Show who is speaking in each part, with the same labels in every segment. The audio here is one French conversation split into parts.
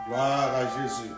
Speaker 1: Gloire à Jésus.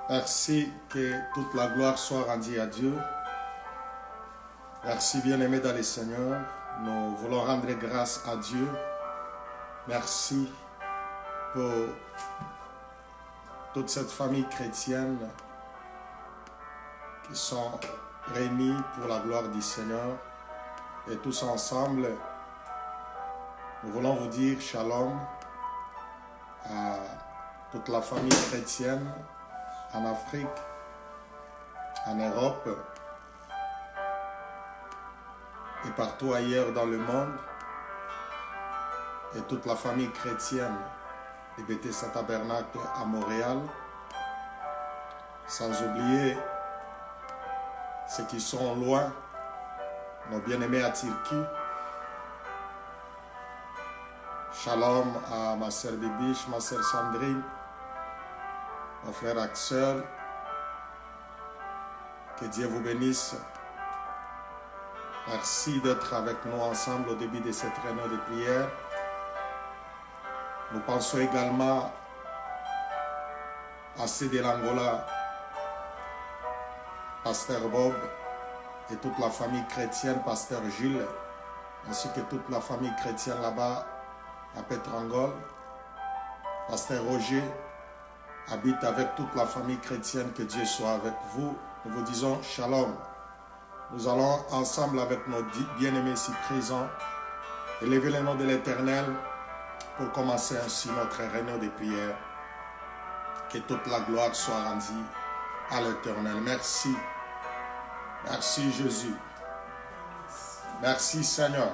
Speaker 1: Merci, que toute la gloire soit rendue à Dieu. Merci, bien-aimés dans le Seigneur. Nous voulons rendre grâce à Dieu. Merci pour toute cette famille chrétienne qui sont réunis pour la gloire du Seigneur. Et tous ensemble, nous voulons vous dire shalom à toute la famille chrétienne en Afrique, en Europe et partout ailleurs dans le monde, et toute la famille chrétienne de Bethesda Tabernacle à Montréal, sans oublier ceux qui sont loin, nos bien-aimés à Turquie. Shalom à ma sœur Bibiche, ma sœur Sandrine, mon frère Axel. Que Dieu vous bénisse. Merci d'être avec nous ensemble au début de cette réunion de prière. Nous pensons également à ceux de l'Angola, Pasteur Bob et toute la famille chrétienne, Pasteur Gilles, ainsi que toute la famille chrétienne là-bas à Pétrangol. Pasteur Roger habite avec toute la famille chrétienne. Que Dieu soit avec vous. Nous vous disons shalom. Nous allons ensemble avec nos bien-aimés ici présents élever le nom de l'Éternel pour commencer ainsi notre réunion de prière. Que toute la gloire soit rendue à l'Éternel. Merci. Merci Jésus. Merci Seigneur.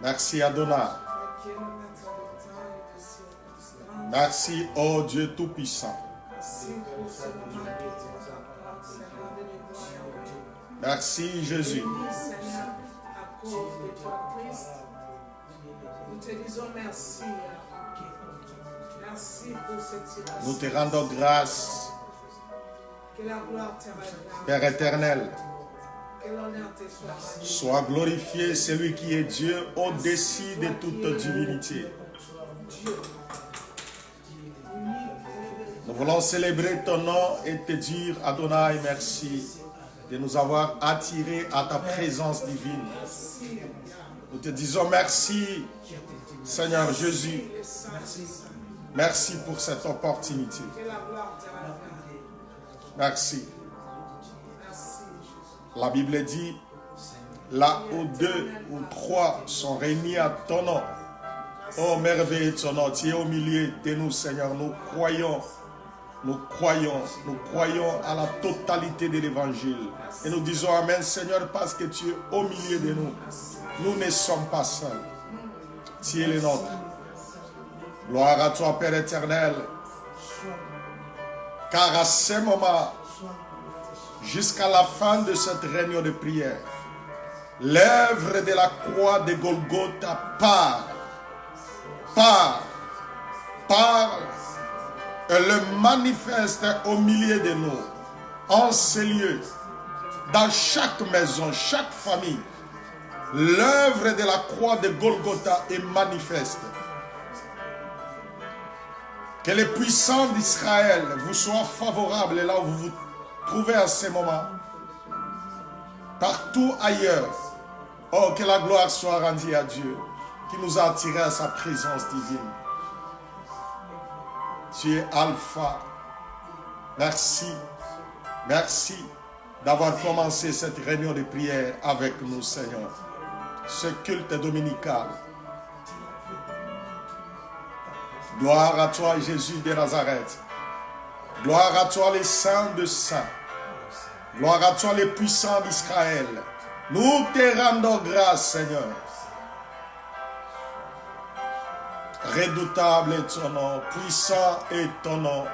Speaker 1: Merci Adonai. Merci, ô Dieu Tout-Puissant. Merci, Jésus.
Speaker 2: Nous te disons merci. Merci pour cette situation.
Speaker 1: Nous te rendons grâce,
Speaker 2: Que la gloire te regarde.
Speaker 1: Père éternel.
Speaker 2: Que l'honneur te soit rendu.
Speaker 1: Sois glorifié celui qui est Dieu au-dessus de toute divinité.
Speaker 2: Dieu.
Speaker 1: Nous voulons célébrer ton nom et te dire, Adonai, merci de nous avoir attirés à ta présence divine. Nous te disons merci, Seigneur Jésus. Merci pour cette opportunité. Merci. La Bible dit, là où 2 ou 3 sont réunis à ton nom, oh merveilleux ton nom, tu es au milieu de nous, Seigneur, nous croyons. Nous croyons à la totalité de l'évangile. Et nous disons Amen, Seigneur, parce que tu es au milieu de nous. Nous ne sommes pas seuls. Tu es le nôtre. Gloire à toi, Père éternel. Car à ce moment, jusqu'à la fin de cette réunion de prière, l'œuvre de la croix de Golgotha parle et le manifeste au milieu de nous, en ce lieu, dans chaque maison, chaque famille. L'œuvre de la croix de Golgotha est manifeste. Que les puissants d'Israël vous soient favorables là où vous vous trouvez à ce moment. Partout ailleurs. Oh, que la gloire soit rendue à Dieu, qui nous a attirés à sa présence divine. Tu es Alpha. Merci. Merci d'avoir commencé cette réunion de prière avec nous, Seigneur. Ce culte dominical. Gloire à toi, Jésus de Nazareth. Gloire à toi, les saints de saints. Gloire à toi, les puissants d'Israël. Nous te rendons grâce, Seigneur. Redoutable est ton nom, puissant est ton nom,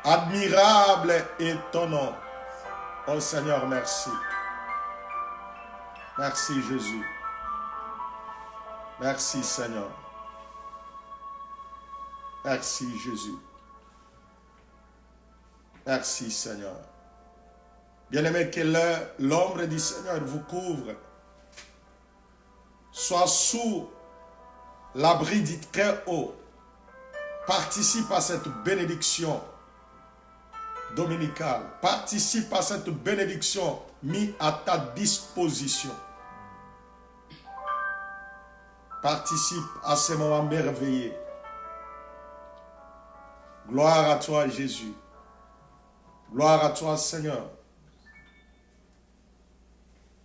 Speaker 1: admirable est ton nom. Oh Seigneur, merci. Merci Jésus. Merci Seigneur. Merci Jésus. Merci Seigneur. Bien-aimé, que l'ombre du Seigneur vous couvre. Sois sous l'abri du Très-Haut. Participe à cette bénédiction dominicale. Participe à cette bénédiction mise à ta disposition. Participe à ce moment merveilleux. Gloire à toi, Jésus. Gloire à toi, Seigneur.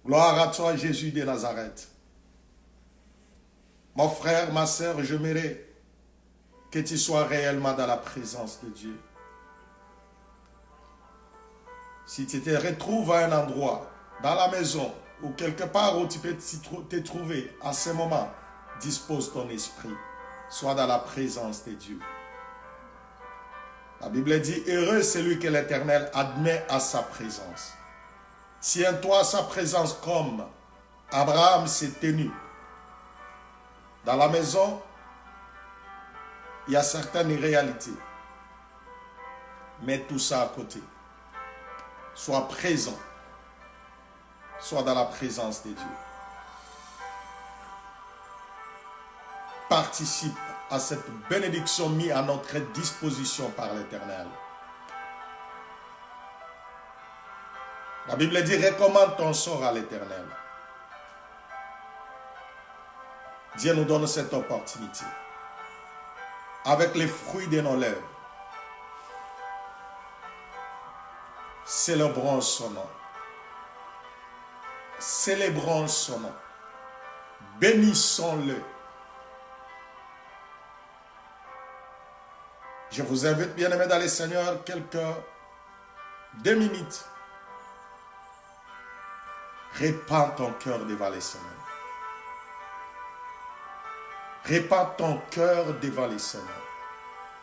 Speaker 1: Gloire à toi, Jésus de Nazareth. Mon frère, ma sœur, je mérite que tu sois réellement dans la présence de Dieu. Si tu te retrouves à un endroit, dans la maison, ou quelque part où tu peux te trouver, à ce moment, dispose ton esprit. Sois dans la présence de Dieu. La Bible dit, heureux celui que l'Éternel admet à sa présence. Tiens-toi à sa présence comme Abraham s'est tenu. Dans la maison, il y a certaines réalités. Mets tout ça à côté. Sois présent. Sois dans la présence de Dieu. Participe à cette bénédiction mise à notre disposition par l'Éternel. La Bible dit, recommande ton sort à l'Éternel. Dieu nous donne cette opportunité. Avec les fruits de nos lèvres. Célébrons son nom. Célébrons son nom. Bénissons-le. Je vous invite, bien-aimés dans le Seigneur, quelques 2 minutes. Répands ton cœur devant le Seigneur. Répands ton cœur devant le Seigneur.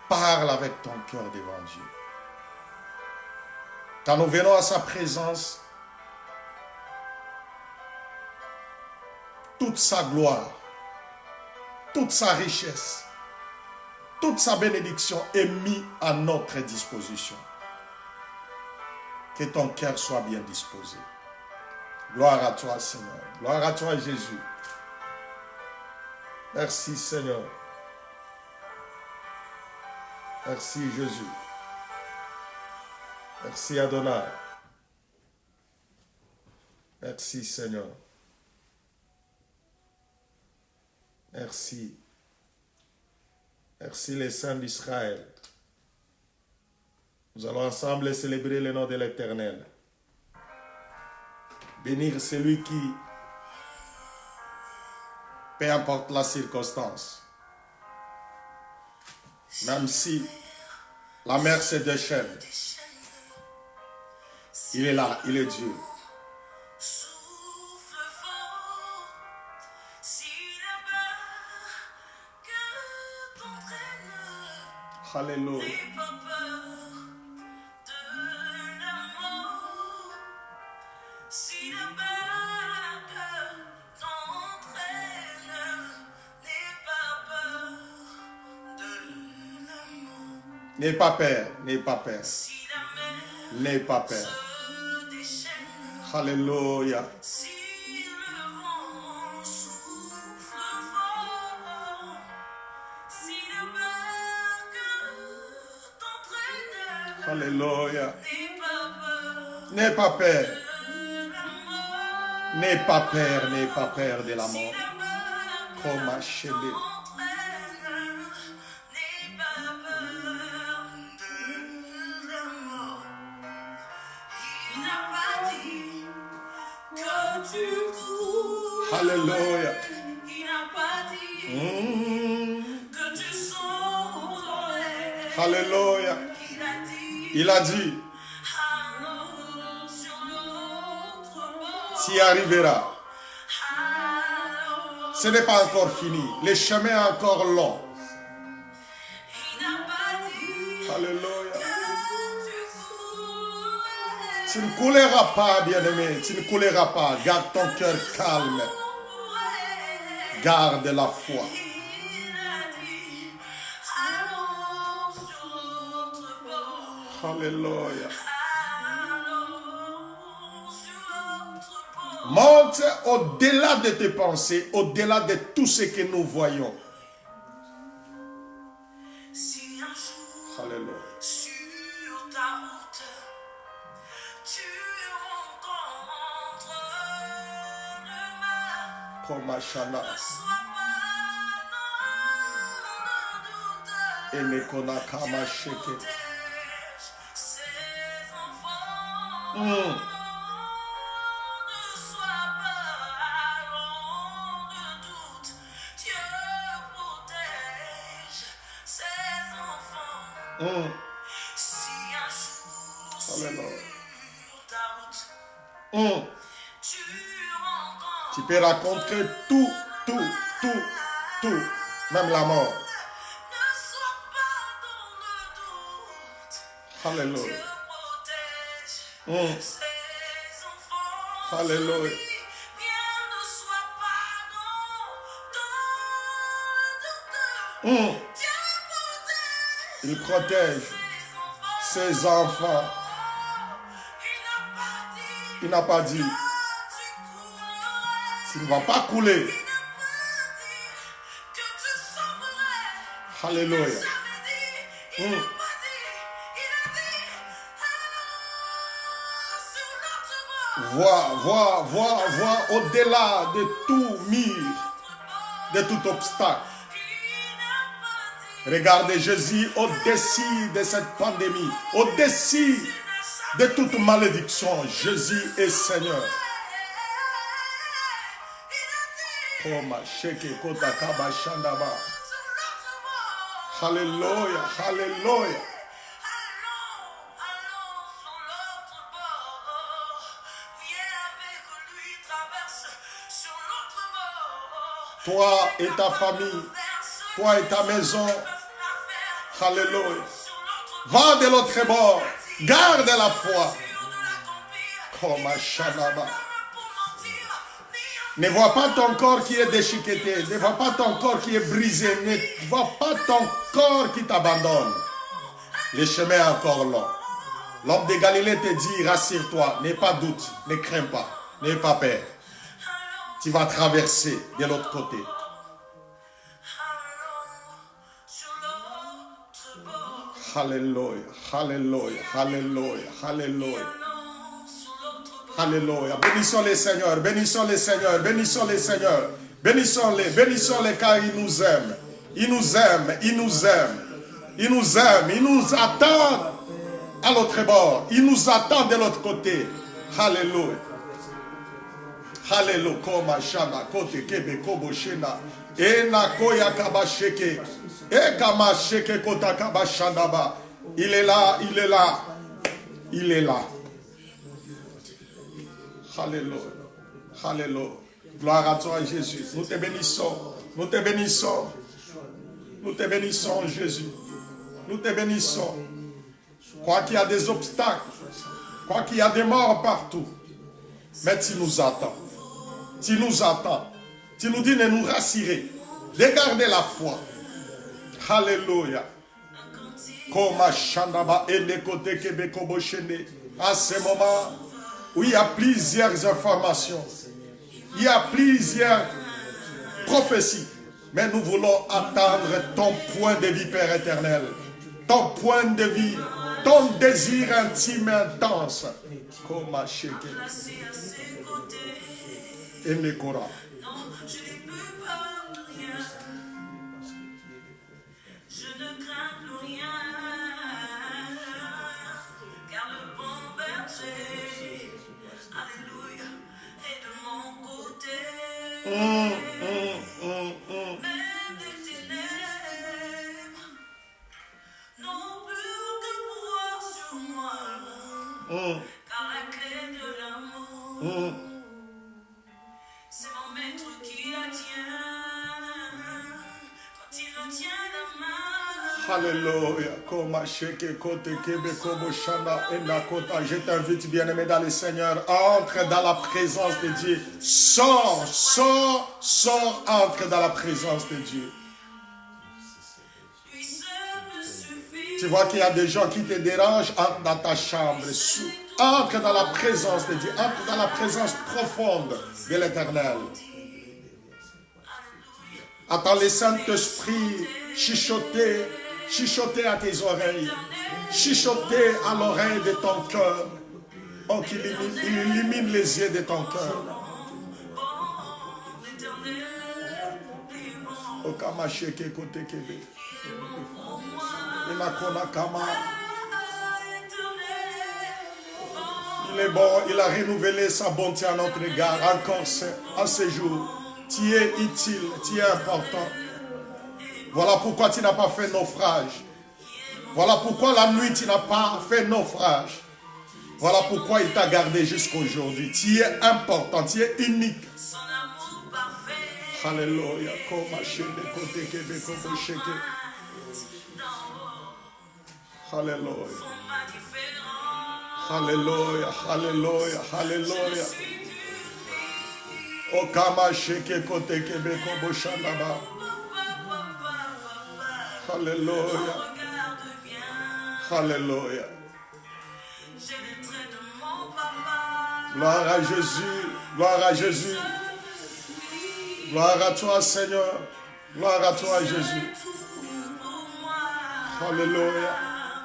Speaker 1: Parle avec ton cœur devant Dieu. Quand nous venons à sa présence, toute sa gloire, toute sa richesse, toute sa bénédiction est mise à notre disposition. Que ton cœur soit bien disposé. Gloire à toi, Seigneur. Gloire à toi, Jésus. Merci, Seigneur. Merci, Jésus. Merci, Adonai. Merci, Seigneur. Merci. Merci, les saints d'Israël. Nous allons ensemble célébrer le nom de l'Éternel. Bénir celui qui, peu importe la circonstance, même si La mer se déchaîne. Il est là, il est Dieu. Alléluia. N'aie pas peur, n'aie pas peur. N'aie pas peur. Alléluia. Alléluia. N'aie pas peur. N'aie pas peur, n'aie pas peur de la mort. Comme acheté. Alléluia. Alléluia. Il a dit, tu y arriveras. Ce n'est pas encore fini. Le chemin est encore long. Alléluia. Tu ne couleras pas, bien-aimé. Tu ne couleras pas. Garde ton cœur calme. Garde la foi. Alléluia. Monte au-delà de tes pensées, au-delà de tout ce que nous voyons. Alléluia.
Speaker 3: Sur ta route, tu rencontres le mal.
Speaker 1: Comme Achana.
Speaker 3: Ne sois pas dans le doute.
Speaker 1: Et me connaît comme Acheke.
Speaker 3: Protège ses enfants.
Speaker 1: Si
Speaker 3: un jour sur ta route,
Speaker 1: tu peux rencontrer tout, même la mort.
Speaker 3: Ne sois pas dans le doute.
Speaker 1: Alléluia.
Speaker 3: Dieu protège ses enfants.
Speaker 1: Alléluia.
Speaker 3: Bien ne sois pas dans le doute. Dieu
Speaker 1: Il protège ses enfants. Il n'a pas dit, tu ne vas pas couler. Alléluia. Vois au-delà de tout mur, de tout obstacle. Regardez Jésus au-dessus de cette pandémie, au-dessus de toute malédiction. Jésus est Seigneur. Alléluia, alléluia. Toi et ta famille, toi et ta maison. Alléluia. Va de l'autre bord. Garde la foi. Comme à Shanaba. Ne vois pas ton corps qui est déchiqueté. Ne vois pas ton corps qui est brisé. Ne vois pas ton corps qui t'abandonne. Le chemin est encore long. L'homme de Galilée te dit, rassure-toi, n'aie pas doute, ne crains pas, n'aie pas peur. Tu vas traverser de l'autre côté. Alléluia, alléluia, alléluia, alléluia. Alléluia. Bénissons les Seigneurs, bénissons les Seigneurs, bénissons les Seigneurs. Bénissons-les car ils nous aiment. Ils nous aiment, ils nous aiment. Ils nous aiment, ils nous attendent à l'autre bord. Ils nous attendent de l'autre côté. Alléluia. Alléluia. Koma shana kote kebe kobo shena. E na koya kabasheke. E kama sheke kota kabashandaba. Il est là, il est là. Il est là. Alléluia. Alléluia. Gloire à toi, Jésus. Nous te bénissons. Nous te bénissons. Nous te bénissons, Jésus. Nous te bénissons. Quoi qu'il y a des obstacles, quoi qu'il y a des morts partout, mais tu nous attends. Tu nous attends. Tu nous dis de nous rassurer, de garder la foi. Alléluia. À ce moment où il y a plusieurs informations, il y a plusieurs prophéties, mais nous voulons attendre ton point de vie, Père éternel, ton point de vie, ton désir intime et intense. Et Nekora.
Speaker 3: Je ne peux pas rien. Je ne crains plus rien. Car le bon berger, alléluia, est de mon côté. Même les ténèbres n'ont plus aucun pouvoir sur moi. Car la clé de l'amour, c'est mon maître qui la tient. Quand il me tient la main,
Speaker 1: Alléluia. Je t'invite, bien-aimé dans le Seigneur, entre dans la présence de Dieu. Sors, entre dans la présence de Dieu.
Speaker 3: lui seul me suffit.
Speaker 1: Tu vois qu'il y a des gens qui te dérangent, entre dans ta chambre. Entre dans la présence de Dieu. Entre dans la présence profonde de l'Éternel. Attends le Saint-Esprit chuchoter à tes oreilles. Chuchoter à l'oreille de ton cœur. Oh, qu'il illumine les yeux de ton cœur. Oh, Kamasheke Kote Kebe. Inakona Kama. Il est bon, il a renouvelé sa bonté à notre égard. Encore en ce jour, tu es utile, tu es important. Voilà pourquoi tu n'as pas fait naufrage. Voilà pourquoi la nuit tu n'as pas fait naufrage. Voilà pourquoi il t'a gardé jusqu'aujourd'hui. Tu es important, tu es unique.
Speaker 3: Son amour parfait.
Speaker 1: Alléluia. Alléluia.
Speaker 3: Ma différence.
Speaker 1: Alléluia. Alléluia. Alléluia. O kama sheke kote kebe kobo shandaba. Alléluia.
Speaker 3: Regarde bien.
Speaker 1: Alléluia.
Speaker 3: J'ai les traits de mon papa.
Speaker 1: Gloire à Jésus. Gloire à Jésus. Gloire à toi, Seigneur. Gloire à toi, Jésus.
Speaker 3: Tout pour moi.
Speaker 1: Alléluia.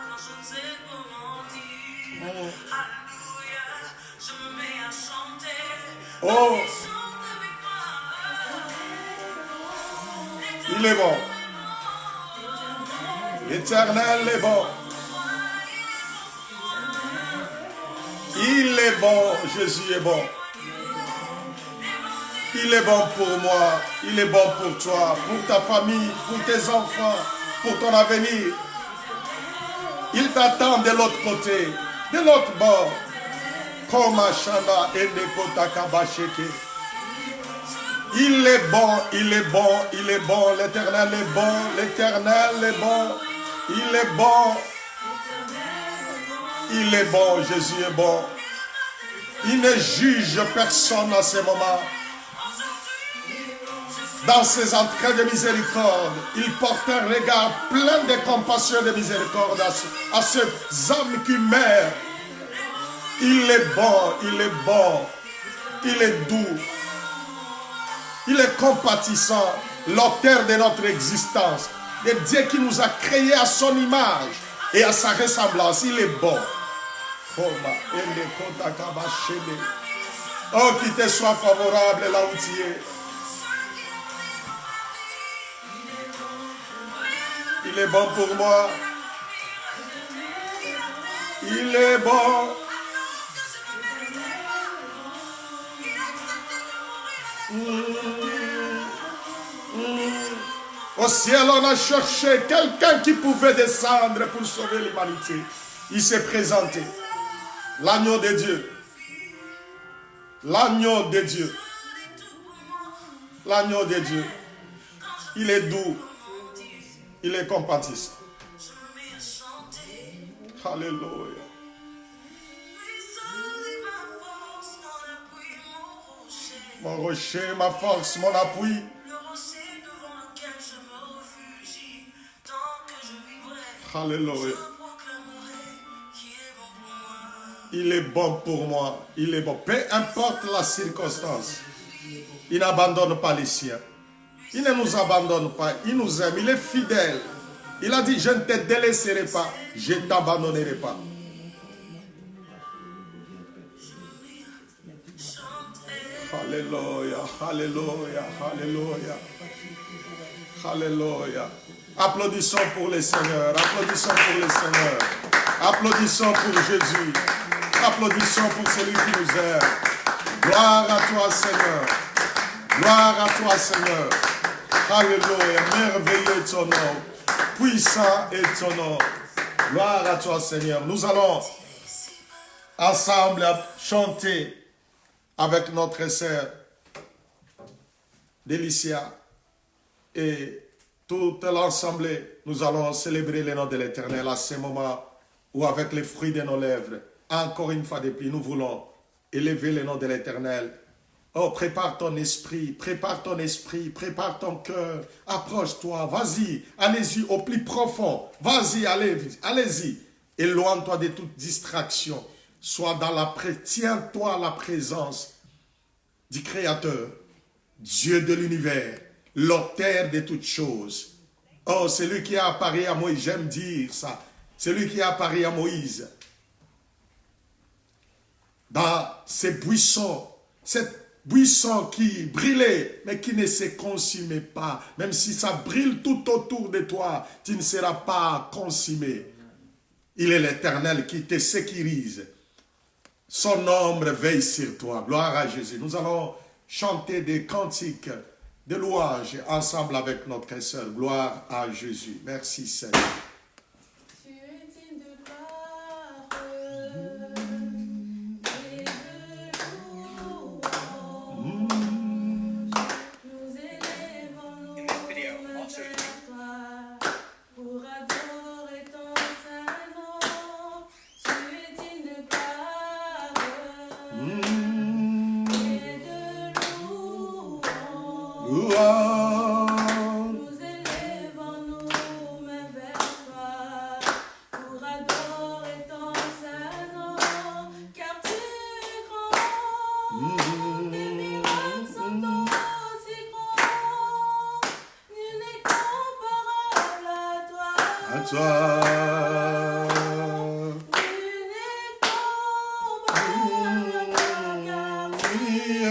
Speaker 3: Quand je ne sais comment dire. Alléluia. Je me mets à chanter.
Speaker 1: Oh,
Speaker 3: Chante avec moi.
Speaker 1: il est bon. L'Éternel est bon. Il est bon. Jésus est bon. Il est bon pour moi. Il est bon pour toi, pour ta famille, pour tes enfants, pour ton avenir. Il t'attend de l'autre côté, de l'autre bord. Comme Ashana et Nekota Kabasheke. Il est bon, il est bon, il est bon. L'Éternel est bon, l'Éternel est bon. Il est bon. Il est bon, Jésus est bon. Il ne juge personne à ce moment. Dans ses entrailles de miséricorde, il porte un regard plein de compassion et de miséricorde à ces âmes qui meurent. Il est bon, il est bon, il est doux, il est compatissant, l'auteur de notre existence, le Dieu qui nous a créés à son image et à sa ressemblance. Il est bon. Oh, qu'il te soit favorable là où tu es. Il est bon pour moi. Il est bon. Au ciel, on a cherché quelqu'un qui pouvait descendre pour sauver l'humanité. Il s'est présenté. L'agneau de Dieu. L'agneau de Dieu. L'agneau de Dieu. Il est doux. Il est compatissant. Alléluia. Mon rocher, ma force, mon appui.
Speaker 3: Le rocher devant lequel je me réfugie. Tant que je vivrai,
Speaker 1: Alléluia.
Speaker 3: je proclamerai qu'il est bon pour moi.
Speaker 1: Il est bon pour moi. Il est bon. Peu importe la circonstance. Il n'abandonne pas les siens. Il ne nous abandonne pas. Il nous aime. Il est fidèle. Il a dit, je ne te délaisserai pas. Je ne t'abandonnerai pas. Alléluia, alléluia, alléluia, alléluia. Applaudissons pour le Seigneur, applaudissons pour le Seigneur, applaudissons pour Jésus, applaudissons pour celui qui nous aime. Gloire à toi, Seigneur, gloire à toi, Seigneur. Alléluia, merveilleux est ton nom, puissant est ton nom. Gloire à toi, Seigneur. Nous allons ensemble chanter avec notre sœur Délicia et toute l'assemblée. Nous allons célébrer le nom de l'Éternel à ce moment où, avec les fruits de nos lèvres, encore une fois depuis, nous voulons élever le nom de l'Éternel. Oh, prépare ton esprit, prépare ton cœur, approche-toi, vas-y, allez-y au plus profond, vas-y, allez-y, éloigne-toi de toute distraction. Sois dans tiens-toi à la présence du Créateur, Dieu de l'univers, l'auteur de toutes choses. Oh, celui qui a apparu à Moïse, j'aime dire ça, celui qui a apparu à Moïse, dans ces buissons, cette buisson qui brûlait, mais qui ne se consumait pas. Même si ça brûle tout autour de toi, tu ne seras pas consumé. Il est l'Éternel qui te sécurise. Son ombre veille sur toi. Gloire à Jésus. Nous allons chanter des cantiques de louange ensemble avec notre sœur. Gloire à Jésus. Merci Seigneur.
Speaker 4: Tu es digne de gloire et de louange. Nous élevons nos mains vers toi pour adorer ton saint nom. Tu es digne de gloire et de louange. Nous élevons nos mains vers toi pour adorer ton saint nom, car tu es grand. Tes miracles sont aussi grands, nul n'est comparable à toi.
Speaker 1: À toi.
Speaker 4: Nul n'est comparable à toi, car tu es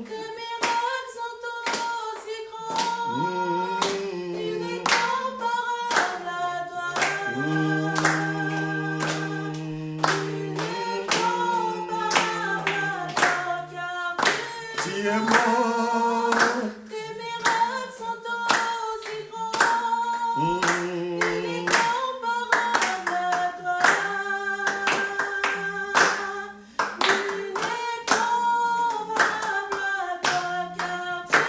Speaker 4: tes miracles sont aussi grands, nul n'est comparable à toi. Nul n'est comparable à toi, car
Speaker 1: Tu es bon.
Speaker 4: tes miracles sont aussi grands, nul n'est comparable à toi. Nul n'est comparable à toi, car tu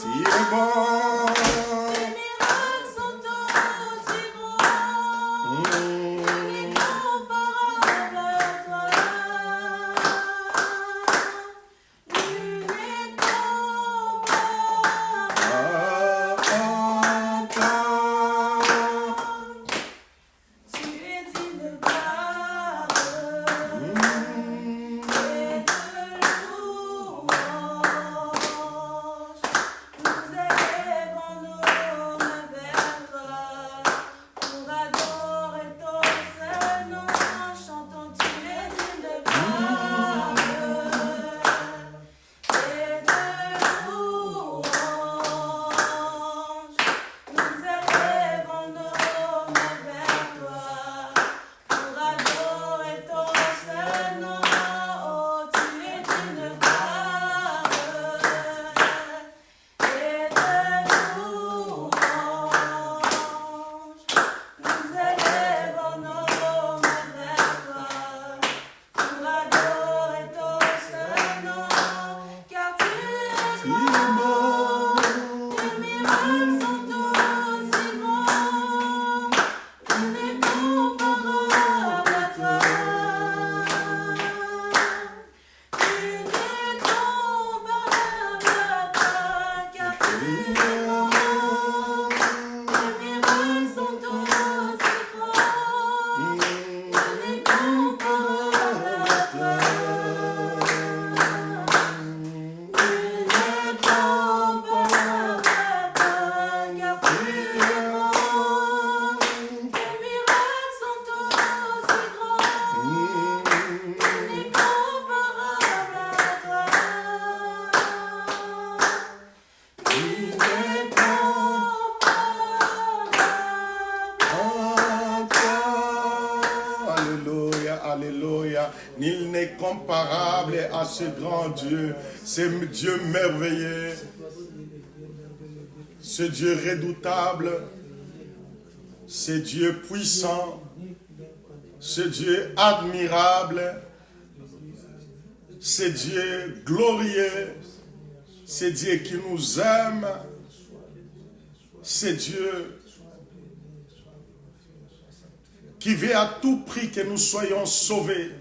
Speaker 1: Tu
Speaker 4: es
Speaker 1: es bon.
Speaker 4: tes miracles sont aussi grands, nul n'est comparable à toi. Nul n'est comparable à
Speaker 1: Nul n'est comparable à ce grand Dieu. Ce Dieu merveilleux. Ce Dieu redoutable. Ce Dieu puissant. Ce Dieu admirable. Ce Dieu glorieux. Ce Dieu qui nous aime. Ce Dieu qui veut à tout prix que nous soyons sauvés.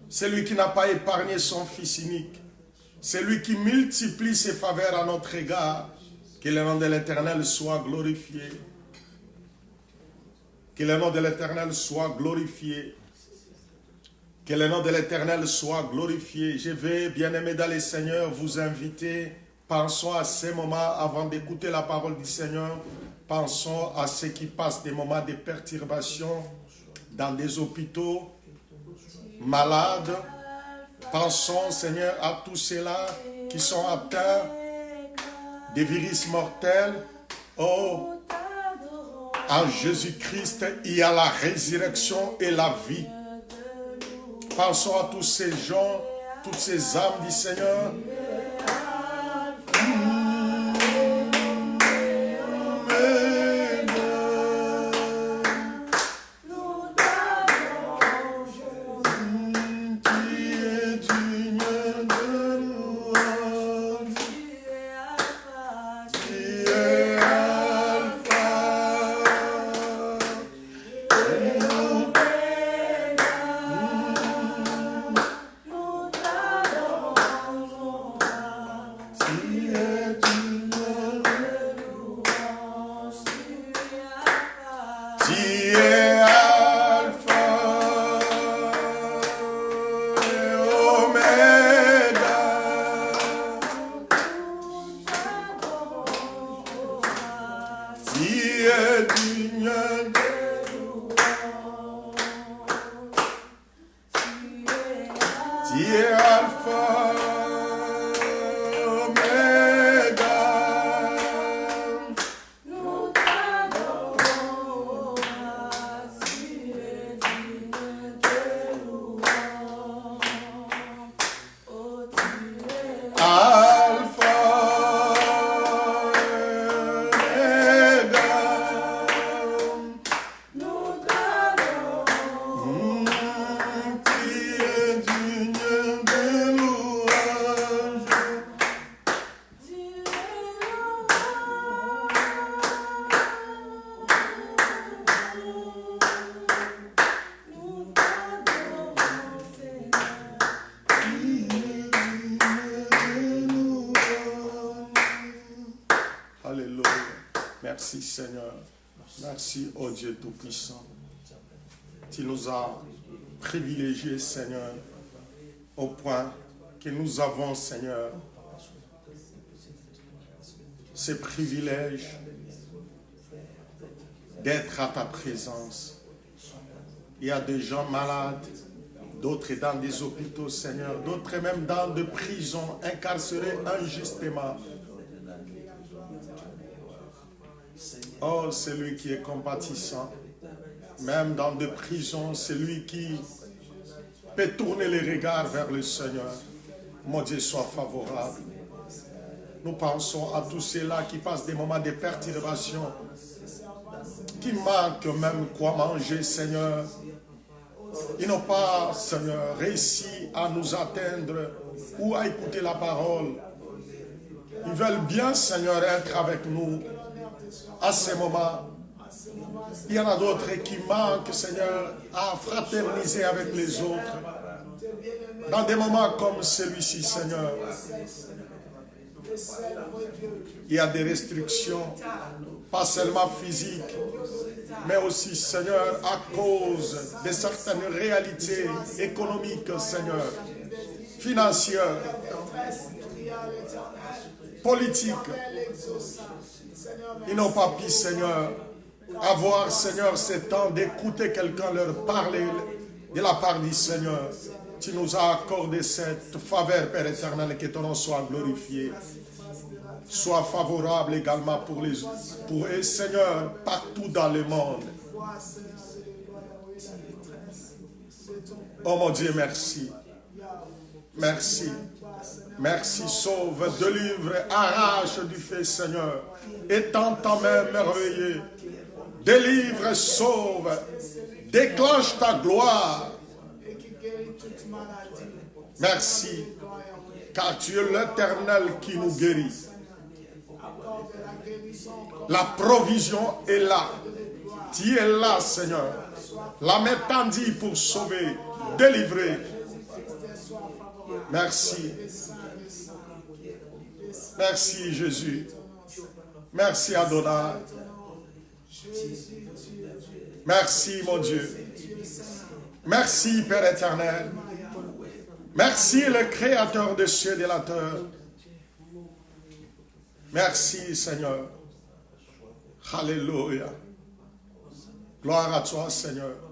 Speaker 1: C'est lui qui n'a pas épargné son Fils unique. C'est lui qui multiplie ses faveurs à notre égard. Que le nom de l'Éternel soit glorifié. Que le nom de l'Éternel soit glorifié. Que le nom de l'Éternel soit glorifié. Je vais, bien-aimés dans le Seigneur, vous inviter. Pensons à ces moments avant d'écouter la parole du Seigneur. Pensons à ceux qui passent des moments de perturbation dans des hôpitaux, malades. Pensons, Seigneur, à tous ceux-là qui sont atteints des virus mortels. Oh, en Jésus-Christ, il y a la résurrection et la vie. Pensons à tous ces gens, toutes ces âmes du Seigneur. Merci Seigneur. Merci, oh Dieu Tout-Puissant. Tu nous as privilégiés, Seigneur, au point que nous avons, Seigneur, ce privilège d'être à ta présence. Il y a des gens malades, d'autres dans des hôpitaux, Seigneur, d'autres même dans des prisons, incarcérés injustement. Oh, celui qui est compatissant, même dans des prisons, celui qui peut tourner les regards vers le Seigneur. Mon Dieu, soit favorable. Nous pensons à tous ceux-là qui passent des moments de perturbation, qui manquent même quoi manger, Seigneur. Ils n'ont pas, Seigneur, réussi à nous atteindre ou à écouter la parole. Ils veulent bien, Seigneur, être avec nous à ces moments. Il y en a d'autres qui manquent, Seigneur, à fraterniser avec les autres. Dans des moments comme celui-ci, Seigneur, il y a des restrictions, pas seulement physiques, mais aussi, Seigneur, à cause de certaines réalités économiques, Seigneur, financières, politiques. Ils n'ont pas pu, Seigneur, avoir, Seigneur, ce temps d'écouter quelqu'un leur parler de la part du Seigneur. Tu nous as accordé cette faveur, Père éternel, que ton nom soit glorifié. Sois favorable également pour eux, Seigneur, partout dans le monde. Oh mon Dieu, merci. Merci. Merci, sauve, délivre, arrache du feu, Seigneur. Étends ta main merveilleuse. Délivre, sauve. Déclenche ta gloire. Merci. Car tu es l'Éternel qui nous guérit. La provision est là. Tu es là, Seigneur. La main tendue pour sauver, délivrer. Merci. Merci, Jésus. Merci, Adonai. Merci, mon Dieu. Merci, Père éternel. Merci, le Créateur des cieux et de la terre. Merci, Seigneur. Alléluia. Gloire à toi, Seigneur.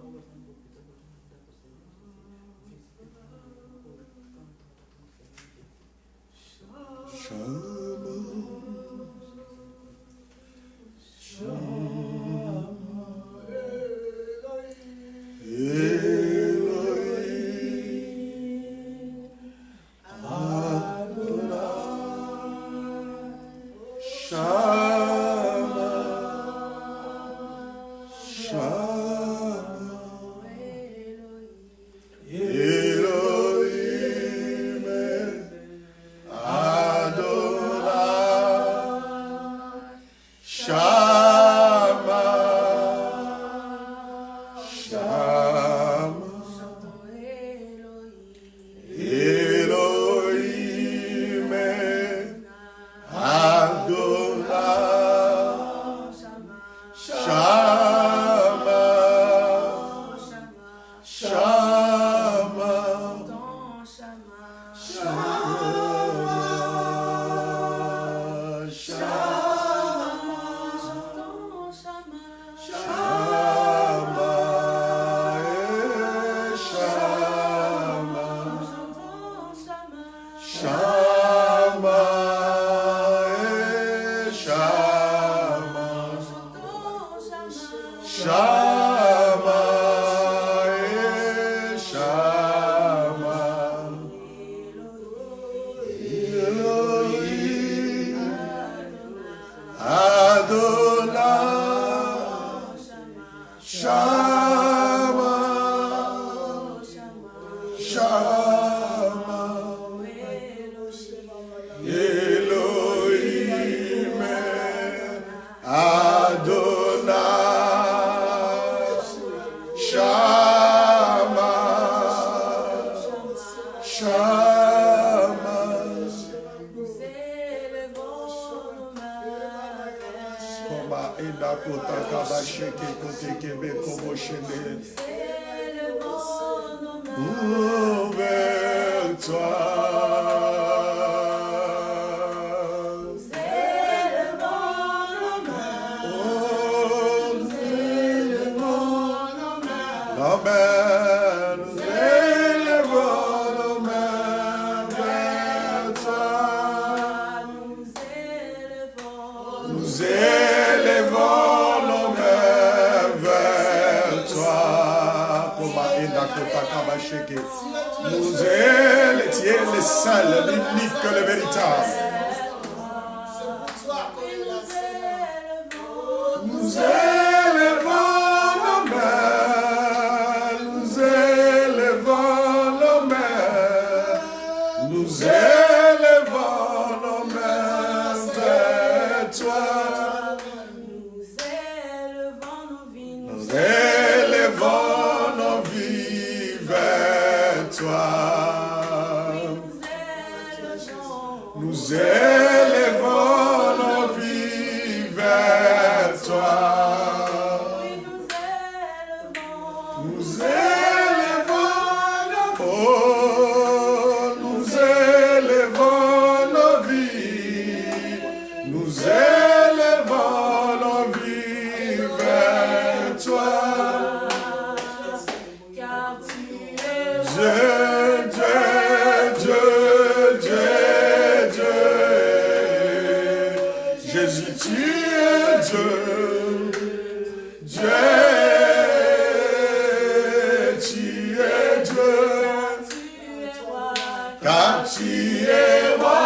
Speaker 1: car tu es roi,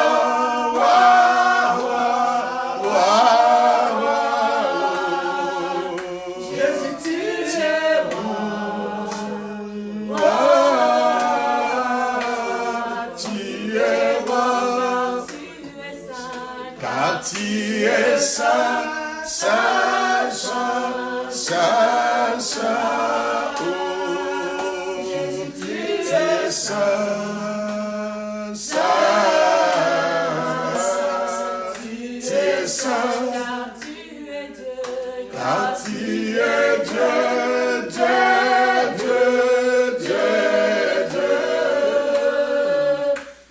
Speaker 1: roi, roi, roi, roi.
Speaker 4: Jésus, tu es roi.
Speaker 1: Tu es roi, car tu es saint, saint, saint, saint, saint. Oh, tu es saint, saint, tu es saint, car tu es Dieu, Dieu, Dieu, Dieu, Dieu.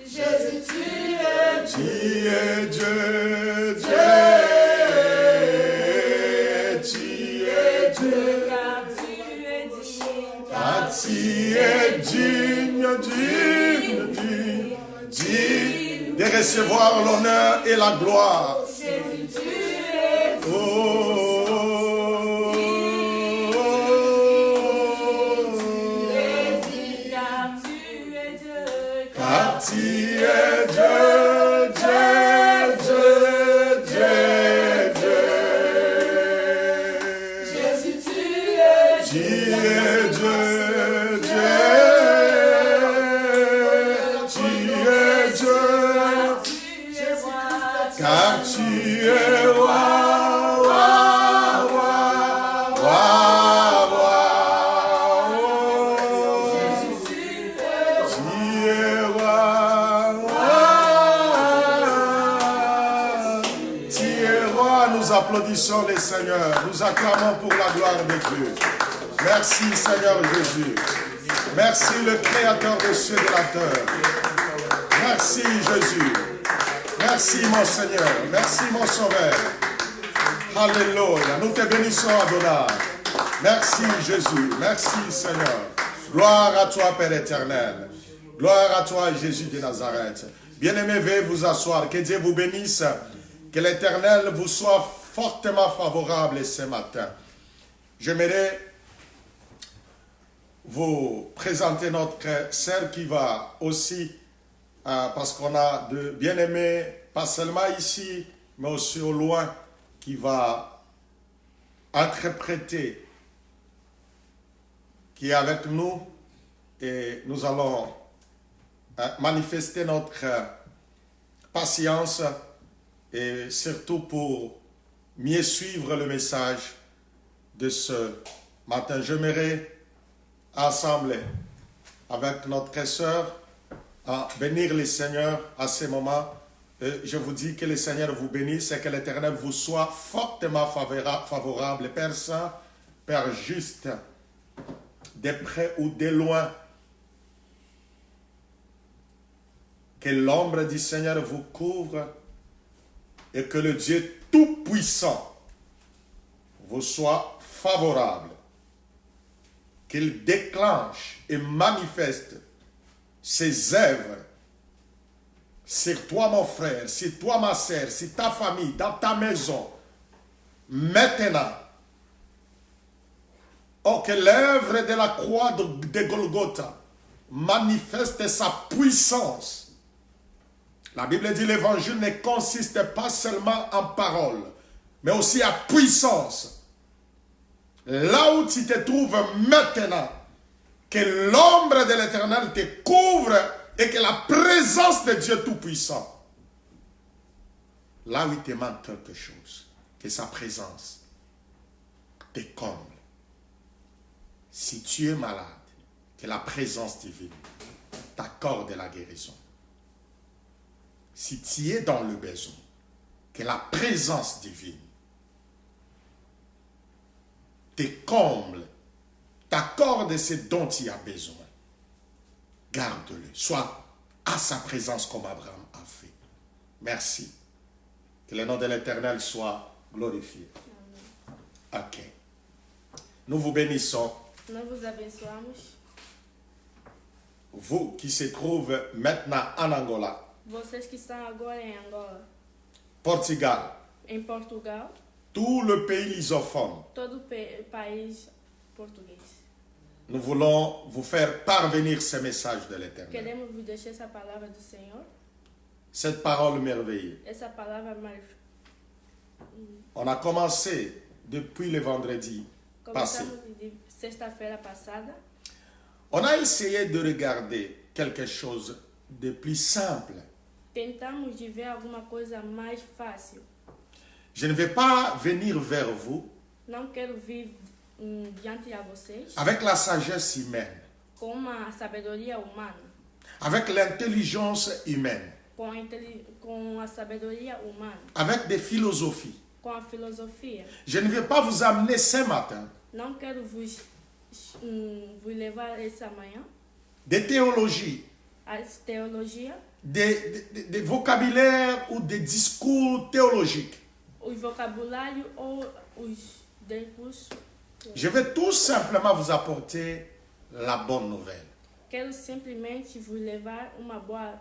Speaker 4: Jésus, tu es
Speaker 1: Tu es Dieu, Dieu, tu es Dieu, car tu es digne, digne, digne, digne de recevoir l'honneur et la gloire.
Speaker 4: Jésus, tu es
Speaker 1: Car tu es Dieu, Dieu, Dieu, Dieu, Dieu.
Speaker 4: Jésus, tu es
Speaker 1: Tu es Dieu, Dieu. Tu es Dieu, car tu es roi, roi, roi, roi, roi. Tu es roi, roi. Tu es roi. Nous applaudissons les seigneurs. Nous acclamons pour la gloire de Dieu. Merci Seigneur Jésus. Merci le Créateur des cieux et de la terre. Merci Jésus. Merci mon Seigneur. Merci mon Sauveur. Alléluia. Nous te bénissons Adonai. Merci Jésus. Merci Seigneur. Gloire à toi Père éternel. Gloire à toi Jésus de Nazareth. Bien-aimés, veuillez vous asseoir. Que Dieu vous bénisse. Que l'Éternel vous soit fortement favorable ce matin. J'aimerais vous présenter notre sœur qui va aussi, parce qu'on a de bien-aimés, pas seulement ici, mais aussi au loin, qui va interpréter, qui est avec nous, et nous allons manifester notre patience, et surtout pour mieux suivre le message de ce matin. J'aimerais ensemble avec notre sœur à bénir les seigneurs à ce moment. Je vous dis que le Seigneur vous bénisse et que l'Éternel vous soit fortement favorable, Père Saint, Père juste, de près ou de loin. Que l'ombre du Seigneur vous couvre et que le Dieu Tout-Puissant vous soit favorable. Qu'il déclenche et manifeste ses œuvres sur toi mon frère, sur toi ma sœur, sur ta famille, dans ta maison, maintenant. Oh, que l'œuvre de la croix de Golgotha manifeste sa puissance. La Bible dit l'évangile ne consiste pas seulement en paroles, mais aussi en puissance. Là où tu te trouves maintenant, que l'ombre de l'Éternel te couvre et que la présence de Dieu Tout-Puissant, là où il te manque quelque chose, que sa présence te comble. Si tu es malade, que la présence divine t'accorde la guérison. Si tu es dans le besoin, que la présence divine te comble, t'accorde ce dont tu as besoin. Garde-le, sois à sa présence comme Abraham a fait. Merci. Que le nom de l'Éternel soit glorifié. Ok. Nous vous bénissons.
Speaker 5: Nós vos abençoamos.
Speaker 1: Vous qui se trouvez maintenant en Angola,
Speaker 5: Vocês que estão agora em Angola,
Speaker 1: Portugal,
Speaker 5: em Portugal,
Speaker 1: tout le pays lusophone,
Speaker 5: todo o país português,
Speaker 1: Nous voulons vous faire parvenir ce message de l'Éternel.
Speaker 5: Queremos vos deixar essa palavra do Senhor,
Speaker 1: Cette parole merveilleuse.
Speaker 5: essa palavra maravilhosa.
Speaker 1: On a commencé depuis le vendredi passé.
Speaker 5: Começamos de sexta-feira passada.
Speaker 1: On a essayé de regarder quelque chose de plus simple.
Speaker 5: Tentamos de ver alguma coisa mais fácil.
Speaker 1: Je ne vais pas venir vers vous
Speaker 5: Não quero vir diante de vocês
Speaker 1: avec la sagesse humaine,
Speaker 5: com uma sabedoria humana,
Speaker 1: avec l'intelligence humaine,
Speaker 5: com a sabedoria humana,
Speaker 1: avec des philosophies.
Speaker 5: com a filosofia.
Speaker 1: Je ne vais pas vous amener ce matin
Speaker 5: Não quero vos levar essa manhã
Speaker 1: des théologies,
Speaker 5: a teologia,
Speaker 1: des vocabulaires ou des discours théologiques.
Speaker 5: os vocabulários ou os discursos.
Speaker 1: Je vais tout simplement vous apporter la bonne nouvelle.
Speaker 5: Quero simplesmente vos levar uma boa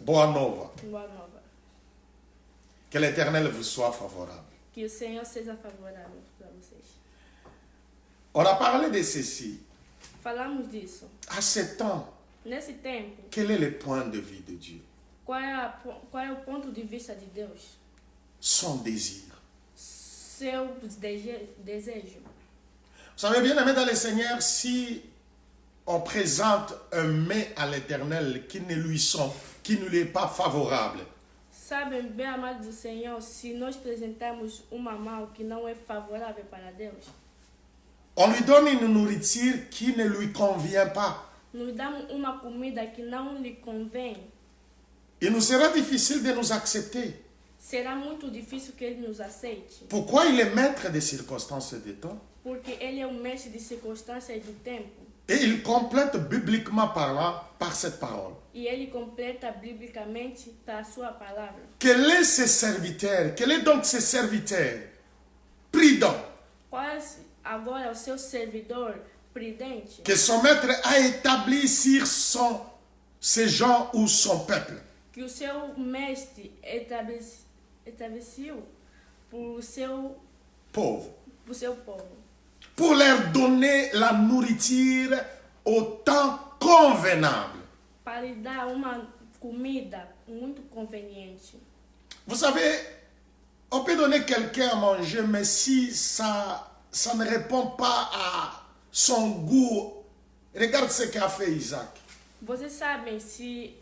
Speaker 1: Boa nova.
Speaker 5: nova.
Speaker 1: Que l'Éternel vous soit favorable.
Speaker 5: Que o Senhor seja favorável para vocês.
Speaker 1: On a parlé de ceci.
Speaker 5: Falamos disso.
Speaker 1: À ce temps,
Speaker 5: Nesse tempo,
Speaker 1: quel est le point de vue de Dieu?
Speaker 5: qual é o ponto de vista de Deus?
Speaker 1: Son désir.
Speaker 5: Seu desejo.
Speaker 1: Vous savez bien, aimé dans le Seigneur, si on présente un mets à l'Éternel qui ne lui est pas favorable,
Speaker 5: Sabem bem, amados do Senhor, se nós apresentarmos uma mão que não é favorável para Deus,
Speaker 1: on lui donne une nourriture qui ne lui convient pas.
Speaker 5: nos damos uma comida que não lhe convém,
Speaker 1: Il nous sera difficile de nous accepter.
Speaker 5: será muito difícil que Ele nos aceite,
Speaker 1: Pourquoi il est maître des circonstances et des temps?
Speaker 5: porque Ele é o mestre de circunstâncias e do tempo,
Speaker 1: Et il complète bibliquement parlant par cette parole.
Speaker 5: e Ele completa biblicamente para a sua palavra.
Speaker 1: Quel est ce serviteur? Quel est donc ce serviteur prudent
Speaker 5: Qual agora o seu servidor prudente,
Speaker 1: que son maître a établi sur ses gens ou son peuple?
Speaker 5: que o seu mestre estabeleceu por
Speaker 1: Pauvre.
Speaker 5: seu povo,
Speaker 1: Pour leur donner la nourriture au temps convenable.
Speaker 5: para lhe dar uma comida muito conveniente.
Speaker 1: Vous savez, on peut donner quelqu'un à manger, mais si ça ne répond pas à son goût, regarde ce qu'a fait Isaac.
Speaker 5: Vocês sabem, se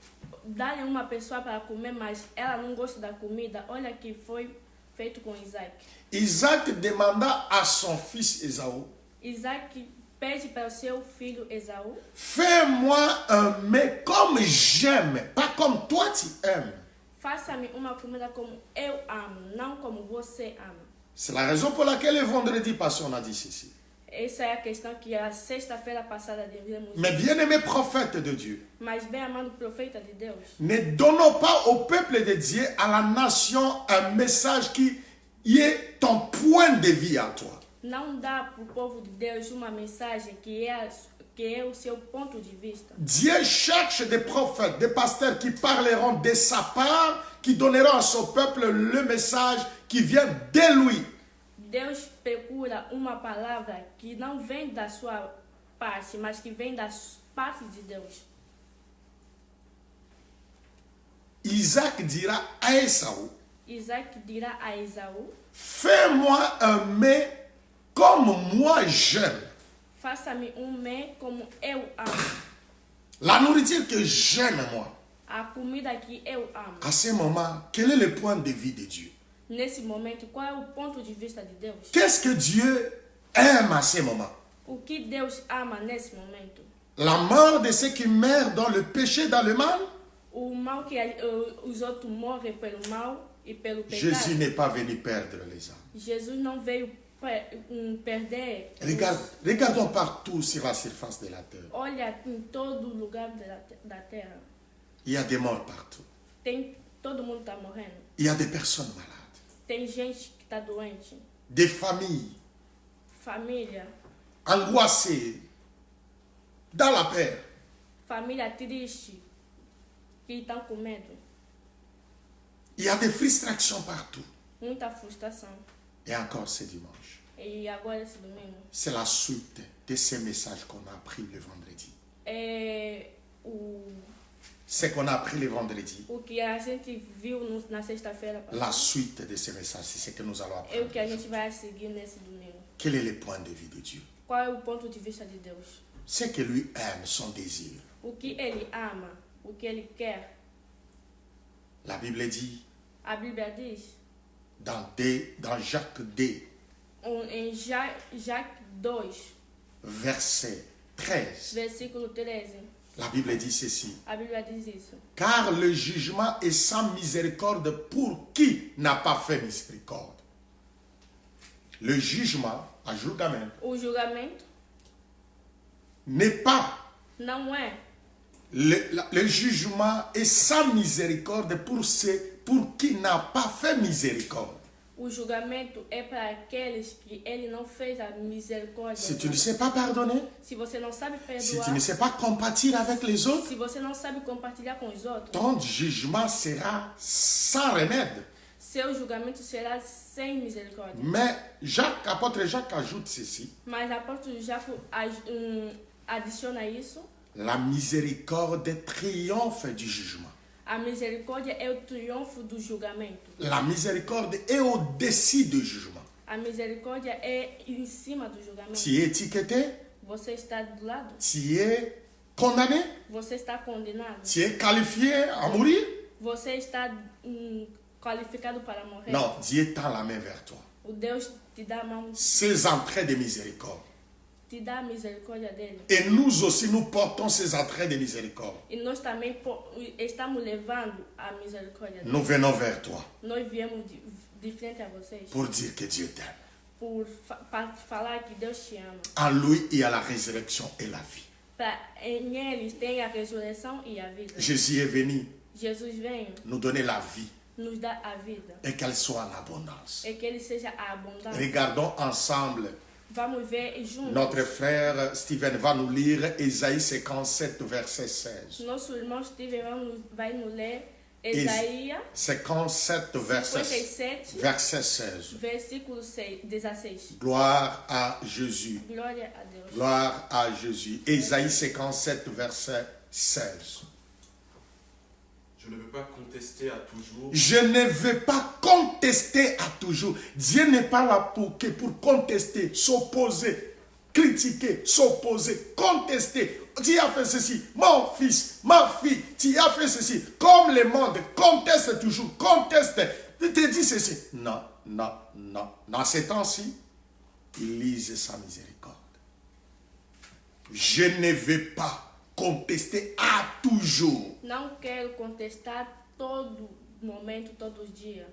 Speaker 5: darem uma pessoa para comer, mas ela não gosta da comida, olha que foi feito com Isaac.
Speaker 1: Isaac demanda à son fils Ésaü,
Speaker 5: Isaac pede para o seu filho Esaú:
Speaker 1: fais-moi un mets comme j'aime, pas comme toi tu aimes.
Speaker 5: faça-me uma comida como eu amo, não como você ama.
Speaker 1: C'est la raison pour laquelle le vendredi passé on a dit ceci.
Speaker 5: Essa é a questão que a sexta-feira passada devemos.
Speaker 1: Mais bien-aimés prophètes de Dieu,
Speaker 5: Mas bem amado profeta de Deus,
Speaker 1: ne donnons pas au peuple de Dieu, à la nation, un message qui est ton point de vie à toi.
Speaker 5: não dá para o povo de Deus uma mensagem que é o seu ponto de vista.
Speaker 1: Dieu cherche des prophètes, des pasteurs qui parleront de sa part, qui donneront à son peuple le message qui vient de lui.
Speaker 5: Deus procura uma palavra que não vem da sua parte, mas que vem da parte de Deus.
Speaker 1: Isaac dira à Ésaü,
Speaker 5: Isaac dirá a Esaú:
Speaker 1: fais-moi un mets comme moi j'aime.
Speaker 5: faça-me mé como eu amo.
Speaker 1: La nourriture que j'aime moi.
Speaker 5: A comida que eu amo.
Speaker 1: À ce moment, quel est le point de vue de Dieu?
Speaker 5: Nesse momento, qual é o ponto de vista de Deus?
Speaker 1: Qu'est-ce que Dieu aime à ce moment?
Speaker 5: O que Deus ama nesse momento?
Speaker 1: La mort de ceux qui meurent dans le péché, dans le mal?
Speaker 5: O mal que os outros morrem pelo mal e pelo pecado.
Speaker 1: Jésus n'est pas venu perdre les âmes.
Speaker 5: Jesus não veio perder.
Speaker 1: Regardons partout sur la surface de la terre.
Speaker 5: Olha em todo lugar da terra.
Speaker 1: Il y a des morts partout.
Speaker 5: Todo mundo está morrendo.
Speaker 1: Il y a des personnes malades.
Speaker 5: Tem gente que está doente.
Speaker 1: Des familles
Speaker 5: Família.
Speaker 1: angoissées, dans la peur.
Speaker 5: Família triste. Que estão com medo.
Speaker 1: Il y a des frustrations partout.
Speaker 5: Muita frustração.
Speaker 1: Et encore ce dimanche.
Speaker 5: E agora esse domingo
Speaker 1: c'est la suite de ces messages qu'on a appris le vendredi.
Speaker 5: é
Speaker 1: Ce qu'on a appris le vendredi,
Speaker 5: o que a gente viu na sexta-feira
Speaker 1: la
Speaker 5: passada.
Speaker 1: suite de ces messages, c'est ce que nous allons
Speaker 5: É o que a
Speaker 1: apprendre.
Speaker 5: gente vai seguir nesse domingo.
Speaker 1: Quel est le point de vue de Dieu?
Speaker 5: Qual é o ponto de vista de Deus?
Speaker 1: Ce que lui aime, son désir.
Speaker 5: O que ele ama, o que ele quer.
Speaker 1: La Bible dit
Speaker 5: A Bíblia diz
Speaker 1: dans Jacques 2,
Speaker 5: em Jacques 2,
Speaker 1: verset 13,
Speaker 5: versículo 13,
Speaker 1: la Bible dit ceci.
Speaker 5: a Bíblia diz isso.
Speaker 1: Car le jugement est sans miséricorde pour qui n'a pas fait miséricorde. Le jugement, ajudamento,
Speaker 5: O julgamento
Speaker 1: n'est pas.
Speaker 5: não é.
Speaker 1: Le jugement est sans miséricorde pour qui n'a pas fait miséricorde.
Speaker 5: O julgamento é para aqueles que ele não fez a misericórdia.
Speaker 1: Si tu ne sais pas pardonner,
Speaker 5: Se você não sabe
Speaker 1: si
Speaker 5: perdoar,
Speaker 1: tu ne sais pas compatir avec les autres,
Speaker 5: se você não sabe compartilhar com os outros,
Speaker 1: ton jugement sera sans remède.
Speaker 5: seu julgamento será sem misericórdia.
Speaker 1: Mais apôtre Jacques ajoute ceci.
Speaker 5: Mas apóstolo Jaco adiciona isso.
Speaker 1: La miséricorde triomphe du jugement.
Speaker 5: A misericórdia é o triunfo do julgamento.
Speaker 1: La miséricorde est au-dessus du jugement.
Speaker 5: A misericórdia é em cima do julgamento.
Speaker 1: Tu es étiqueté,
Speaker 5: Você está do lado,
Speaker 1: tu es condamné,
Speaker 5: você está condenado,
Speaker 1: tu es qualifié à mourir.
Speaker 5: você está qualificado para morrer.
Speaker 1: Non, Dieu tend la main vers toi.
Speaker 5: O Deus te dá a mão,
Speaker 1: Ces entraits de miséricorde.
Speaker 5: te dá a misericórdia dele.
Speaker 1: Et nous aussi, nous portons ces entraits de miséricorde.
Speaker 5: E nós também estamos levando a misericórdia dele.
Speaker 1: Nous venons vers toi
Speaker 5: Nós viemos de frente a vocês
Speaker 1: pour dire que Dieu t'aime.
Speaker 5: para falar que Deus te ama.
Speaker 1: En lui, il y a la résurrection et la vie.
Speaker 5: Em eles tem a ressurreição e a vida.
Speaker 1: Jésus est venu
Speaker 5: Jesus vem,
Speaker 1: nous donner la vie
Speaker 5: nos dá a vida.
Speaker 1: et qu'elle soit en abondance.
Speaker 5: É que ele seja a abundância.
Speaker 1: Regardons ensemble.
Speaker 5: Vamos ver juntos.
Speaker 1: Notre frère Steven va nous lire Ésaïe 57, verset 16.
Speaker 5: Nosso irmão Steven vai nos ler Isaías
Speaker 1: 57, verset
Speaker 5: 57,
Speaker 1: 16.
Speaker 5: versículo 16.
Speaker 1: Gloire à Jésus.
Speaker 5: Glória a Deus.
Speaker 1: Gloire à Jésus. Ésaïe 57, verset 16.
Speaker 6: Je ne veux pas contester à toujours.
Speaker 1: Je ne veux pas contester à toujours. Dieu n'est pas là pour contester, s'opposer, critiquer, s'opposer, contester. Tu as fait ceci, mon fils, ma fille, tu as fait ceci. Comme le monde conteste toujours, conteste. Il te dit ceci. Non, non, non. Dans ces temps-ci, il lise sa miséricorde. Je ne veux pas contester à toujours.
Speaker 5: Não quero contestar todo momento, todos os dias.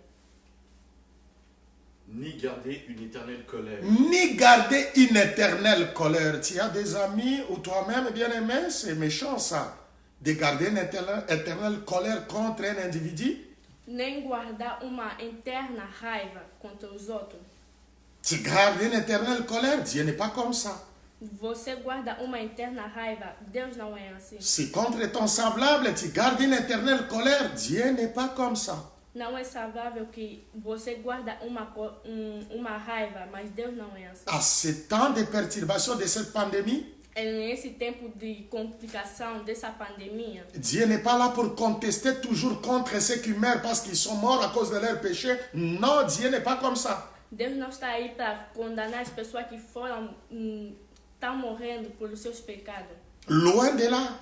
Speaker 6: Ni garder une éternelle colère.
Speaker 1: Ni garder une éternelle colère. Tu as des amis ou toi-même, bien-aimé, c'est méchant ça. De garder une éternelle colère contre un individu.
Speaker 5: Nem guardar uma interna raiva contra os outros.
Speaker 1: Tu gardes une éternelle colère, Dieu n'est pas comme ça.
Speaker 5: Você guarda uma interna raiva, Deus não é assim.
Speaker 1: Si contre ton semblable, tu gardes une éternelle colère, Dieu n'est pas comme ça.
Speaker 5: Não é saudável que você guarda uma raiva, mas Deus não é assim.
Speaker 1: À ce temps de perturbation de cette pandémie,
Speaker 5: É nesse tempo de complicação dessa pandemia,
Speaker 1: Dieu n'est pas là pour contester toujours contre ceux qui meurent parce qu'ils sont morts à cause de leurs péchés. Non, Dieu n'est pas comme ça.
Speaker 5: Deus não está aí para condenar as pessoas que estão morrendo pelos seus pecados.
Speaker 1: Loin de là.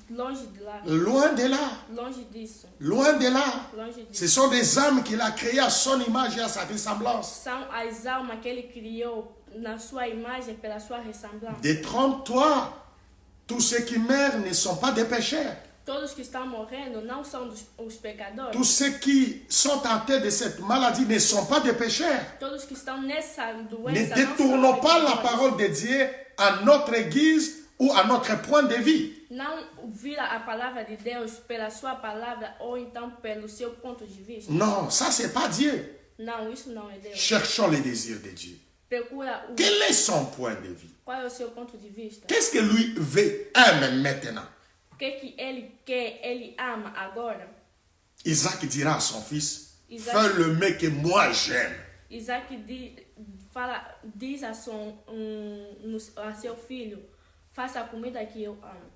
Speaker 5: Longe de lá.
Speaker 1: Loin de là.
Speaker 5: Longe disso.
Speaker 1: Loin de là.
Speaker 5: Longe disso.
Speaker 1: Ce sont des âmes qu'il a créées à son image et à sa ressemblance.
Speaker 5: São as almas que ele criou na sua imagem, pela sua ressemblance.
Speaker 1: Détrompe-toi. Tous ceux qui meurent ne sont pas des pécheurs.
Speaker 5: Todos que estão morrendo não são os pecadores.
Speaker 1: Tous ceux qui sont tentés de cette maladie ne sont pas des pécheurs.
Speaker 5: Todos que estão nessa
Speaker 1: Ne
Speaker 5: doença
Speaker 1: détournons
Speaker 5: não
Speaker 1: pas
Speaker 5: são
Speaker 1: la
Speaker 5: pecadores.
Speaker 1: parole de Dieu à notre guise ou à notre point de vue.
Speaker 5: Não vira a palavra de Deus pela sua palavra ou então pelo seu ponto de vista.
Speaker 1: Non, ça c'est pas Dieu.
Speaker 5: Não, isso não é Deus.
Speaker 1: Cherchons les désirs de Dieu.
Speaker 5: Procura
Speaker 1: Quel est son point de vue?
Speaker 5: qual é o seu ponto de vista.
Speaker 1: Qu'est-ce que lui veut, aime maintenant?
Speaker 5: O que ele quer, ele ama agora.
Speaker 1: Isaac dira à son fils,
Speaker 5: Isaac-
Speaker 1: fais le mec que moi j'aime.
Speaker 5: Isaac diz a seu filho, faça a comida que eu amo.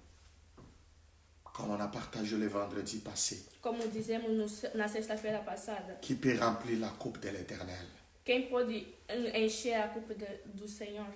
Speaker 1: Comme on a partagé le vendredi passé,
Speaker 5: Como dizemos na sexta-feira passada,
Speaker 1: qui peut remplir la coupe de l'Éternel?
Speaker 5: quem pode encher a culpa do Senhor?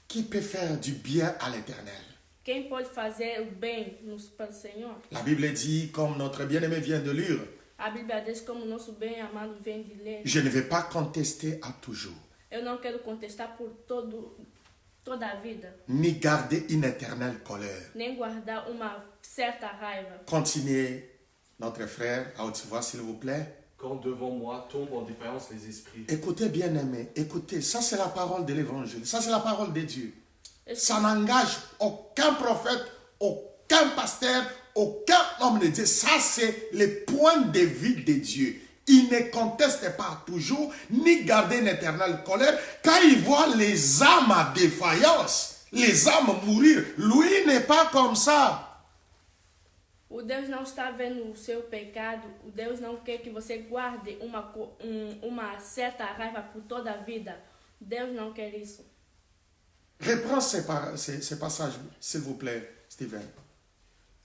Speaker 1: Qui peut faire du bien à l'Éternel?
Speaker 5: Quem pode fazer o bem para o Senhor?
Speaker 1: La Bible dit, comme notre bien-aimé vient de lire,
Speaker 5: A Bíblia diz como o nosso bem amado vem de ler.
Speaker 1: je ne vais pas contester à toujours,
Speaker 5: Eu não quero contestar por toda a vida,
Speaker 1: ni garder une éternelle colère.
Speaker 5: nem guardar uma certa raiva.
Speaker 1: Continuez, notre frère, à haute voix, s'il vous plaît.
Speaker 6: Quand devant moi tombent en défaillance les esprits.
Speaker 1: Écoutez, bien-aimés, écoutez, ça c'est la parole de l'Évangile, ça c'est la parole de Dieu. Ça n'engage aucun prophète, aucun pasteur, aucun homme de Dieu. Ça, c'est le point de vue de Dieu. Il ne conteste pas toujours, ni garder une éternelle colère. Quand il voit les âmes à défaillance, les âmes mourir, lui n'est pas comme ça.
Speaker 5: O Deus não está vendo o seu pecado. O Deus não quer que você guarde uma certa raiva por toda a vida. Deus não quer isso.
Speaker 1: Reprends ces passages, s'il vous plaît, Steven.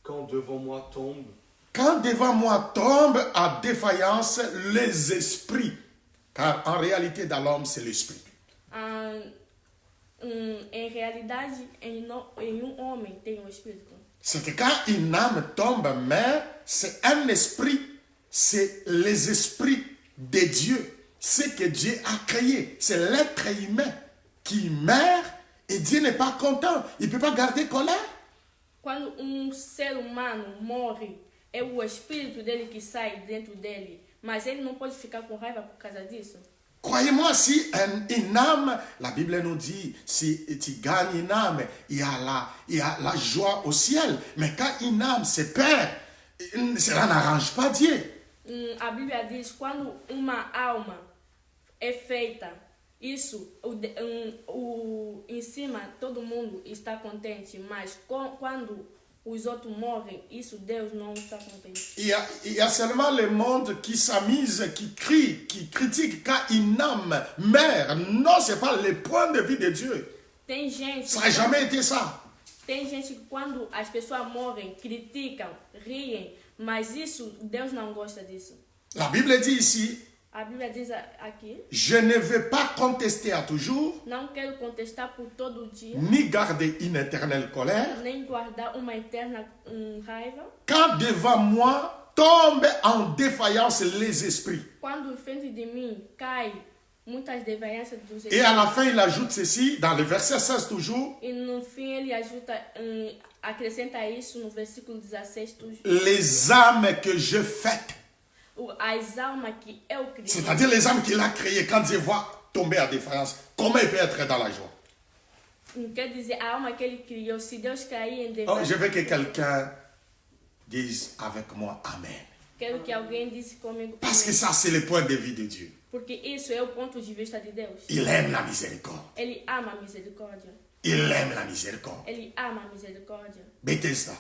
Speaker 6: Quand devant moi tombent
Speaker 1: Quand devant moi tombent à défaillance les esprits, car en réalité dans l'homme c'est l'esprit.
Speaker 5: Em realidade, em homem tem espírito.
Speaker 1: C'est que quand une âme tombe, mais c'est un esprit, c'est les esprits de Dieu, ce que Dieu a créé. C'est l'être humain qui meurt et Dieu n'est pas content. Il ne peut pas garder colère.
Speaker 5: Quando ser humano morre, é o espírito dele que sai dentro dele. Mas ele não pode ficar com raiva por causa disso.
Speaker 1: Croyez-moi, si une âme, la Bible nous dit, si tu gagnes une âme, il y a la joie au ciel. Mais quand une âme se perd, cela n'arrange pas Dieu.
Speaker 5: A Bíblia diz, quando uma alma é feita, isso, em cima todo mundo está contente, mas quando os outros morrem, isso Deus não está contente.
Speaker 1: Il y a seulement le monde qui s'amuse, qui crie, qui critique quand une âme meurt. Non, ce n'est pas le point de vue de Dieu.
Speaker 5: Tem gente,
Speaker 1: Ça n'a jamais été ça.
Speaker 5: tem gente que quando as pessoas morrem, criticam, riem, mas isso, Deus não gosta disso.
Speaker 1: La Bible dit ici,
Speaker 5: A Bíblia diz aqui,
Speaker 1: je ne veux pas contester à toujours,
Speaker 5: não quero contestar por todo dia,
Speaker 1: ni garder une éternelle colère,
Speaker 5: nem guardar uma eterna raiva,
Speaker 1: quand devant moi tombent en défaillance les esprits.
Speaker 5: quando em frente de mim cai muitas devaências dos
Speaker 1: Et à la fin, il ajoute ceci, dans le verset 16 toujours,
Speaker 5: E no fim ele acrescenta isso no versículo 16,
Speaker 1: les âmes que je fais.
Speaker 5: as almas que eu criei.
Speaker 1: C'est-à-dire les âmes qu'il a créées, quand Dieu voit tomber à défaillance, comment il peut être dans la joie?
Speaker 5: Quer dizer, a alma que ele criou, se Deus cair em
Speaker 1: Oh,
Speaker 5: devaência,
Speaker 1: je veux que quelqu'un dise avec moi Amen.
Speaker 5: quero que alguém disse comigo,
Speaker 1: Parce que ça, c'est le point de vue de Dieu.
Speaker 5: porque isso é o ponto de vista de Deus.
Speaker 1: Il aime la miséricorde.
Speaker 5: Ele ama a misericórdia.
Speaker 1: Il aime la miséricorde.
Speaker 5: Ele ama a misericórdia.
Speaker 1: Bethesda,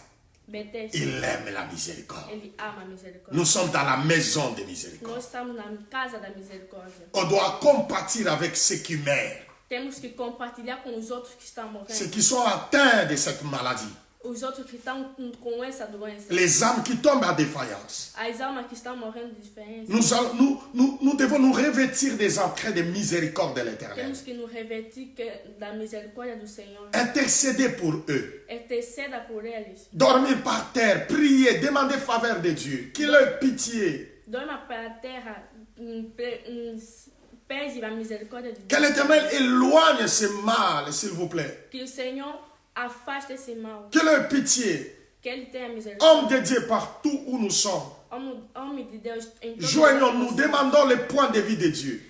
Speaker 5: Bethesda,
Speaker 1: il aime la miséricorde.
Speaker 5: ele ama a misericórdia.
Speaker 1: Nous sommes dans la maison de miséricorde.
Speaker 5: Nós estamos na casa da misericórdia.
Speaker 1: On doit compatir avec ceux qui meurent,
Speaker 5: Temos que compartilhar com os outros que estão
Speaker 1: ceux
Speaker 5: morrendo.
Speaker 1: qui sont atteints de cette maladie,
Speaker 5: Os outros que estão com essa doença.
Speaker 1: les âmes qui tombent à défaillance.
Speaker 5: As almas que estão morrendo de diferença.
Speaker 1: Nous devons nous revêtir des entraits de miséricorde de l'Éternel.
Speaker 5: Temos que nos revertir da misericórdia do Senhor.
Speaker 1: Intercéder pour eux.
Speaker 5: Interceda por eles.
Speaker 1: Dormir par terre, prier, demander faveur de Dieu, qu'il ait pitié.
Speaker 5: Dorma para a terra, pede a misericórdia de
Speaker 1: Que
Speaker 5: Deus.
Speaker 1: l'Éternel éloigne ce mal, s'il vous plaît.
Speaker 5: Que o Senhor afaste esse mal.
Speaker 1: Qu'il ait pitié.
Speaker 5: Que Ele tenha misericórdia.
Speaker 1: Homme de Dieu, partout où nous sommes,
Speaker 5: Homem de Deus, em todo
Speaker 1: joignons-nous,
Speaker 5: lugar.
Speaker 1: demandons le point de vue de Dieu.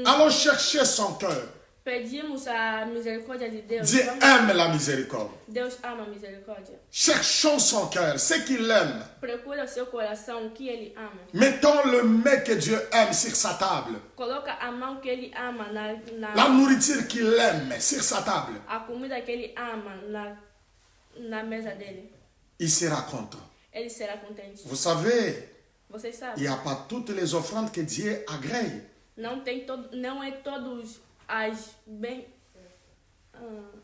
Speaker 1: Allons chercher son cœur.
Speaker 5: Pedimos a misericórdia de Deus.
Speaker 1: Dieu aime la miséricorde.
Speaker 5: Deus ama a misericórdia.
Speaker 1: Cherchons son cœur, ce qu'il aime.
Speaker 5: Procura o seu coração, o que Ele ama.
Speaker 1: Mettons le mets que Dieu aime sur sa table.
Speaker 5: Coloca a mão que Ele ama
Speaker 1: La nourriture qu'il aime sur sa table.
Speaker 5: a comida que Ele ama na mesa dele.
Speaker 1: Il sera content.
Speaker 5: Ele será contente.
Speaker 1: Vous savez,
Speaker 5: Vocês
Speaker 1: il n'y
Speaker 5: sabem,
Speaker 1: a pas toutes les offrandes que Dieu agrée.
Speaker 5: não é todos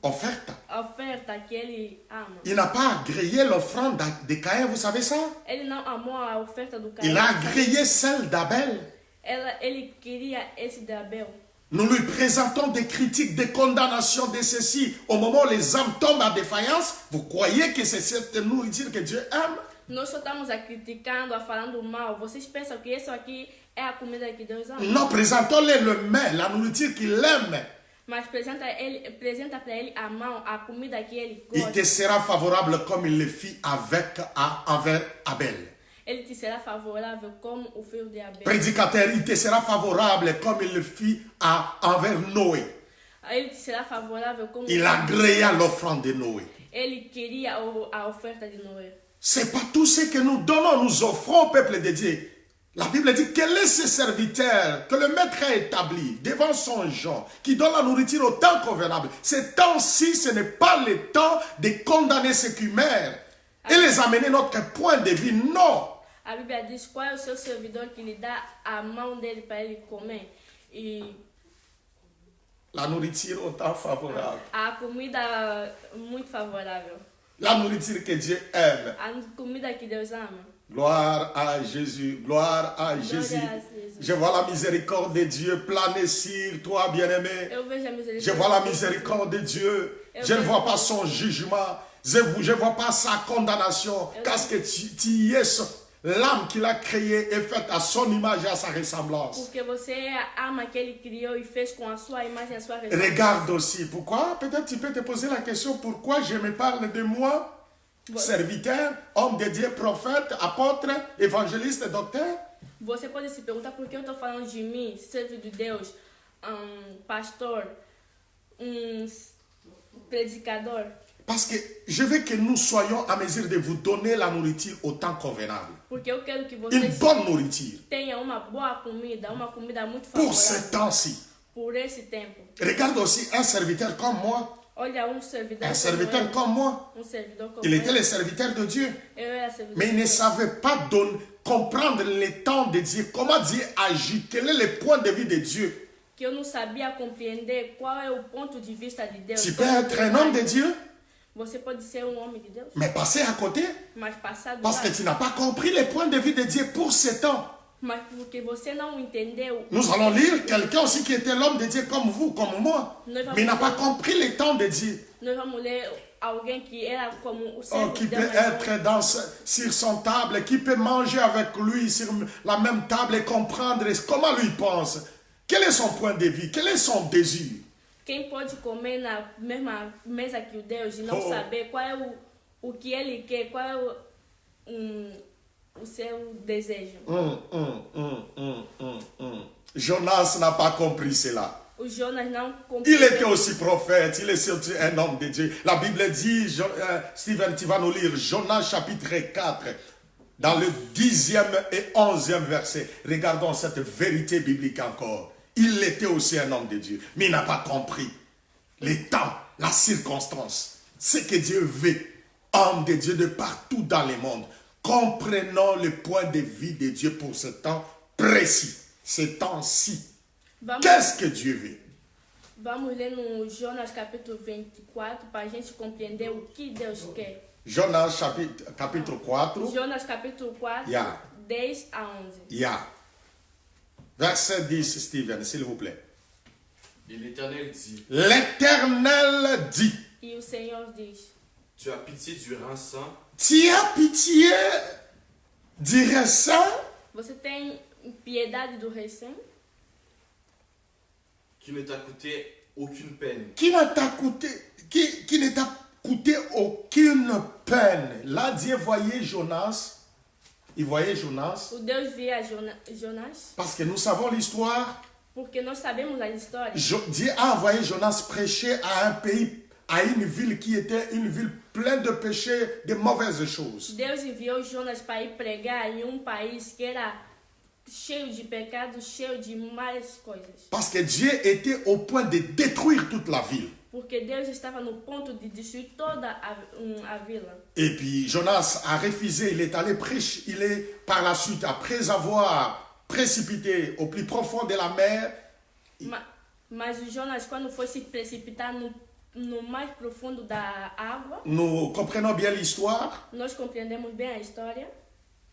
Speaker 1: Offerte.
Speaker 5: oferta que ele ama.
Speaker 1: Il n'a pas agréé l'offrande de Caïn, vous savez ça?
Speaker 5: Ele não amou a oferta do Caim.
Speaker 1: Il a agréé celle d'Abel.
Speaker 5: Ele queria esse de Abel.
Speaker 1: Nous lui présentons des critiques, des condamnations de ceci. Au moment où les âmes tombent en défaillance, vous croyez que c'est cette nourriture que Dieu aime?
Speaker 5: Nós só estamos a criticando, a falando mal. Vocês pensam que isso aqui é a comida que Deus ama?
Speaker 1: Non, présentons-le le mets, la nourriture qu'il aime.
Speaker 5: Mas apresenta para ele a mão, a comida que ele
Speaker 1: Il
Speaker 5: gosta.
Speaker 1: te sera favorable comme il le fit envers Abel.
Speaker 5: Ele te será favorável como o filho de Abel.
Speaker 1: Prédicateur, il te sera favorable comme il le fit envers Noé.
Speaker 5: Ele te será favorável como
Speaker 1: Il agréa l'offrande de Noé.
Speaker 5: ele queria a oferta de Noé.
Speaker 1: C'est pas tout ce que nous donnons, nous offrons au peuple de Dieu. La Bible dit, quel est ce serviteur que le maître a établi devant son gens, qui donne la nourriture au temps convenable. Ce temps-ci, ce n'est pas le temps de condamner ceux qui meurent et les amener notre point de vue. Non.
Speaker 5: A Bíblia diz qual é o seu servidor que lhe dá a mão dele para ele comer. E
Speaker 1: La nourriture au temps favorable.
Speaker 5: a comida muito favorável.
Speaker 1: La nourriture que Dieu aime.
Speaker 5: A comida que Deus ama.
Speaker 1: Gloire à Jésus, gloire à Jésus.
Speaker 5: à Jésus.
Speaker 1: Je vois la miséricorde de Dieu planer sur toi, bien-aimé.
Speaker 5: Eu vejo a misericórdia.
Speaker 1: Je vois la miséricorde de Dieu. Je ne vois pas son jugement. Je ne vois pas sa condamnation. Parce que tu es l'âme qu'il a créée et faite à son image et à sa ressemblance.
Speaker 5: Porque você ama que ele criou e fez com a sua imagem e a sua ressemblance.
Speaker 1: Regarde aussi. Pourquoi? Peut-être tu peux te poser la question. Pourquoi je me parle de moi? Serviteur, homme de Dieu, prophète, apôtre, évangéliste, docteur.
Speaker 5: Você pode se perguntar por que eu estou falando de mim, servo de Deus, pastor, predicador.
Speaker 1: Parce que je veux que nous soyons à mesure de vous donner la nourriture au temps convenable.
Speaker 5: Porque eu quero que
Speaker 1: Une
Speaker 5: vocês
Speaker 1: bonne nourriture
Speaker 5: tenham uma boa comida, uma comida muito
Speaker 1: pour ce
Speaker 5: favorável
Speaker 1: temps-ci.
Speaker 5: por esse tempo.
Speaker 1: Regarde aussi un serviteur comme moi.
Speaker 5: Olha, servidor
Speaker 1: Un serviteur comme moi.
Speaker 5: servidor como
Speaker 1: Il était
Speaker 5: eu.
Speaker 1: le serviteur de Dieu.
Speaker 5: Eu era servidor.
Speaker 1: Mais il ne savait pas comprendre le temps de Dieu. Comment Dieu agit. Quel est le point de vue de Dieu.
Speaker 5: Que eu não sabia compreender qual é o ponto de vista de Deus.
Speaker 1: Tu peux être un homme de Dieu,
Speaker 5: Você pode ser homem de Deus,
Speaker 1: mais passer à côté.
Speaker 5: mas passar do
Speaker 1: Parce que
Speaker 5: lado.
Speaker 1: tu n'as pas compris le point de vue de Dieu pour ce temps.
Speaker 5: Mas porque você não entendeu.
Speaker 1: Nous allons lire quelqu'un aussi qui était l'homme de Dieu comme vous, comme moi. Mais il n'a pas compris le temps de Dieu.
Speaker 5: Nós vamos ler alguém que era como o
Speaker 1: Oh,
Speaker 5: servo
Speaker 1: qui
Speaker 5: de
Speaker 1: peut
Speaker 5: Deus. mas
Speaker 1: être sur son table, qui peut manger avec lui sur la même table et comprendre comment lui pense. Quel est son point de vue? Quel est son désir?
Speaker 5: Quem pode comer na mesma mesa que o Deus e não
Speaker 1: Oh.
Speaker 5: saber qual é o que ele quer, qual é o seu desejo.
Speaker 1: Jonas n'a pas compris cela.
Speaker 5: O Jonas não
Speaker 1: Il était
Speaker 5: compreendeu.
Speaker 1: aussi prophète, il est aussi un homme de Dieu. La Bible dit, Steven, tu vas nous lire Jonas chapitre 4, dans le 10e et 11e verset. Regardons cette vérité biblique encore. Il était aussi un homme de Dieu, mais il n'a pas compris les temps, la circonstance, ce que Dieu veut. Homme de Dieu de partout dans le monde. Comprenons le point de vue de Dieu pour ce temps précis, ce temps-ci.
Speaker 5: Vamos,
Speaker 1: Qu'est-ce que Dieu veut?
Speaker 5: vamos ler no Jonas capítulo 24 para a gente compreender o que Deus quer.
Speaker 1: Jonas capítulo 4,
Speaker 5: Jonas capítulo 4,
Speaker 1: Yeah.
Speaker 5: 10 a 11.
Speaker 1: yeah. Verset 10, Steven, s'il vous plaît.
Speaker 6: Et l'Éternel dit,
Speaker 1: L'Éternel dit,
Speaker 5: E o Senhor diz:
Speaker 6: tu as pitié du raincin
Speaker 1: tu as pitié du raisin
Speaker 5: Você tem piedade do recém,
Speaker 6: qui ne t'a coûté aucune peine.
Speaker 1: qui ne t'a coûté aucune peine. Là, Dieu voyait Jonas. Il voyait Jonas.
Speaker 5: o Deus via Jonas,
Speaker 1: Parce que nous savons l'histoire.
Speaker 5: porque nós sabemos a história.
Speaker 1: Dieu a envoyé Jonas prêcher à un pays, à une ville qui était une ville pleine de péchés, de mauvaises choses.
Speaker 5: Deus enviou Jonas para ir pregar em país que era cheio de pecados, cheio de más coisas.
Speaker 1: Parce que Dieu était au point de détruire toute la ville.
Speaker 5: Porque Deus estava no ponto de destruir toda a vila.
Speaker 1: Et puis Jonas a refusé, il est allé prêcher, il est par la suite, après avoir précipité au plus profond de la mer,
Speaker 5: Mas o Jonas, quando foi se precipitar no mais profundo da água,
Speaker 1: nous comprenons bien l'histoire.
Speaker 5: nós compreendemos bem a história.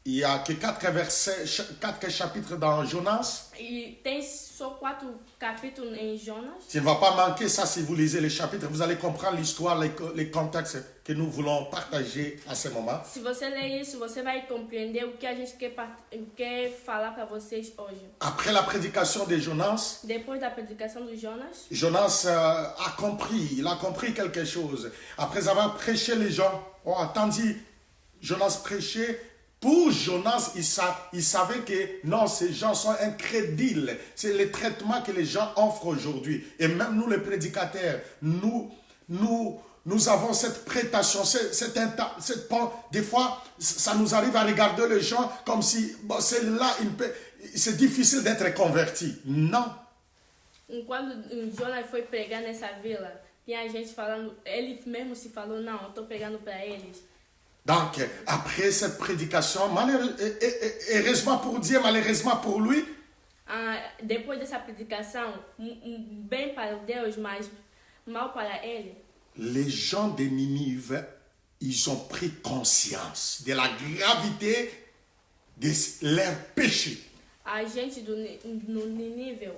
Speaker 1: Il y a que 4 chapitres dans Jonas.
Speaker 5: E tem só 4 capítulos em Jonas.
Speaker 1: Tu ne vas pas manquer ça si vous lisez les chapitres. Vous allez comprendre l'histoire, les contextes que nous voulons partager à ce moment.
Speaker 5: Se você ler isso, você vai compreender o que a gente quer falar para vocês hoje.
Speaker 1: Après la prédication de Jonas,
Speaker 5: Depois da predicação do Jonas,
Speaker 1: Jonas a compris, il a compris quelque chose. Après avoir prêché, les gens ont attendu Jonas prêcher. Pour Jonas, il savait que non, ces gens sont incrédules. C'est le traitement que les gens offrent aujourd'hui. Et même nous, les prédicateurs, nous avons cette prétention, des fois, ça nous arrive à regarder les gens comme si bon, c'est difficile d'être converti. Non.
Speaker 5: quando Jonas foi pregar nessa vila, tinha gente falando, ele mesmo se falou, não, eu estou pregando para eles.
Speaker 1: Donc, après cette prédication, heureusement pour Dieu, malheureusement pour lui,
Speaker 5: Depois dessa predicação, bem para Deus, mas mal para ele,
Speaker 1: les gens de Ninive, ils ont pris conscience de la gravité de leur péché.
Speaker 5: a gente no nível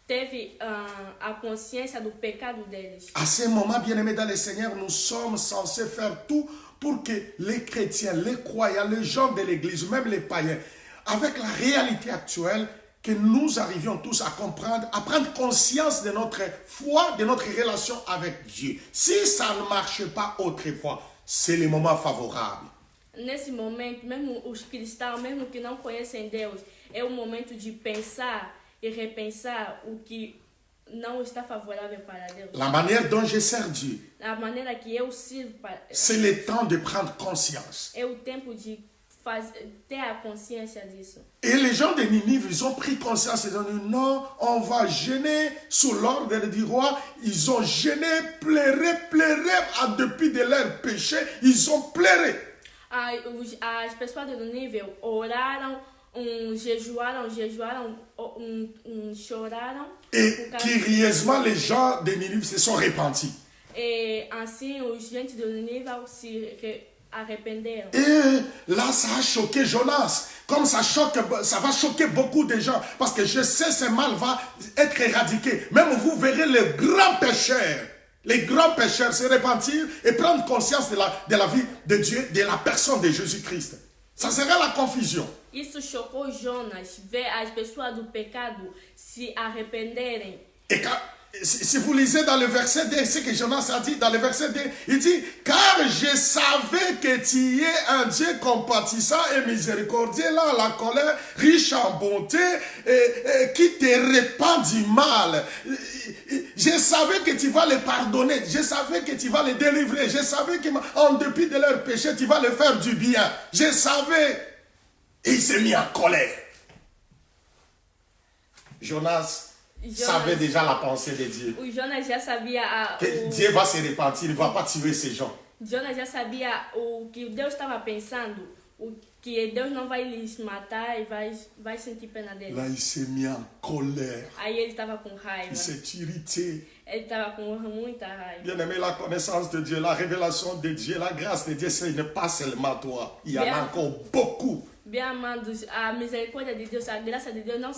Speaker 5: teve a consciência do pecado deles.
Speaker 1: À ce moment, bien-aimés dans le Seigneur, nous sommes censés faire tout pour que les chrétiens, les croyants, les gens de l'Église, même les païens, avec la réalité actuelle, que nous arrivions tous à comprendre, à prendre conscience de notre foi, de notre relation avec Dieu. Si ça ne marche pas autrefois, c'est le moment favorable.
Speaker 5: Nesse momento, mesmo os cristãos, mesmo que não conhecem Deus, é o momento de pensar e repensar o que não está favorável para Deus.
Speaker 1: La manière dont je sers Dieu,
Speaker 5: A maneira que eu sirvo,
Speaker 1: c'est le temps de prendre conscience.
Speaker 5: é o tempo de ter a consciência disso.
Speaker 1: Et les gens de Ninive, ils ont pris conscience, ils ont dit non, on va jeûner sous l'ordre du roi. Ils ont jeûné, pleuré depuis de leur péché, ils ont pleuré.
Speaker 5: As pessoas do nível oraram, jejuaram, choraram.
Speaker 1: Et curieusement, les gens de Ninive se sont repentis.
Speaker 5: E assim, os gente do nível se arrependeram.
Speaker 1: Et là, ça a choqué Jonas. Comme ça va choquer beaucoup de gens. Parce que je sais, ce mal va être éradiqué. Même vous verrez les grands pécheurs se repentir et prendre conscience de la vie de Dieu, de la personne de Jésus-Christ. Ça sera la confusion.
Speaker 5: Isso chocou Jonas, ver as pessoas do pecado se arrependerem.
Speaker 1: Et si vous lisez dans le verset 2, ce que Jonas a dit dans le verset 2, il dit, car je savais que tu es un Dieu compatissant et miséricordieux, là, la colère, riche en bonté, et qui te répand du mal. Je savais que tu vas les pardonner, je savais que tu vas les délivrer, je savais qu'en dépit de leurs péchés, tu vas leur faire du bien. Je savais. Et il s'est mis en colère. Jonas savait déjà la pensée de Dieu.
Speaker 5: O Jonas já sabia
Speaker 1: Que Dieu va se repentir, il ne va pas tuer ces gens.
Speaker 5: Jonas já sabia o que Deus estava pensando, o que Deus não vai lhes matar e vai sentir pena deles.
Speaker 1: Là, il s'est mis en colère.
Speaker 5: Aí ele estava com raiva.
Speaker 1: Il s'est irrité.
Speaker 5: Ele estava com muita raiva.
Speaker 1: Bien aimé, la connaissance de Dieu, la révélation de Dieu, la grâce de Dieu, ce n'est pas seulement toi. Il y en a encore beaucoup.
Speaker 5: Bien amados, a misericórdia de Deus, a graça de Deus não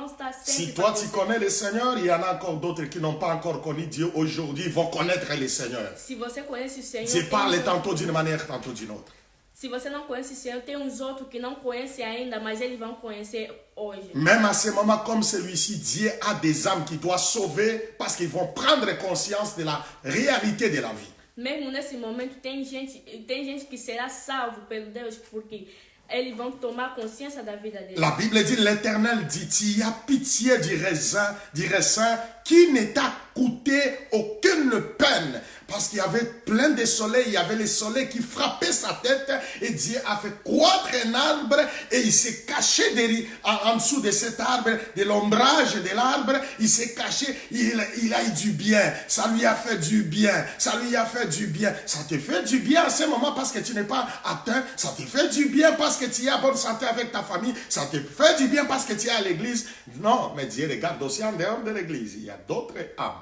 Speaker 5: está sempre.
Speaker 1: Si toi tu connais le Seigneur, il y en a encore d'autres qui n'ont pas encore connu Dieu aujourd'hui, vont connaître le Seigneur.
Speaker 5: Se você conhece o Senhor,
Speaker 1: Je parle tantôt d'une manière, tantôt d'une autre.
Speaker 5: Se você não conhece o Senhor, tem uns outros que não conhecem ainda, mas eles vão conhecer hoje.
Speaker 1: Même à ce moment comme celui-ci, Dieu a des âmes qui doit sauver parce qu'ils vont prendre conscience de la réalité de la vie.
Speaker 5: Mesmo nesse momento, tem gente que será salvo pelo Deus, porque eles vont tomar consciência da vida deles.
Speaker 1: La Bible dit, l'Éternel dit, tu as pitié du raisin qui ne t'a coûté aucune peine. Parce qu'il y avait plein de soleils, il y avait les soleils qui frappaient sa tête et Dieu a fait croître un arbre et il s'est caché en dessous de cet arbre, de l'ombrage de l'arbre, il s'est caché, il a eu du bien, ça lui a fait du bien, ça lui a fait du bien. Ça te fait du bien à ce moment parce que tu n'es pas atteint, ça te fait du bien parce que tu es à bonne santé avec ta famille, ça te fait du bien parce que tu es à l'église. Non, mais Dieu regarde aussi en dehors de l'église, il y a d'autres âmes.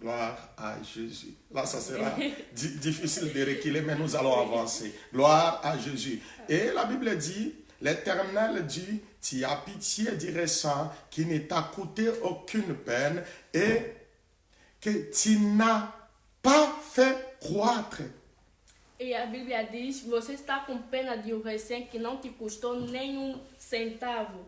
Speaker 1: Gloire à Jésus. Là, ça sera difficile de reculer, mais nous allons avancer. Gloire à Jésus. Et la Bible dit, l'Éternel dit, tu as pitié du récent qui ne t'a coûté aucune peine et que tu n'as pas fait croître.
Speaker 5: E a Bíblia diz, você está com pena de um recém que não te custou nenhum centavo.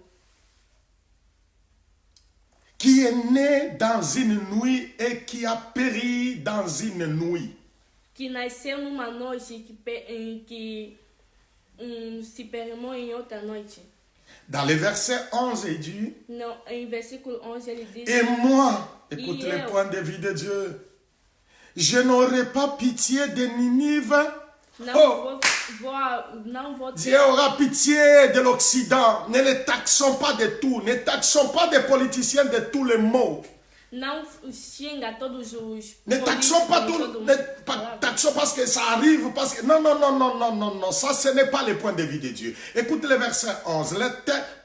Speaker 1: Qui est né dans une nuit et qui a péri dans une nuit.
Speaker 5: Que nasceu numa noite que se perdeu em outra noite.
Speaker 1: Dans le verset 11, il dit,
Speaker 5: Não, em versículo 11 ele diz...
Speaker 1: et moi, écoute le point de vue de Dieu, je n'aurai pas pitié de Ninive.
Speaker 5: Não vou ter...
Speaker 1: Dieu aura pitié de l'Occident. Ne les taxons pas de tout. Ne taxons pas des politiciens de tous les maux.
Speaker 5: Não xinga todos os...
Speaker 1: Ne taxons pas tout. Ne taxons parce que ça arrive. Parce que non. Ça, ce n'est pas le point de vue de Dieu. Écoute le verset 11.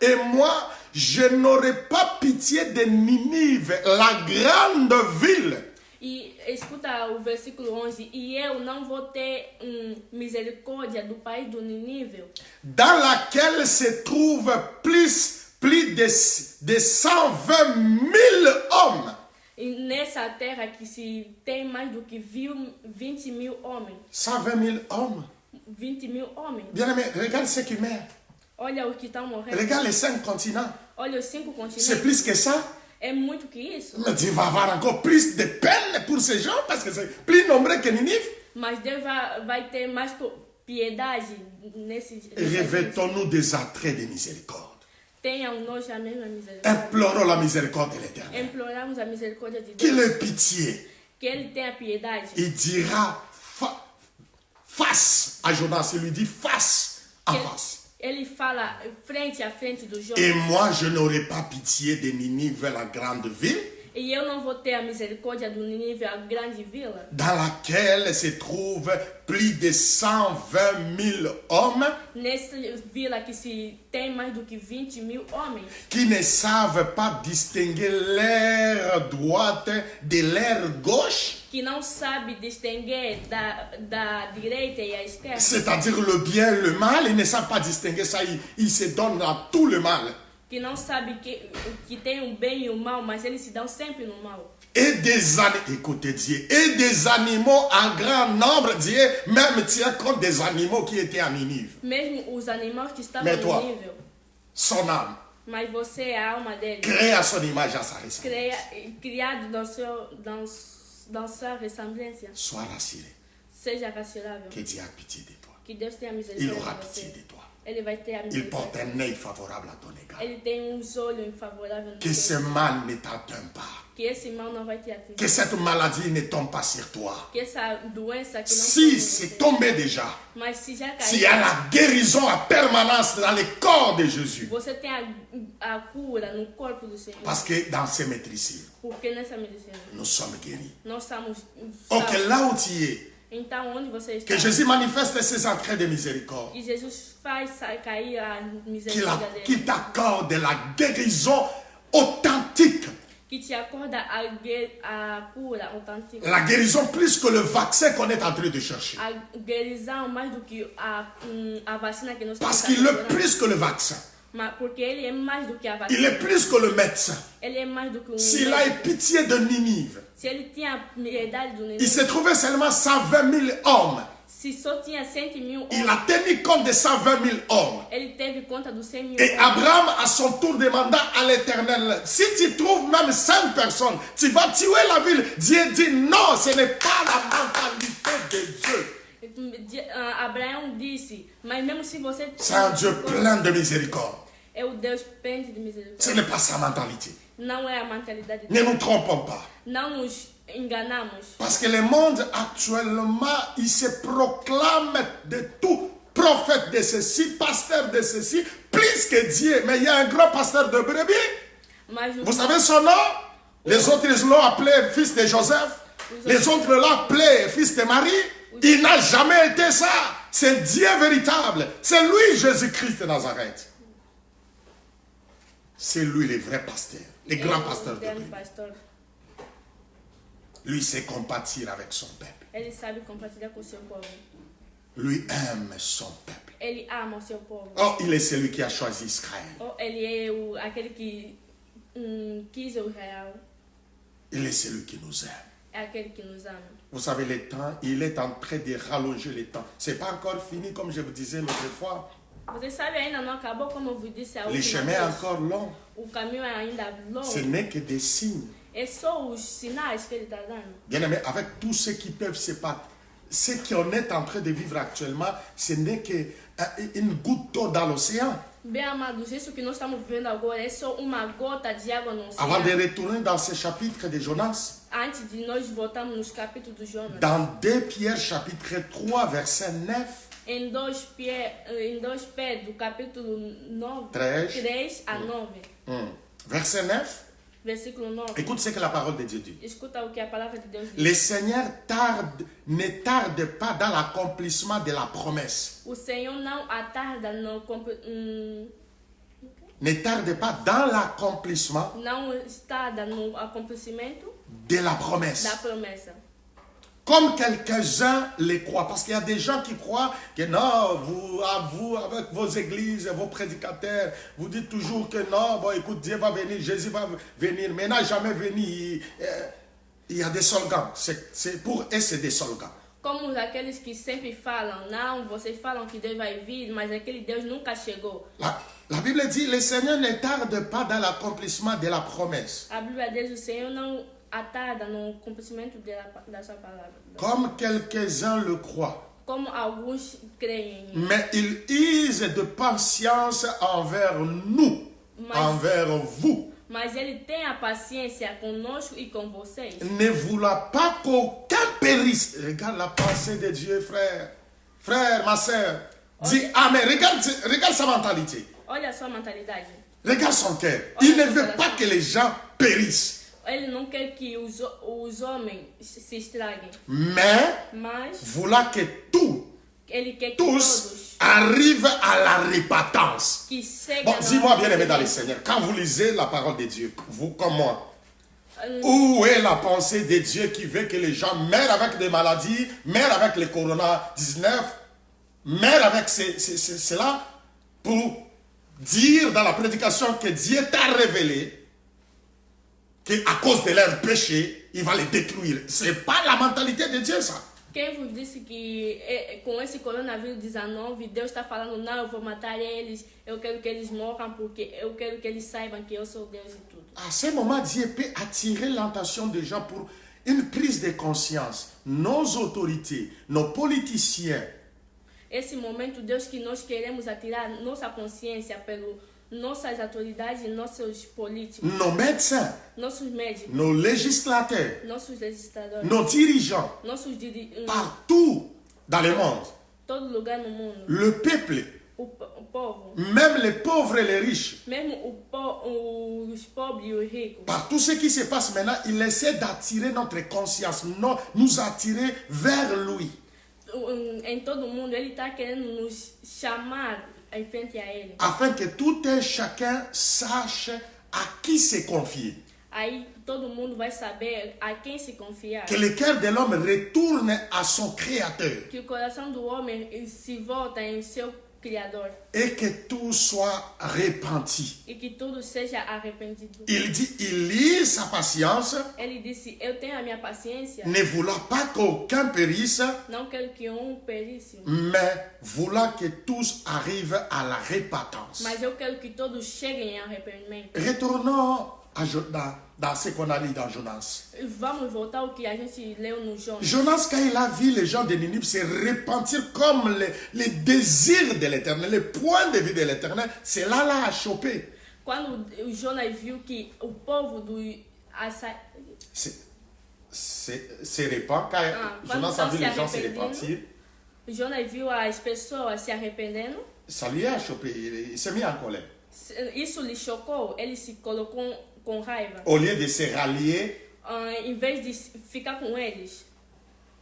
Speaker 1: Et moi, je n'aurai pas pitié de Ninive, la grande ville.
Speaker 5: E escuta o versículo 11. E eu não vou ter misericórdia do país do Nínive,
Speaker 1: dans laquelle se trouve plus de 120 000 hommes.
Speaker 5: E nessa terra que se tem mais do que 20 mil homens.
Speaker 1: 120 000 hommes.
Speaker 5: 20 mil homens.
Speaker 1: Bien aimé, regarde ce qui meurt.
Speaker 5: Olha os que estão morrendo.
Speaker 1: Regarde les 5 continents.
Speaker 5: Olha os 5 continentes.
Speaker 1: C'est plus que ça.
Speaker 5: É muito que isso.
Speaker 1: Mais Dieu va avoir encore plus de peine pour ces gens parce que c'est plus nombreux que Ninive.
Speaker 5: Mas Deus vai ter mais piedade nesses...
Speaker 1: Revêtons-nous des attraits de miséricorde.
Speaker 5: Tenham nós a mesma misericórdia.
Speaker 1: Implorons la miséricorde de l'Éternel.
Speaker 5: Imploramos a misericórdia de Deus.
Speaker 1: Qu'il ait pitié.
Speaker 5: Que Ele tenha piedade.
Speaker 1: Il dira face à Jonas. Il lui dit face à face.
Speaker 5: Ele fala frente a frente do Jonas.
Speaker 1: Et moi, je n'aurai pas pitié de Ninive, la grande ville.
Speaker 5: E eu não vou ter a misericórdia do Nínive, a grande vila.
Speaker 1: Dans laquelle se trouvent plus de 120 000 hommes.
Speaker 5: Nessa vila que se tem mais do que 20 mil homens.
Speaker 1: Qui ne savent pas distinguer l'air droite de l'air gauche.
Speaker 5: Que não sabe distinguir da direita e a esquerda.
Speaker 1: C'est-à-dire le bien et le mal, ils ne savent pas distinguer ça, ils se donnent à tout le mal.
Speaker 5: Que não sabe que tem o bem e o mal, mas eles se dão sempre no mal.
Speaker 1: Et des animaux, écoutez Dieu, et des animaux en grand nombre, Dieu même tient compte des animaux qui étaient à Ninive.
Speaker 5: Mesmo os animais que estavam
Speaker 1: Mais toi,
Speaker 5: no nível.
Speaker 1: Son âme,
Speaker 5: Mas você é a alma dele.
Speaker 1: créé à son image, à sa ressemblance.
Speaker 5: Criado dans sa ressemblance.
Speaker 1: Sois rassuré
Speaker 5: Seja racionável.
Speaker 1: que Dieu a pitié de toi.
Speaker 5: Que Deus tenha
Speaker 1: Il
Speaker 5: misericórdia
Speaker 1: aura
Speaker 5: de
Speaker 1: pitié
Speaker 5: você.
Speaker 1: de toi.
Speaker 5: Ele vai ter a
Speaker 1: Il porte
Speaker 5: misericórdia.
Speaker 1: un œil favorable à ton égard.
Speaker 5: Ele tem olhos favoráveis no
Speaker 1: Que ce
Speaker 5: seu.
Speaker 1: mal ne t'atteint pas.
Speaker 5: Que esse mal não vai te atingir.
Speaker 1: Que cette maladie ne tombe pas sur toi.
Speaker 5: Que essa doença que não
Speaker 1: Si
Speaker 5: toque
Speaker 1: c'est
Speaker 5: você.
Speaker 1: tombé déjà,
Speaker 5: Mas se já
Speaker 1: s'il y a
Speaker 5: caiu,
Speaker 1: la guérison à permanence dans le corps de Jésus.
Speaker 5: você tem a cura no corpo do Senhor.
Speaker 1: Parce que dans ces maîtrises,
Speaker 5: Porque nessa medicina
Speaker 1: nous sommes guéris.
Speaker 5: nós somos
Speaker 1: Ok,
Speaker 5: salvos.
Speaker 1: là où tu es,
Speaker 5: Então, onde você está?
Speaker 1: que Jésus manifeste ses entraits de miséricorde.
Speaker 5: Que Jesus faz cair a
Speaker 1: Qu'il
Speaker 5: misericórdia dele.
Speaker 1: qu'il t'accorde la guérison authentique.
Speaker 5: Que te acorda a cura autêntica.
Speaker 1: La guérison plus que le vaccin qu'on est en train de chercher.
Speaker 5: A guerisão mais do que a vacina que nós
Speaker 1: Parce
Speaker 5: estamos
Speaker 1: qu'il est
Speaker 5: procurando.
Speaker 1: plus que le vaccin.
Speaker 5: Porque ele é mais do que a
Speaker 1: Il
Speaker 5: vacina.
Speaker 1: est plus que le médecin.
Speaker 5: Ele é mais do que
Speaker 1: S'il a eu pitié de Ninive,
Speaker 5: Se ele tinha piedade do
Speaker 1: il
Speaker 5: Nínive,
Speaker 1: se trouvait seulement 120 000 hommes.
Speaker 5: se só tinha 100 mil
Speaker 1: Il
Speaker 5: homens,
Speaker 1: a tenu compte de 120 000 hommes.
Speaker 5: ele teve conta dos 100 mil
Speaker 1: Et
Speaker 5: homens.
Speaker 1: Abraham, à son tour, demanda à l'Éternel, si tu trouves même 5 personnes, tu vas tuer la ville. Dieu dit, non, ce n'est pas la mentalité de Dieu.
Speaker 5: Abraão disse, mas mesmo se você...
Speaker 1: C'est un Dieu plein de miséricorde.
Speaker 5: É o Deus pente de
Speaker 1: Ce
Speaker 5: misericórdia.
Speaker 1: n'est pas sa mentalité.
Speaker 5: Não é a mentalidade
Speaker 1: Ne
Speaker 5: dele.
Speaker 1: nous trompons pas.
Speaker 5: Não nos enganamos.
Speaker 1: Parce que le monde actuellement, il se proclame de tout. Prophète de ceci, pasteur de ceci, plus que Dieu. Mais il y a un grand pasteur de brebis.
Speaker 5: Mas
Speaker 1: Vous savez son nom? Les autres ils l'ont appelé fils de Joseph. Les autres l'ont appelé fils de Marie. Il n'a jamais été ça. C'est Dieu véritable. C'est lui Jésus-Christ de Nazareth. C'est lui le vrai pasteur. Le grand pasteur de
Speaker 5: grande
Speaker 1: brebis.
Speaker 5: pastor.
Speaker 1: Lui sait compatir avec son peuple.
Speaker 5: Ele sabe compartilhar com o seu povo.
Speaker 1: Lui aime son peuple.
Speaker 5: Ele ama o seu povo.
Speaker 1: Oh, il est celui qui a choisi Israël.
Speaker 5: Oh, ele é aquele que quis o Israel.
Speaker 1: Il est celui qui nous aime.
Speaker 5: É aquele que nos ama.
Speaker 1: Vous savez, le temps, il est en train de rallonger le temps. Ce n'est pas encore fini, comme je vous disais l'autre fois.
Speaker 5: Você sabe, ainda não acabou, como eu vos disse a
Speaker 1: Le
Speaker 5: última
Speaker 1: chemin est
Speaker 5: vez.
Speaker 1: encore long.
Speaker 5: O caminho é ainda
Speaker 1: Ce
Speaker 5: longo.
Speaker 1: n'est que des signes.
Speaker 5: É só os sinais que ele está dando.
Speaker 1: Bien aimé, avec tous ceux qui peuvent se battre, ce qu'on est en train de vivre actuellement, ce n'est qu'une goutte d'eau dans l'océan.
Speaker 5: Bem, amados, isso que nós estamos vivendo agora é só uma gota de água no
Speaker 1: Avant de
Speaker 5: oceano.
Speaker 1: retourner dans ce chapitre de Jonas,
Speaker 5: Antes de nós voltarmos nos capítulos do Jonas.
Speaker 1: dans 2 Pierre chapitre 3, verset 9,
Speaker 5: Em 2 Pedro, do capítulo 9,
Speaker 1: 13.
Speaker 5: 3 a 9,
Speaker 1: verset 9,
Speaker 5: versículo 9.
Speaker 1: écoute ce que la parole de Dieu dit.
Speaker 5: Escuta o que a palavra de Deus diz.
Speaker 1: Le Seigneur ne tarde pas dans l'accomplissement de la promesse.
Speaker 5: O Senhor não atarda no
Speaker 1: Ne tarde pas dans l'accomplissement
Speaker 5: não está no acontecimento
Speaker 1: de la promesse.
Speaker 5: da promessa.
Speaker 1: Comme quelques-uns les croient. Parce qu'il y a des gens qui croient que non, vous, avec vos églises, vos prédicateurs, vous dites toujours que non, bon écoute, Dieu va venir, Jésus va venir, mais il n'a jamais venu. Il y a des slogans. Pour eux, c'est des slogans.
Speaker 5: Como aqueles que sempre falam, não, vocês falam que Deus vai vir, mas aquele Deus nunca chegou.
Speaker 1: La Bible dit, le Seigneur ne tarde pas dans l'accomplissement de la promesse.
Speaker 5: A Bíblia diz, o Senhor não atarda no cumprimento da sua palavra.
Speaker 1: Comme quelques-uns le croient.
Speaker 5: Como alguns creem.
Speaker 1: Mais il use de patience envers nous, envers vous.
Speaker 5: Mas ele tem a paciência conosco e com vocês.
Speaker 1: Ne voulant pas qu'aucun périsse. Regarde la pensée de Dieu, frère. Frère, ma soeur. Dis Amen. Regarde sa mentalité.
Speaker 5: Olha a sua mentalidade.
Speaker 1: Regarde son cœur. Il ne veut pas que les gens périssent.
Speaker 5: Ele não quer que os homens se estraguem.
Speaker 1: Mais voulant que
Speaker 5: ele quer que
Speaker 1: tous arrivent à la repentance.
Speaker 5: que cheguem
Speaker 1: Bon, dis-moi bien aimé dans le Seigneur, quand vous lisez la parole de Dieu, vous comme moi, où est la pensée de Dieu qui veut que les gens meurent avec des maladies, meurent avec le corona-19, meurent avec cela, pour dire dans la prédication que Dieu t'a révélé qu'à cause de leur péché, il va les détruire. Ce n'est pas la mentalité de Dieu, ça.
Speaker 5: Quem vos disse que com esse coronavírus 19, Deus está falando, não, eu vou matar eles, eu quero que eles morram, porque eu quero que eles saibam que eu sou Deus e tudo.
Speaker 1: À ce moment, Dieu peut attirer l'attention des gens pour une prise de conscience. Nos autorités, nos politiciens,
Speaker 5: Esse momento, Deus, que nós queremos atirar nossa consciência pelo nossas autoridades, nossos políticos,
Speaker 1: nos médecins,
Speaker 5: nossos médicos,
Speaker 1: nos législateurs,
Speaker 5: nossos legisladores,
Speaker 1: nos dirigeants,
Speaker 5: nossos
Speaker 1: partout dans le monde,
Speaker 5: todo lugar no mundo,
Speaker 1: le peuple,
Speaker 5: o povo,
Speaker 1: même les pauvres et les riches,
Speaker 5: mesmo os pobres e os ricos,
Speaker 1: par tout ce qui se passe maintenant, il essaie d'attirer notre conscience, nous attirer vers lui.
Speaker 5: em todo mundo, ele está querendo nos chamar em frente a ele.
Speaker 1: Afin que tout un chacun sache à qui se confier.
Speaker 5: Aí todo mundo vai saber a quem se confiar.
Speaker 1: Que le cœur de l'homme retourne à son créateur.
Speaker 5: Que o coração do homem se volta em seu Criador.
Speaker 1: Et que tout soit repenti.
Speaker 5: E que tudo seja arrependido.
Speaker 1: Il dit, il lit sa patience,
Speaker 5: Ele disse, eu tenho a minha paciência.
Speaker 1: ne voulant pas qu'aucun périsse,
Speaker 5: Não quero que perisse.
Speaker 1: mais voulant que tous arrivent à la repentance.
Speaker 5: Mas eu quero que todos cheguem em arrependimento.
Speaker 1: Retournons dans ce qu'on a lu dans Jonas.
Speaker 5: Vamos voltar ao que a gente leu no Jonas.
Speaker 1: Jonas, quand il a vu les gens de Ninive se repentir comme les désirs de l'éternel, les points de vue de l'éternel, c'est là l'a chopé.
Speaker 5: Quando o Jonas viu que o povo do
Speaker 1: se répand, car
Speaker 5: quando
Speaker 1: Jonas a
Speaker 5: estão
Speaker 1: vu
Speaker 5: se
Speaker 1: les gens se
Speaker 5: arrependendo,
Speaker 1: repentir,
Speaker 5: Jonas viu as pessoas se arrependendo.
Speaker 1: ça lui a chopé, il s'est mis en colère.
Speaker 5: Isso lhe chocou, ele se colocou com raiva.
Speaker 1: Au lieu de se rallier
Speaker 5: Em vez de ficar com eles,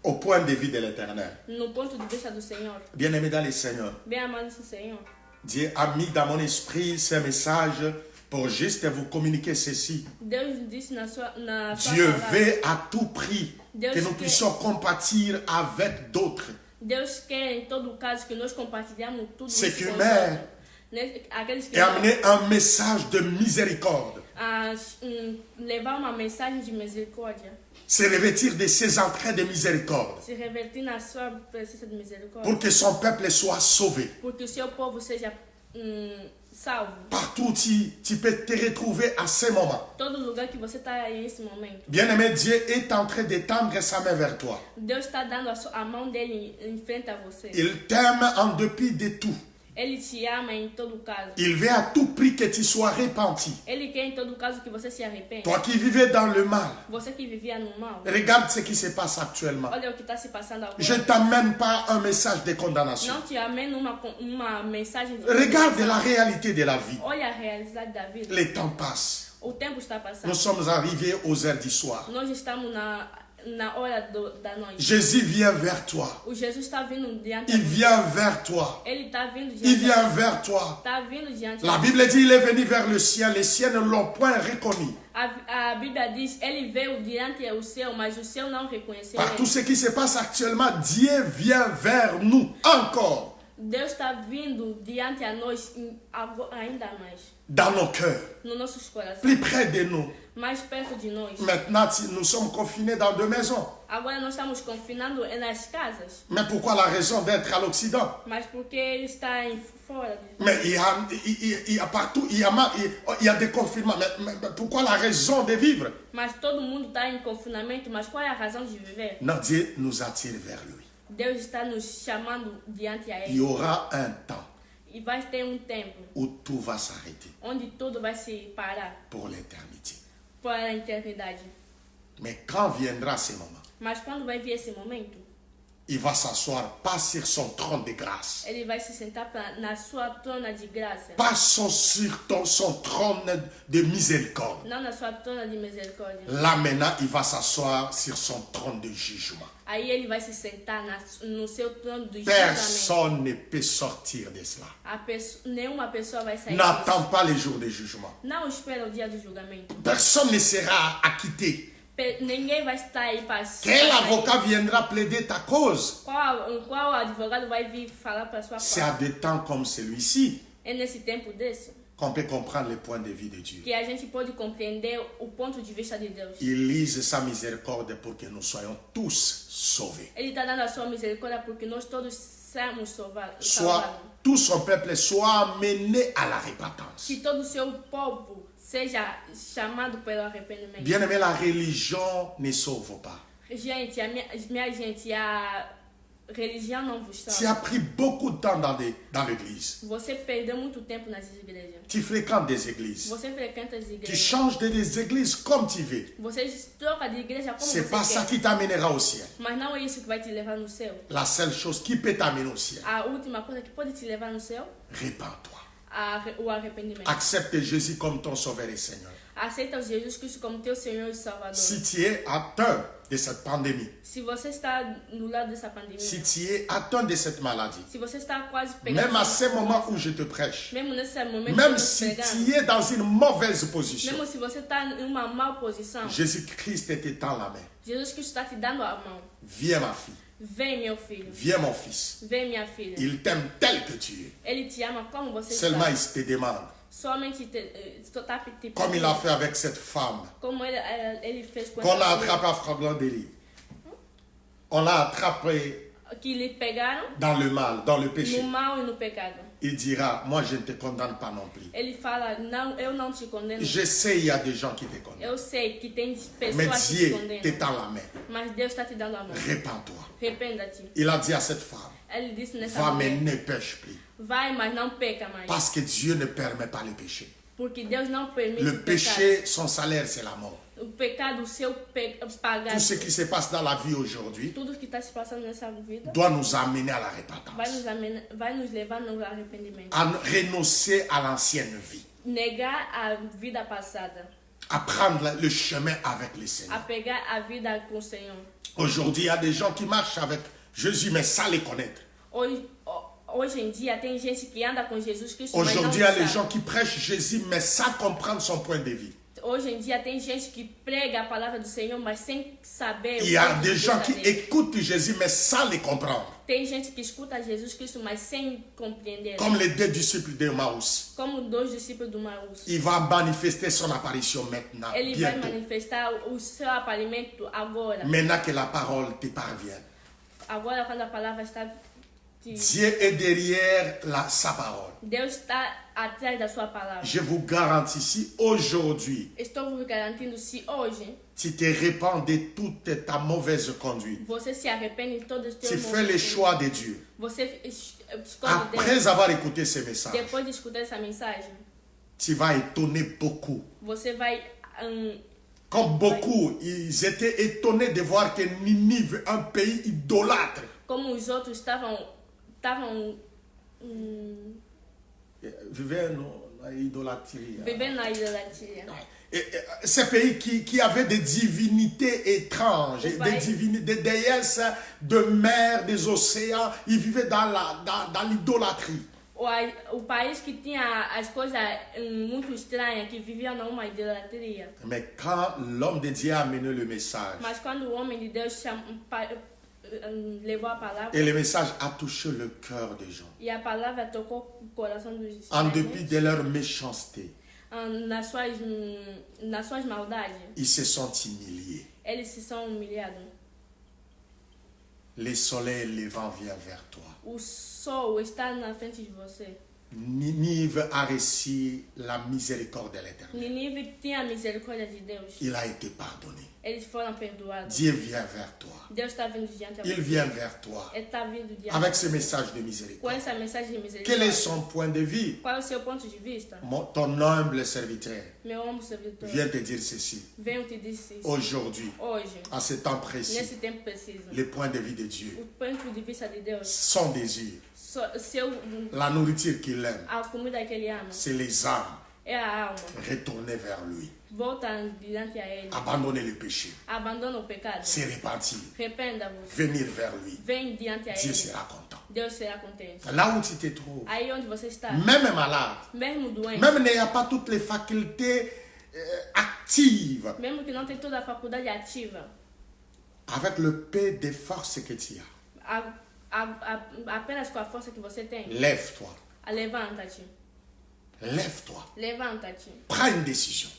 Speaker 1: au point de vue de l'Éternel.
Speaker 5: no ponto de vista do Senhor,
Speaker 1: Bien-aimé dans le Seigneur,
Speaker 5: bem amado do Senhor,
Speaker 1: Dieu a mis dans mon esprit ce message pour juste vous communiquer ceci.
Speaker 5: Deus disse na sua
Speaker 1: Dieu
Speaker 5: palavra,
Speaker 1: veut à tout prix
Speaker 5: Deus
Speaker 1: que nous
Speaker 5: quer-
Speaker 1: puissions compatir avec d'autres.
Speaker 5: Deus quer em todo caso que nós compartilhamos tudo
Speaker 1: C'est
Speaker 5: isso
Speaker 1: que
Speaker 5: com
Speaker 1: mère-
Speaker 5: os outros. Né? Aqueles que
Speaker 1: Et amener un message de miséricorde.
Speaker 5: levar uma mensagem de misericórdia,
Speaker 1: Se revêtir de ses entraits de miséricorde.
Speaker 5: se revertir na sua presença de misericórdia,
Speaker 1: Pour que son peuple soit sauvé.
Speaker 5: porque o seu povo seja salvo.
Speaker 1: Partout où tu peux te retrouver à ce moment.
Speaker 5: Todo lugar que você está nesse momento,
Speaker 1: Bien-aimé, Dieu est en train de tendre sa main vers toi.
Speaker 5: Deus está dando a mão dele em frente a você.
Speaker 1: Il t'aime en dépit de tout.
Speaker 5: Ele te ama em todo caso.
Speaker 1: Il veut à tout prix que tu sois repenti.
Speaker 5: Ele quer em todo caso que você se arrependa.
Speaker 1: Toi qui vivais dans le mal,
Speaker 5: Você que vivia no mal,
Speaker 1: regarde ce qui se passe actuellement.
Speaker 5: olha o que está se passando agora.
Speaker 1: Je ne t'amène pas un message de condamnation.
Speaker 5: Não te amém uma mensagem de
Speaker 1: Regarde la réalité de la vie.
Speaker 5: Olha a realidade da vida.
Speaker 1: Les temps passent.
Speaker 5: O tempo está passando.
Speaker 1: Nous sommes arrivés aux heures du soir.
Speaker 5: Nós estamos na hora da noite.
Speaker 1: Jésus vient vers toi.
Speaker 5: O Jesus está vindo diante
Speaker 1: Il
Speaker 5: de você.
Speaker 1: vient vers toi.
Speaker 5: Ele está vindo diante
Speaker 1: Il
Speaker 5: de
Speaker 1: vient
Speaker 5: você.
Speaker 1: vers toi.
Speaker 5: Está vindo diante
Speaker 1: La
Speaker 5: de
Speaker 1: Bible dit il est venu vers le ciel. Les siens ne l'ont point reconnu.
Speaker 5: A Bíblia diz, ele veio diante do céu, mas o céu não reconheceu
Speaker 1: Par tout
Speaker 5: ele.
Speaker 1: ce qui se passe actuellement, Dieu vient vers nous encore.
Speaker 5: Deus está vindo diante a nós ainda mais,
Speaker 1: Dans nos cœurs.
Speaker 5: nos nossos corações,
Speaker 1: Plus près de nous.
Speaker 5: mais perto de nós.
Speaker 1: Maintenant, nous sommes confinés dans 2 maisons.
Speaker 5: Agora nós estamos confinando nas casas,
Speaker 1: Mais pourquoi la raison d'être à l'Occident?
Speaker 5: mas porque ele está fora.
Speaker 1: Mais il y a partout, il y a des confinements. Mais pourquoi la raison de vivre?
Speaker 5: Mas todo mundo está em confinamento, mas qual é a razão de viver?
Speaker 1: Non, Dieu nous attire vers lui.
Speaker 5: Deus está nos chamando diante a
Speaker 1: Il y
Speaker 5: ele.
Speaker 1: aura un temps
Speaker 5: E vai ter tempo
Speaker 1: où tout va s'arrêter
Speaker 5: onde tudo vai se parar
Speaker 1: pour l'éternité.
Speaker 5: para a eternidade.
Speaker 1: Mais quand viendra ce moment,
Speaker 5: Mas quando vai vir esse momento,
Speaker 1: il va s'asseoir pas sur son trône de grâce,
Speaker 5: ele vai se sentar na sua trona de graça,
Speaker 1: pas sur son trône de miséricorde.
Speaker 5: não na sua trona de misericórdia.
Speaker 1: Là maintenant, il va s'asseoir sur son trône de jugement.
Speaker 5: Aí ele vai se sentar no seu trono do julgamento.
Speaker 1: Personne ne peut sortir de cela.
Speaker 5: Nenhuma pessoa vai sair
Speaker 1: N'attends
Speaker 5: disso.
Speaker 1: pas le jour du jugement.
Speaker 5: Não espera o dia do julgamento.
Speaker 1: Personne ne sera acquitté.
Speaker 5: Ninguém vai estar aí para
Speaker 1: Quel avocat viendra plaider ta cause?
Speaker 5: Qual advogado vai vir falar para sua
Speaker 1: C'est à
Speaker 5: causa?
Speaker 1: des temps comme celui-ci
Speaker 5: É nesse tempo desse
Speaker 1: qu'on peut comprendre le point de vue de Dieu.
Speaker 5: que a gente pode compreender o ponto de vista de Deus.
Speaker 1: Il lise sa miséricorde pour que nous soyons tous sauvés.
Speaker 5: Ele está dando a sua misericórdia porque nós todos somos salvados.
Speaker 1: Soit tout son peuple soit amené à la repentance.
Speaker 5: Que todo o seu povo seja chamado pelo arrependimento.
Speaker 1: Bien-aimé, la religion ne sauve pas.
Speaker 5: Gente, minha gente, a religião não vos
Speaker 1: Tu as
Speaker 5: salva.
Speaker 1: pris beaucoup de temps dans l'église.
Speaker 5: Você perdeu muito tempo nas igrejas.
Speaker 1: Tu fréquentes des églises.
Speaker 5: Você frequenta as
Speaker 1: Tu
Speaker 5: igrejas.
Speaker 1: changes des églises comme tu veux.
Speaker 5: Você troca de igreja como
Speaker 1: C'est pas
Speaker 5: você
Speaker 1: ça
Speaker 5: quer.
Speaker 1: qui t'amènera au ciel.
Speaker 5: Mas não é isso que vai te levar no céu.
Speaker 1: La seule chose qui peut t'amener au ciel,
Speaker 5: A última coisa que pode te levar no céu
Speaker 1: répands-toi.
Speaker 5: o arrependimento.
Speaker 1: Accepte Jésus comme ton sauveur et Seigneur.
Speaker 5: Aceita Jesus Cristo como teu Senhor e Salvador.
Speaker 1: Si tu es atteint de cette pandémie,
Speaker 5: Se você está no lado dessa pandemia,
Speaker 1: si tu es atteint de cette maladie,
Speaker 5: se você está quase pegando,
Speaker 1: même à ce moment où je te prêche,
Speaker 5: mesmo nesse momento que
Speaker 1: même
Speaker 5: eu tô
Speaker 1: si
Speaker 5: pregando,
Speaker 1: tu es dans une mauvaise position,
Speaker 5: mesmo se você está em uma má posição,
Speaker 1: Jésus-Christ te tend la main.
Speaker 5: Jesus Cristo está te dando a mão.
Speaker 1: Viens ma fille,
Speaker 5: Vem, meu filho.
Speaker 1: viens mon fils.
Speaker 5: Vem, minha filha.
Speaker 1: Il t'aime tel que tu es.
Speaker 5: Ele te ama como você
Speaker 1: Seulement
Speaker 5: está.
Speaker 1: il te demande,
Speaker 5: Somente está te
Speaker 1: comme il a fait avec cette femme,
Speaker 5: como ele fez com
Speaker 1: qu'on a
Speaker 5: essa mulher,
Speaker 1: attrapé à Fragment de Livre. On l'a attrapé
Speaker 5: que lhe pegaram
Speaker 1: dans le mal, dans le péché.
Speaker 5: no mal e no pecado.
Speaker 1: Il dira, moi je ne te condamne pas non plus.
Speaker 5: Ele fala, não, eu não te condeno.
Speaker 1: Je sais, il y a des gens qui te condamnent.
Speaker 5: Eu sei que tem
Speaker 1: Mais
Speaker 5: pessoas que te
Speaker 1: Dieu te
Speaker 5: condenam,
Speaker 1: tend la main.
Speaker 5: mas Deus está te dando a mão.
Speaker 1: Répands-toi.
Speaker 5: Arrependa-te.
Speaker 1: Il a dit à cette femme,
Speaker 5: Ele disse nessa
Speaker 1: va mais
Speaker 5: mulher,
Speaker 1: ne pêche plus.
Speaker 5: vai, mas não peca mais.
Speaker 1: Parce que Dieu ne permet pas le péché.
Speaker 5: Porque Deus não permite
Speaker 1: Le
Speaker 5: o pecado.
Speaker 1: péché, son salaire, c'est la mort.
Speaker 5: O pecado, o seu pagado.
Speaker 1: Tout ce qui se passe dans la vie aujourd'hui
Speaker 5: Tudo que está se passando nessa vida
Speaker 1: doit nous amener à la
Speaker 5: vai
Speaker 1: repentance,
Speaker 5: nos levar no arrependimento.
Speaker 1: à renoncer à l'ancienne vie,
Speaker 5: Negar a vida passada.
Speaker 1: à prendre le chemin avec le
Speaker 5: A
Speaker 1: Seigneur.
Speaker 5: pegar a vida com o Senhor.
Speaker 1: Aujourd'hui, il y a des gens qui marchent avec Jésus, mais sans les connaître.
Speaker 5: Hoje em dia tem gente que anda com Jesus Cristo, mas não
Speaker 1: Aujourd'hui, il y a des
Speaker 5: sabe.
Speaker 1: gens qui prêchent Jésus, mais sans comprendre son point de vue.
Speaker 5: Hoje em dia tem gente que prega a palavra do Senhor, mas sem saber
Speaker 1: Il y a
Speaker 5: ponto de
Speaker 1: des
Speaker 5: vista
Speaker 1: gens qui
Speaker 5: dele.
Speaker 1: écoutent Jésus, mais sans les comprendre.
Speaker 5: Tem gente que escuta Jesus Cristo, mas sem compreender.
Speaker 1: Comme les deux disciples d'Emmaüs.
Speaker 5: Como dois discípulos do Maús.
Speaker 1: Il va manifester son apparition maintenant,
Speaker 5: Ele vai
Speaker 1: bientôt.
Speaker 5: manifestar o seu aparelhamento agora.
Speaker 1: Maintenant que la parole te parvient.
Speaker 5: Agora, quando a palavra está...
Speaker 1: Dieu est derrière sa parole.
Speaker 5: Deus está atrás da sua palavra.
Speaker 1: Je vous garantis, si aujourd'hui,
Speaker 5: Estou vos garantindo, se hoje
Speaker 1: tu te répands de toute ta mauvaise conduite,
Speaker 5: você se arrepende de todos os teus
Speaker 1: tu fais le choix de Dieu,
Speaker 5: Você escolhe Deus.
Speaker 1: après avoir écouté ce message,
Speaker 5: Depois de escutar essa mensagem,
Speaker 1: tu vas étonner beaucoup.
Speaker 5: você vai...
Speaker 1: Comme beaucoup, ils étaient étonnés de voir que Ninive, un pays idolâtre,
Speaker 5: como os outros estavam
Speaker 1: vivait dans l'idolâtrie.
Speaker 5: vivendo na idolatria.
Speaker 1: Ce pays qui avait des divinités étranges, des déesses de mer, des océans, ils vivaient dans l'idolâtrie.
Speaker 5: O país que tinha as coisas muito estranhas, que vivia numa idolatria.
Speaker 1: Mais quand l'homme de Dieu a amené le message,
Speaker 5: Mas quando o homem de Deus levou a palavra,
Speaker 1: et le message a touché le cœur des gens,
Speaker 5: e a palavra tocou o coração dos
Speaker 1: en
Speaker 5: israelitas,
Speaker 1: dépit de leur méchanceté,
Speaker 5: nas suas maldades,
Speaker 1: ils se sont humiliés.
Speaker 5: eles se são humilhados.
Speaker 1: Le soleil levant vient vers toi.
Speaker 5: O sol está na frente de você.
Speaker 1: Ninive a reçu la miséricorde de l'Éternel.
Speaker 5: Ninive tinha a misericórdia de Deus.
Speaker 1: Il a été pardonné.
Speaker 5: Eles foram perdoados.
Speaker 1: Dieu vient vers toi.
Speaker 5: Deus está vindo diante de
Speaker 1: Il
Speaker 5: você.
Speaker 1: vient vers toi
Speaker 5: Ele está vindo diante
Speaker 1: avec
Speaker 5: de
Speaker 1: ce
Speaker 5: você.
Speaker 1: message de
Speaker 5: Com
Speaker 1: miséricorde.
Speaker 5: essa mensagem de
Speaker 1: Quel est
Speaker 5: misericórdia.
Speaker 1: son point de vue?
Speaker 5: Qual é o seu ponto de vista?
Speaker 1: Ton humble serviteur
Speaker 5: Meu humble servitor.
Speaker 1: vient te dire ceci.
Speaker 5: Venho te dizer isso.
Speaker 1: Aujourd'hui,
Speaker 5: Hoje,
Speaker 1: à ce temps précis,
Speaker 5: nesse tempo preciso,
Speaker 1: le point de vue de Dieu,
Speaker 5: o ponto de vista de Deus,
Speaker 1: son désir, la nourriture qu'il aime,
Speaker 5: a comida que ele ama,
Speaker 1: c'est les âmes.
Speaker 5: é a alma.
Speaker 1: Retourner vers lui.
Speaker 5: Volta diante a ele.
Speaker 1: Abandonner le péché.
Speaker 5: Abandona o pecado.
Speaker 1: Se repentir.
Speaker 5: Arrependa-vos.
Speaker 1: Venir vers lui.
Speaker 5: Vem diante a
Speaker 1: Dieu
Speaker 5: ele.
Speaker 1: sera content.
Speaker 5: Deus será contente.
Speaker 1: Là où tu te trouves,
Speaker 5: Aí onde você está,
Speaker 1: même malade,
Speaker 5: mesmo doente,
Speaker 1: même n'ayant pas toutes les facultés actives,
Speaker 5: mesmo que não tenha toda a faculdade ativa,
Speaker 1: avec le peu de force que tu as,
Speaker 5: apenas com a força que você tem,
Speaker 1: lève-toi.
Speaker 5: levanta-te.
Speaker 1: Lève-toi.
Speaker 5: Levanta-te.
Speaker 1: Prends une décision.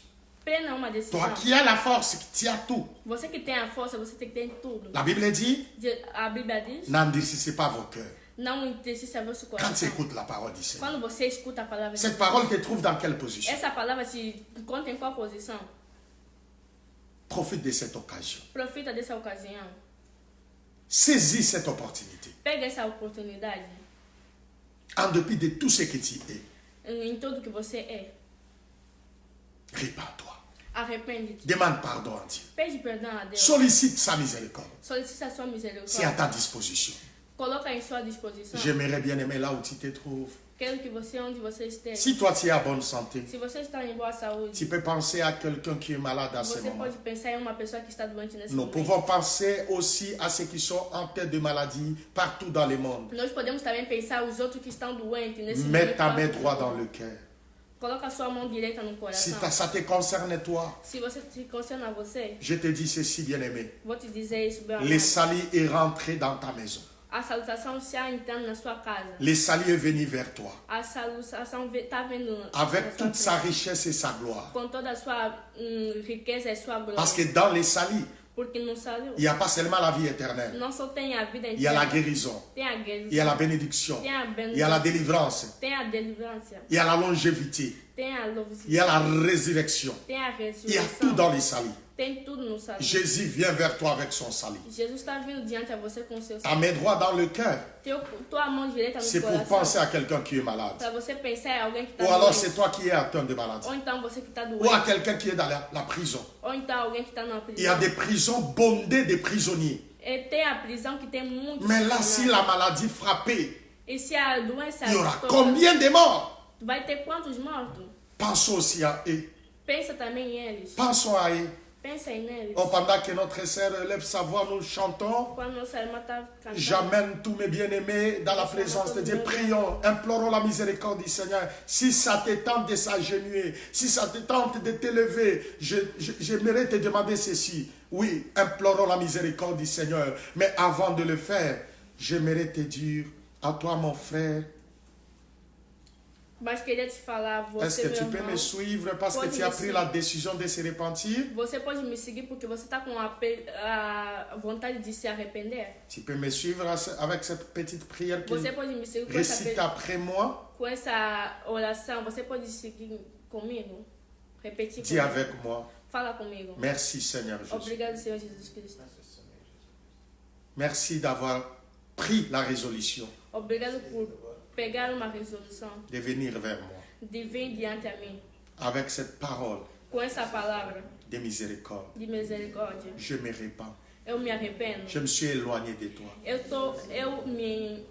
Speaker 5: Prenda uma decisão.
Speaker 1: Toi qui as la force, qui tu as tout.
Speaker 5: Você que tem a força, você tem que ter tudo.
Speaker 1: La Bible dit,
Speaker 5: A Bíblia diz,
Speaker 1: n'endurcissez pas vos cœurs.
Speaker 5: não entristece o seu
Speaker 1: Quand
Speaker 5: coração.
Speaker 1: tu écoutes la parole du Seigneur.
Speaker 5: Quando você escuta a palavra de
Speaker 1: Cette
Speaker 5: Deus,
Speaker 1: parole te trouve dans quelle position?
Speaker 5: essa palavra te conta em qual posição?
Speaker 1: Profite de cette occasion.
Speaker 5: Profita dessa ocasião.
Speaker 1: Saisis cette opportunité.
Speaker 5: Pega essa oportunidade
Speaker 1: En dépit de tout ce que tu es,
Speaker 5: em tudo que você é.
Speaker 1: répands-toi.
Speaker 5: Arrepende-te.
Speaker 1: Demande pardon à Dieu.
Speaker 5: Pede perdão a Deus.
Speaker 1: Sollicite sa miséricorde.
Speaker 5: Solicita a sua
Speaker 1: C'est à
Speaker 5: misericórdia.
Speaker 1: ta disposition.
Speaker 5: Coloca em sua disposição.
Speaker 1: J'aimerais bien aimer là où tu te trouves.
Speaker 5: Quero que você, onde você esteja.
Speaker 1: Si toi tu es à bonne santé,
Speaker 5: Se você está em boa saúde,
Speaker 1: tu peux penser à quelqu'un qui est malade à ce
Speaker 5: você
Speaker 1: moment.
Speaker 5: pode pensar em uma pessoa que está doente nesse
Speaker 1: Nous
Speaker 5: momento.
Speaker 1: pouvons penser aussi à ceux qui sont en tête de maladie partout dans le monde.
Speaker 5: Nós podemos também pensar os outros que estão doentes nesse
Speaker 1: Mets
Speaker 5: momento.
Speaker 1: ta main droite dans le cœur.
Speaker 5: Coloca a sua mão direita no
Speaker 1: Si
Speaker 5: coração.
Speaker 1: ça te concerne toi,
Speaker 5: Se você se concerne a você,
Speaker 1: je te dis ceci, bien-aimé.
Speaker 5: vou te dizer isso, meu
Speaker 1: Le
Speaker 5: amado.
Speaker 1: salut est rentré dans ta maison.
Speaker 5: A salutação está entrando na sua casa.
Speaker 1: Le salut est venu vers toi.
Speaker 5: A salutação está vindo na
Speaker 1: Avec
Speaker 5: sua
Speaker 1: toute sa
Speaker 5: frente.
Speaker 1: richesse et sa gloire.
Speaker 5: Com toda a sua riqueza e sua glória.
Speaker 1: Parce que dans le salut,
Speaker 5: Porque no salut
Speaker 1: il n'y a pas seulement la vie éternelle.
Speaker 5: não só tem a vida
Speaker 1: Il y a la
Speaker 5: eterna,
Speaker 1: guérison.
Speaker 5: tem a guerra,
Speaker 1: Il y a la bénédiction.
Speaker 5: tem a
Speaker 1: Il y a la délivrance.
Speaker 5: tem a deliverância,
Speaker 1: Il y a la longévité.
Speaker 5: tem a
Speaker 1: Il y
Speaker 5: louvor,
Speaker 1: a la résurrection.
Speaker 5: tem a
Speaker 1: Il y a tout
Speaker 5: ressurreição,
Speaker 1: dans le salut.
Speaker 5: Tem tudo no salão.
Speaker 1: Jésus vient vers toi avec son salut.
Speaker 5: Jesus está vindo diante a você com o seu
Speaker 1: Ta
Speaker 5: salão.
Speaker 1: main droite dans le cœur,
Speaker 5: Tua mão direita no
Speaker 1: c'est pour penser
Speaker 5: coração.
Speaker 1: à quelqu'un qui est malade.
Speaker 5: Para você pensar em alguém que está
Speaker 1: Ou alors c'est
Speaker 5: doente.
Speaker 1: toi qui es atteint de maladie.
Speaker 5: Ou então você que está
Speaker 1: Ou à
Speaker 5: doente.
Speaker 1: quelqu'un qui est dans la prison.
Speaker 5: Ou então alguém que está numa
Speaker 1: Il y a
Speaker 5: prisão.
Speaker 1: des prisons bondées de prisonniers.
Speaker 5: E tem a prisão que tem muitos.
Speaker 1: Mais là, si
Speaker 5: prisioneiros.
Speaker 1: la maladie frappait,
Speaker 5: E se a doença
Speaker 1: il y aura
Speaker 5: estoura,
Speaker 1: combien de morts?
Speaker 5: vai ter quantos mortos?
Speaker 1: Pensons aussi à eux.
Speaker 5: Pensa também em eles.
Speaker 1: Pensons à eux.
Speaker 5: Pensa em neles.
Speaker 1: Oh, pendant que notre sœur lève sa voix, nous chantons.
Speaker 5: Quando nossa irmã está cantando.
Speaker 1: J'amène tous mes bien-aimés dans la présence de Dieu. Prions, implorons la miséricorde du Seigneur. Si ça te tente de s'agenouiller, si ça te tente de t'élever, j'aimerais te demander ceci. Oui, implorons la miséricorde du Seigneur. Mais avant de le faire, j'aimerais te dire à toi, mon frère,
Speaker 5: Mas queria te falar,
Speaker 1: est-ce
Speaker 5: você,
Speaker 1: que tu
Speaker 5: meu
Speaker 1: peux
Speaker 5: irmão,
Speaker 1: me suivre parce que
Speaker 5: pode
Speaker 1: tu as
Speaker 5: me
Speaker 1: pris
Speaker 5: seguir.
Speaker 1: la décision de se repentir?
Speaker 5: Você pode me seguir porque você está com a vontade de se arrepender?
Speaker 1: Tu peux me suivre avec cette petite prière que
Speaker 5: Você pode me seguir
Speaker 1: récite après moi?
Speaker 5: com essa oração? Você pode seguir comigo? Repetir
Speaker 1: Dis
Speaker 5: comigo?
Speaker 1: avec moi.
Speaker 5: Fala comigo.
Speaker 1: Merci Seigneur Jésus.
Speaker 5: Obrigado, Senhor Jesus Cristo.
Speaker 1: Merci d'avoir pris la résolution
Speaker 5: Obrigado por pegar uma resolução
Speaker 1: de venir vers moi
Speaker 5: de vir diante a mim
Speaker 1: avec cette parole
Speaker 5: com essa palavra
Speaker 1: de miséricorde.
Speaker 5: de misericórdia.
Speaker 1: Je me répands.
Speaker 5: Eu me arrependo.
Speaker 1: Je me suis éloigné de toi.
Speaker 5: Eu me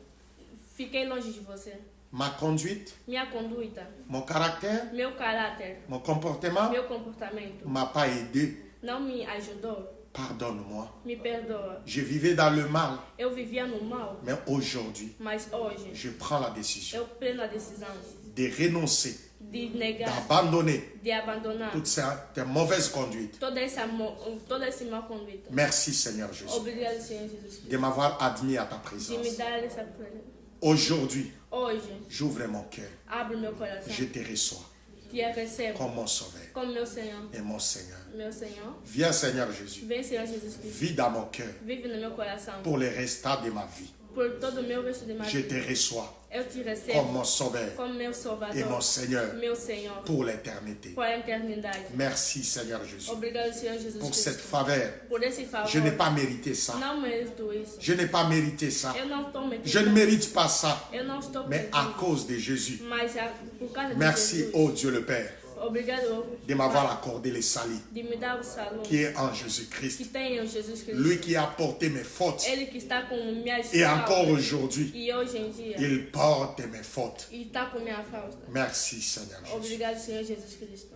Speaker 5: fiquei longe de você.
Speaker 1: Ma conduite,
Speaker 5: Minha conduta,
Speaker 1: mon caractère,
Speaker 5: meu caráter,
Speaker 1: mon comportement
Speaker 5: meu comportamento
Speaker 1: m'a pas aidé.
Speaker 5: não me ajudou.
Speaker 1: Pardonne-moi.
Speaker 5: Me perdoa.
Speaker 1: Je vivais dans le mal,
Speaker 5: Eu vivia no mal,
Speaker 1: mais aujourd'hui,
Speaker 5: mas hoje
Speaker 1: je prends la décision
Speaker 5: eu prendo a decisão
Speaker 1: de renoncer,
Speaker 5: de negar,
Speaker 1: d'abandonner
Speaker 5: de abandonar
Speaker 1: toute cette mauvaise conduite.
Speaker 5: toda esse mal conduta.
Speaker 1: Merci Seigneur Jésus
Speaker 5: Obrigado, Senhor Jesus
Speaker 1: de
Speaker 5: Cristo,
Speaker 1: m'avoir admis à ta
Speaker 5: de me
Speaker 1: présence.
Speaker 5: dar essa presença.
Speaker 1: Aujourd'hui,
Speaker 5: Hoje,
Speaker 1: j'ouvre mon cœur.
Speaker 5: abro meu coração,
Speaker 1: Je te reçois
Speaker 5: te recebo
Speaker 1: comme mon sauveur
Speaker 5: como meu Senhor.
Speaker 1: et mon Seigneur.
Speaker 5: Meu Senhor,
Speaker 1: Viens Seigneur Jésus,
Speaker 5: vem, Senhor Jesus Cristo,
Speaker 1: vis dans mon cœur
Speaker 5: vive no meu coração,
Speaker 1: pour le restant de ma vie.
Speaker 5: por todo o meu resto de minha
Speaker 1: Je te
Speaker 5: vida.
Speaker 1: reçois
Speaker 5: Eu te
Speaker 1: comme
Speaker 5: recebo
Speaker 1: mon sauveur
Speaker 5: como meu
Speaker 1: et mon
Speaker 5: Salvador,
Speaker 1: Seigneur
Speaker 5: meu Senhor,
Speaker 1: pour l'éternité.
Speaker 5: por a eternidade.
Speaker 1: Merci Seigneur Jésus
Speaker 5: Obrigado, Senhor Jesus
Speaker 1: pour cette
Speaker 5: Cristo,
Speaker 1: faveur.
Speaker 5: por esse favor.
Speaker 1: Je n'ai pas mérité ça.
Speaker 5: Não merito isso.
Speaker 1: Je n'ai pas mérité ça.
Speaker 5: Eu não estou merecendo.
Speaker 1: Je ne mérite pas ça.
Speaker 5: Eu não estou
Speaker 1: Mais à
Speaker 5: merecendo.
Speaker 1: cause de Jésus.
Speaker 5: Mas por causa de
Speaker 1: Merci,
Speaker 5: Jesus.
Speaker 1: oh Dieu le Père,
Speaker 5: Obrigado
Speaker 1: de m'avoir accordé le salut
Speaker 5: de me dar o salão
Speaker 1: qui est en
Speaker 5: que
Speaker 1: Jésus-Christ.
Speaker 5: tem em Jesus Cristo.
Speaker 1: Lui qui a porté mes fautes.
Speaker 5: Ele que está com minhas
Speaker 1: Et encore
Speaker 5: faltas.
Speaker 1: aujourd'hui,
Speaker 5: E hoje em dia.
Speaker 1: il porte mes fautes.
Speaker 5: E está com minha falta.
Speaker 1: Merci Seigneur Jésus.
Speaker 5: Obrigado, Senhor Jesus Cristo.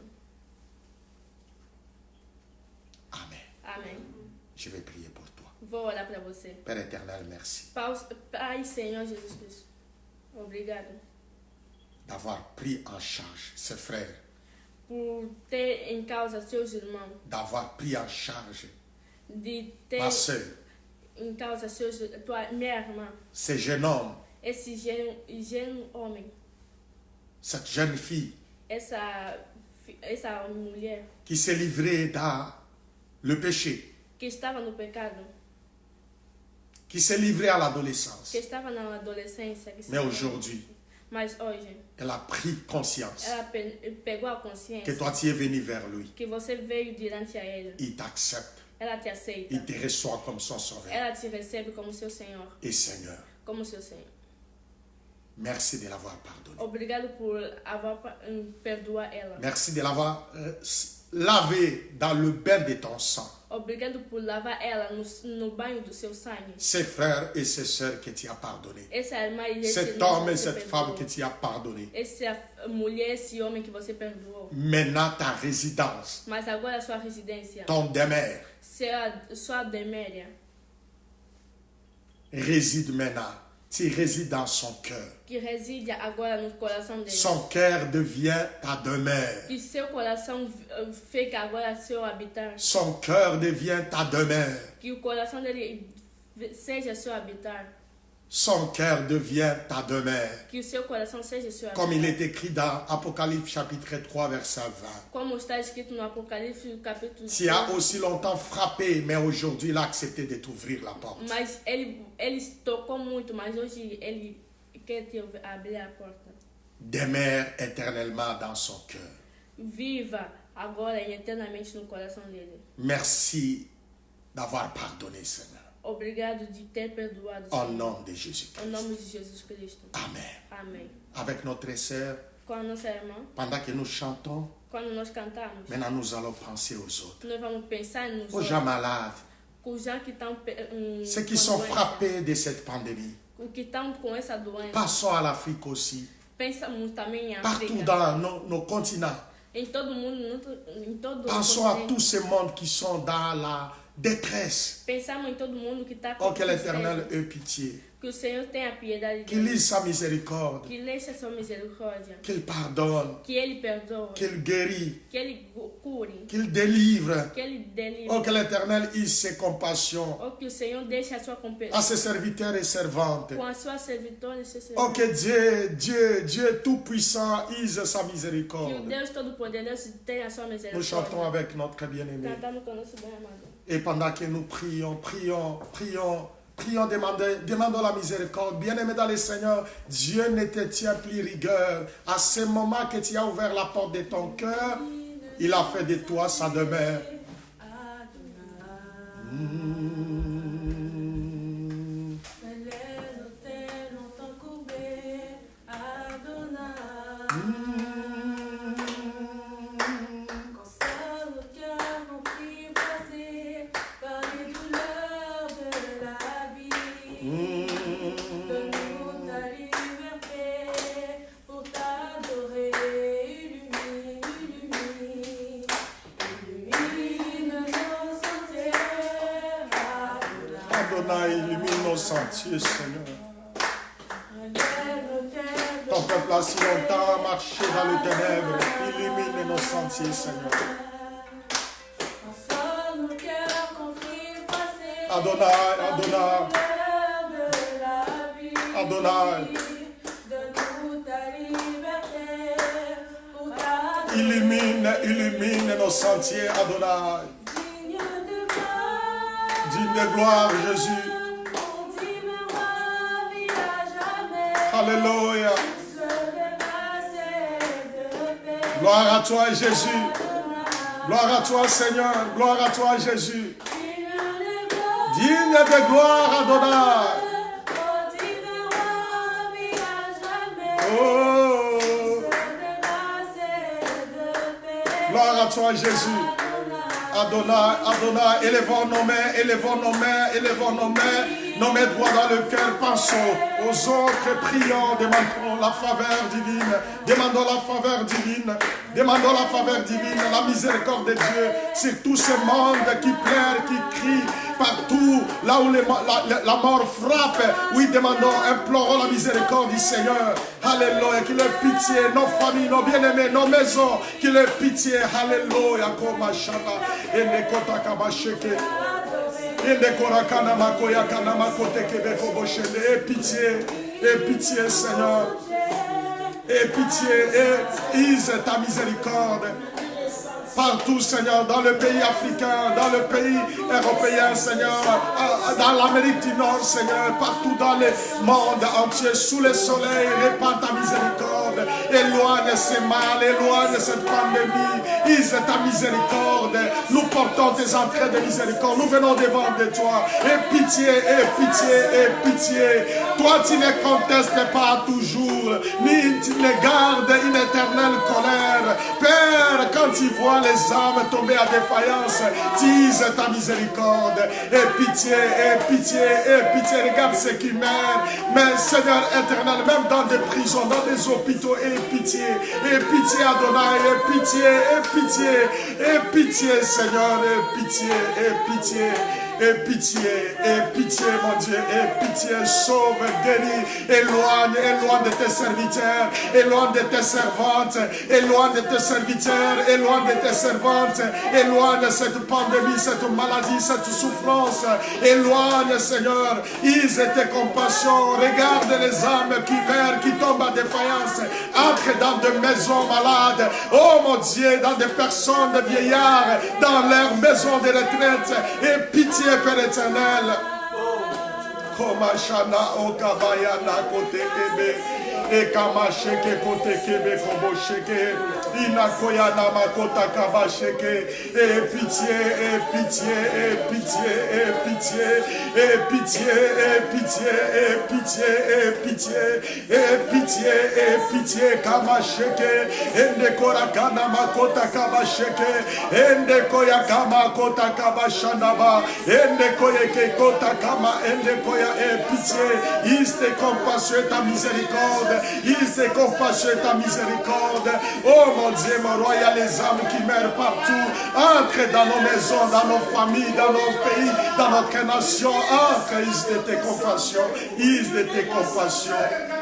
Speaker 1: Amen.
Speaker 5: Amém.
Speaker 1: Je vais prier pour toi.
Speaker 5: Vou orar para você.
Speaker 1: Père éternel, merci
Speaker 5: Pai, Senhor Jesus Cristo. Obrigado
Speaker 1: d'avoir pris en charge ses frères,
Speaker 5: por ter em causa seus irmãos.
Speaker 1: d'avoir pris en charge
Speaker 5: De ter
Speaker 1: ma soeur,
Speaker 5: em causa minha irmã.
Speaker 1: ce jeune homme,
Speaker 5: Esse gênio homem.
Speaker 1: cette jeune fille
Speaker 5: Essa mulher
Speaker 1: qui s'est livrée dans le péché,
Speaker 5: que estava no pecado,
Speaker 1: qui s'est livrée à l'adolescence.
Speaker 5: que estava na adolescência, que
Speaker 1: Mais aujourd'hui,
Speaker 5: mas hoje
Speaker 1: elle a pris conscience
Speaker 5: ela pegou a
Speaker 1: que
Speaker 5: consciência
Speaker 1: toi tu es venu vers lui.
Speaker 5: que você veio diante a ele.
Speaker 1: Il t'accepte,
Speaker 5: Ela te aceita.
Speaker 1: il te reçoit comme son sauveur
Speaker 5: Ela te recebe como seu Senhor,
Speaker 1: et Seigneur.
Speaker 5: como seu Senhor.
Speaker 1: Merci de l'avoir pardonné.
Speaker 5: Obrigado por perdoar ela.
Speaker 1: Merci de l'avoir lavé dans le bain de ton sang.
Speaker 5: Obrigado por lavar ela no banho do seu sangue.
Speaker 1: Ses frères et ses sœurs que tu as pardonné.
Speaker 5: Essa irmã e esse
Speaker 1: Cet
Speaker 5: irmão
Speaker 1: homme
Speaker 5: que
Speaker 1: et
Speaker 5: você
Speaker 1: cette
Speaker 5: perdoou.
Speaker 1: femme que tu as pardonné.
Speaker 5: Essa mulher, esse homem que você perdoou.
Speaker 1: Maintenant ta résidence,
Speaker 5: Mas agora a sua residência,
Speaker 1: ton demeure,
Speaker 5: sua deméria,
Speaker 1: réside maintenant. Tu résides dans son cœur.
Speaker 5: que reside agora no coração dele.
Speaker 1: Son cœur devient ta demeure.
Speaker 5: Que seu coração fica agora seu habitar.
Speaker 1: Son cœur devient ta demeure.
Speaker 5: Que o coração dele seja seu habitar.
Speaker 1: Son cœur devient ta demeure.
Speaker 5: Que o seu coração seja seu habitar.
Speaker 1: Comme il est écrit dans Apocalypse chapitre 3 verset 20.
Speaker 5: Como está escrito no Apocalipse capítulo
Speaker 1: Tu as
Speaker 5: 3.
Speaker 1: aussi longtemps frappé, mais aujourd'hui il a accepté de t'ouvrir la porte.
Speaker 5: Mas ele tocou muito, mas hoje ele quer te abrir a porta.
Speaker 1: Demeure éternellement dans son cœur.
Speaker 5: Viva agora e eternamente no coração dele.
Speaker 1: Merci d'avoir pardonné, Seigneur.
Speaker 5: Obrigado de ter perdoado,
Speaker 1: Au
Speaker 5: Senhor.
Speaker 1: nom de
Speaker 5: Em
Speaker 1: Jésus-Christ.
Speaker 5: nome de Jesus Cristo.
Speaker 1: Amen.
Speaker 5: Amém.
Speaker 1: Avec notre sœur,
Speaker 5: Com a nossa irmã,
Speaker 1: pendant que nous chantons,
Speaker 5: quando nós cantamos,
Speaker 1: maintenant nous allons penser aux autres.
Speaker 5: nós vamos pensar nos
Speaker 1: Aux gens malades,
Speaker 5: com os gens que estão
Speaker 1: ceux qui sont frappés de cette pandémie.
Speaker 5: os que estão com essa doença.
Speaker 1: Passons à l'Afrique aussi.
Speaker 5: Pensamos também em
Speaker 1: Partout
Speaker 5: África,
Speaker 1: dans nos continents.
Speaker 5: em todo mundo, em todo
Speaker 1: Pensons à
Speaker 5: continente.
Speaker 1: tous ces mondes qui sont dans la détresse.
Speaker 5: Pensamos em todo mundo que está
Speaker 1: Oh, que
Speaker 5: tristeza.
Speaker 1: l'Éternel ait pitié.
Speaker 5: Que o Senhor tenha piedade
Speaker 1: Qu'il
Speaker 5: dele,
Speaker 1: lise sa miséricorde.
Speaker 5: que deixe a sua misericórdia,
Speaker 1: Qu'il pardonne.
Speaker 5: que Ele perdoe,
Speaker 1: Qu'il guérit.
Speaker 5: que Ele cure,
Speaker 1: Qu'il délivre.
Speaker 5: que Ele delive,
Speaker 1: Oh, que l'Éternel use ses compassions
Speaker 5: ou que o Senhor deixe a sua
Speaker 1: à
Speaker 5: compaixão
Speaker 1: ses serviteurs et servantes.
Speaker 5: com a sua servidora e seus
Speaker 1: Oh,
Speaker 5: servidores.
Speaker 1: que Dieu Tout-Puissant use sa
Speaker 5: Que o
Speaker 1: miséricorde.
Speaker 5: Deus Todo-Poderoso tenha a sua
Speaker 1: Nous chantons
Speaker 5: misericórdia.
Speaker 1: avec notre bien-aimé.
Speaker 5: Cantando com o nosso bem-amado.
Speaker 1: Et pendant que nous prions, demandons la miséricorde. Bien-aimé dans le Seigneur, Dieu ne te tient plus rigueur. À ce moment que tu as ouvert la porte de ton cœur, il a fait de toi sa demeure. Adonai, illumine nos sentiers, Seigneur. Ton peuple a si longtemps marché dans les ténèbres. Illumine nos sentiers, Seigneur. Adonai, Adonai, Adonai. Illumine nos sentiers, Adonai. Digne de gloire, Jésus. Alléluia. Gloire à toi, Jésus. Gloire à toi, Seigneur. Gloire à toi, Jésus. Digne de gloire, Adonai. Oh. Gloire à toi, Jésus. Adonai, Adonai, élevons nos mains, élevons nos mains, élevons nos mains, nos mains droits dans le cœur, pensons aux autres, prions, demandons la faveur divine, demandons la faveur divine, demandons la faveur divine, la miséricorde de Dieu sur tout ce monde qui pleure, qui crie, partout, là où la mort frappe, oui, demandons, implorons la miséricorde du Seigneur. Alléluia, qu'il ait pitié, nos familles, nos bien-aimés, nos maisons, qu'il ait pitié. Alléluia, comme Shana, et Nekota Kabasheke, et Nekora Kanama Koya Kanama Kote Kebeko Boshele, et pitié, Seigneur, et pitié, et ise ta miséricorde. Partout, Seigneur, dans le pays africain, dans le pays européen, Seigneur, dans l'Amérique du Nord, Seigneur, partout dans le monde entier, sous le soleil, répands ta miséricorde, éloigne ces mal, éloigne cette pandémie, ise ta miséricorde, nous portons tes entrées de miséricorde, nous venons devant de toi, et pitié, et pitié, et pitié, toi tu ne contestes pas toujours, ni tu ne gardes une éternelle colère, Père, quand tu vois les âmes tomber à défaillance, tise ta miséricorde, et pitié, et pitié, et pitié, regarde ceux qui meurent, mais Seigneur éternel, même dans des prisons, dans des hôpitaux, et pitié, Adonai, et pitié, et pitié, Seigneur, et pitié, mon Dieu, et pitié, sauve, guéris, éloigne de tes serviteurs, éloigne de tes servantes, éloigne de tes serviteurs, éloigne de tes servantes, éloigne cette pandémie, cette maladie, cette souffrance, éloigne, Seigneur, ise tes compassions, regarde les âmes qui meurent, qui tombent à défaillance, entre dans des maisons malades, oh mon Dieu, dans des personnes, des vieillards, dans leurs maisons de retraite, et pitié, Père éternel. Komashana Okabayana Kote Kebe, et kamasheke kote kebe kobo sheke, inakoya namakota kabasheke, et pitié, et pitié, et pitié, et pitié, et pitié, et pitié, et pitié, et pitié, et pitié, et pitié, kamasheke, ende korakana makota kabasheke, ende koya kama kota kabashanaba, ende koyeke kota kama, ende koya, et pitié, iste compassion et ta miséricorde, iste compassion et ta miséricorde. Oh mon Dieu, mon roi, il y a les âmes qui meurent partout. Entre dans nos maisons, dans nos familles, dans nos pays, dans notre nation. Entre, is de tes compassions, is de tes compassions.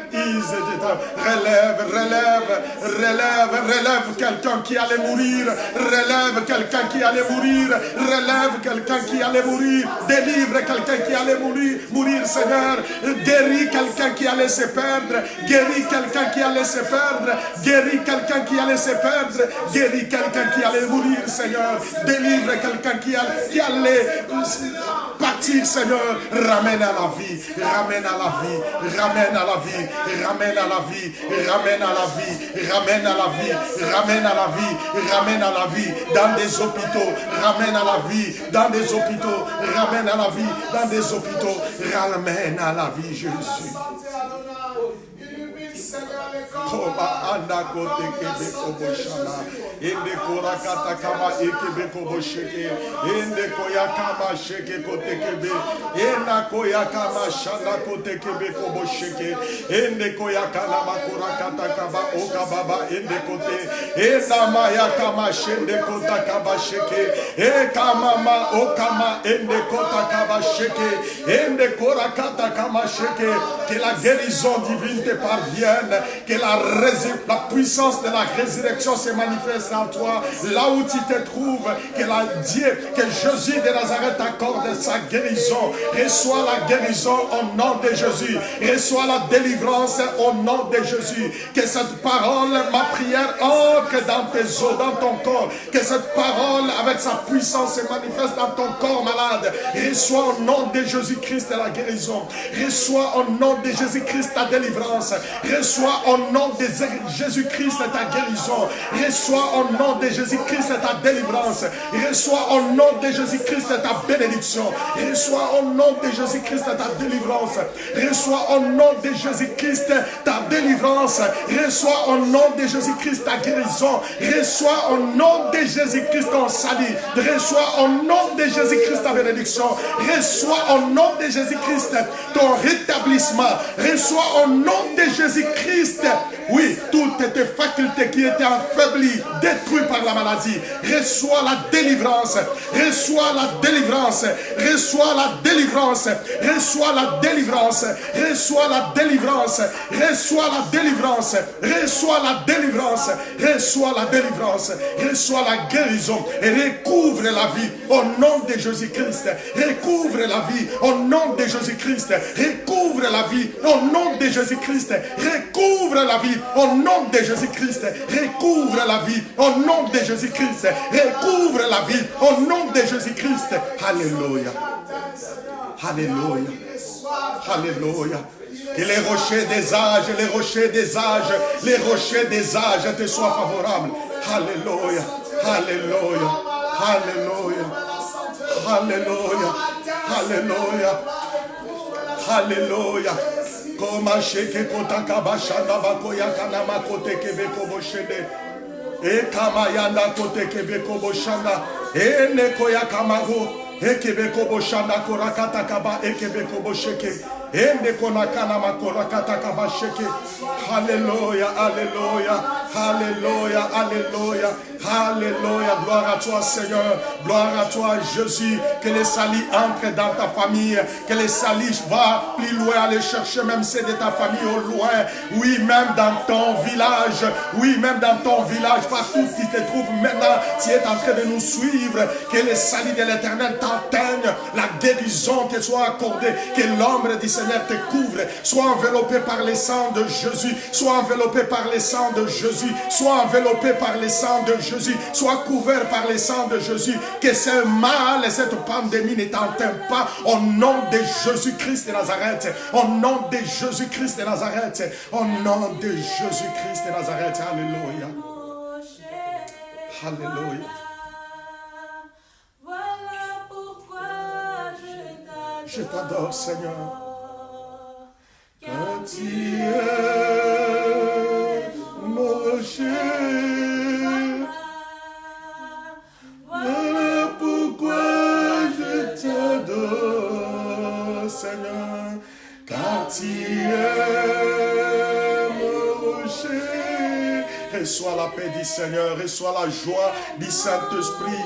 Speaker 1: Relève, relève, relève, relève quelqu'un qui allait mourir. Relève quelqu'un qui allait mourir. Relève quelqu'un qui allait mourir. Délivre quelqu'un qui allait mourir, Seigneur. Guéris quelqu'un qui allait se perdre. Guéris quelqu'un qui allait se perdre. Guéris quelqu'un qui allait se perdre. Guéris quelqu'un qui allait mourir, Seigneur. Délivre quelqu'un qui allait partir, Seigneur. Ramène à la vie. Ramène à la vie. Ramène à la vie. Ramène à la vie, ramène à la vie, ramène à la vie, ramène à la vie, ramène à la vie dans des hôpitaux, ramène à la vie dans des hôpitaux, ramène à la vie dans des hôpitaux, ramène à la vie, Jésus. Koba anda kote kebe kobo shana, ende kora kata kama ekebe kobo sheke, ende koya kama sheke kote kebe, ena koya kama shana kote kebe kobo sheke, ende koya kana makora kata kaba oka baba ende kote, ena maya kama shende kota kaba sheke, e kama ma okama ende kota kaba sheke, ende kora kata kama sheke, que la guérison divine te parvienne, que la puissance de la résurrection se manifeste en toi, là où tu te trouves, que Jésus de Nazareth accorde sa guérison. Reçois la guérison au nom de Jésus. Reçois la délivrance au nom de Jésus. Que cette parole, ma prière, entre dans tes os, dans ton corps. Que cette parole, avec sa puissance, se manifeste dans ton corps malade. Reçois au nom de Jésus-Christ la guérison. Reçois au nom de Jésus-Christ ta délivrance. Reçois au nom de Jésus-Christ ta guérison. Reçois au nom de Jésus-Christ ta délivrance. Reçois au nom de Jésus-Christ ta bénédiction. Reçois au nom de Jésus-Christ ta délivrance. Reçois au nom de Jésus-Christ ta délivrance. Reçois au nom de Jésus-Christ ta guérison. Reçois au nom de Jésus-Christ ton salut. Reçois au nom de Jésus-Christ ta bénédiction. Reçois au nom de Jésus-Christ ton rétablissement. Reçois au nom de Jésus-Christ, oui, toutes tes facultés qui étaient affaiblies, détruites par la maladie. Reçois la délivrance. Reçois la délivrance. Reçois la délivrance. Reçois la délivrance. Reçois la délivrance. Reçois la délivrance. Reçois la délivrance. Reçois la délivrance. Reçois la guérison et recouvre la vie au nom de Jésus-Christ. Recouvre la vie au nom de Jésus-Christ. Recouvre la vie au nom de Jésus-Christ. Recouvre la vie au nom de Jésus-Christ. Recouvre la vie au nom de Jésus-Christ. Recouvre la vie au nom de Jésus-Christ. Alléluia. Alléluia. Alléluia. Que les rochers des âges, les rochers des âges, les rochers des âges te soient favorables. Alléluia. Alléluia. Alléluia. Alléluia. Alléluia. Alléluia. Koma sheke kota kabashanda bakoya kana makote kebeko boshede. E kama yanda kote kebeko boshanda. E nekoya kamago. E kebeko boshanda korakata kaba e kebeko bosheke. Ende konakana makorakata kaba sheke. Alléluia, alléluia, alléluia, alléluia, alléluia. Gloire à toi, Seigneur. Gloire à toi, Jésus. Que les salis entrent dans ta famille. Que les salis va plus loin, aller chercher même ceux de ta famille au loin. Oui, même dans ton village. Oui, même dans ton village, partout où tu te trouves maintenant, tu es en train de nous suivre. Que les salis de l'Éternel t'atteignent. La guérison te soit accordée. Que l'ombre du Seigneur te couvre. Sois enveloppé par le sang de Jésus. Sois enveloppé par le sang de Jésus. Jésus. Sois enveloppé par le sang de Jésus. Sois couvert par le sang de Jésus. Que ce mal et cette pandémie ne t'enteigne pas. Au nom de Jésus-Christ de Nazareth. Au nom de Jésus-Christ de Nazareth. Au nom de Jésus-Christ de Nazareth. Alléluia. Alléluia.
Speaker 4: Voilà pourquoi
Speaker 1: Je t'adore, Seigneur.
Speaker 4: Car
Speaker 1: Tu es Moshe. Voilà pourquoi je t'adore, Seigneur. Car tu es Moshe. Reçois la paix du Seigneur, reçois la joie du Saint-Esprit.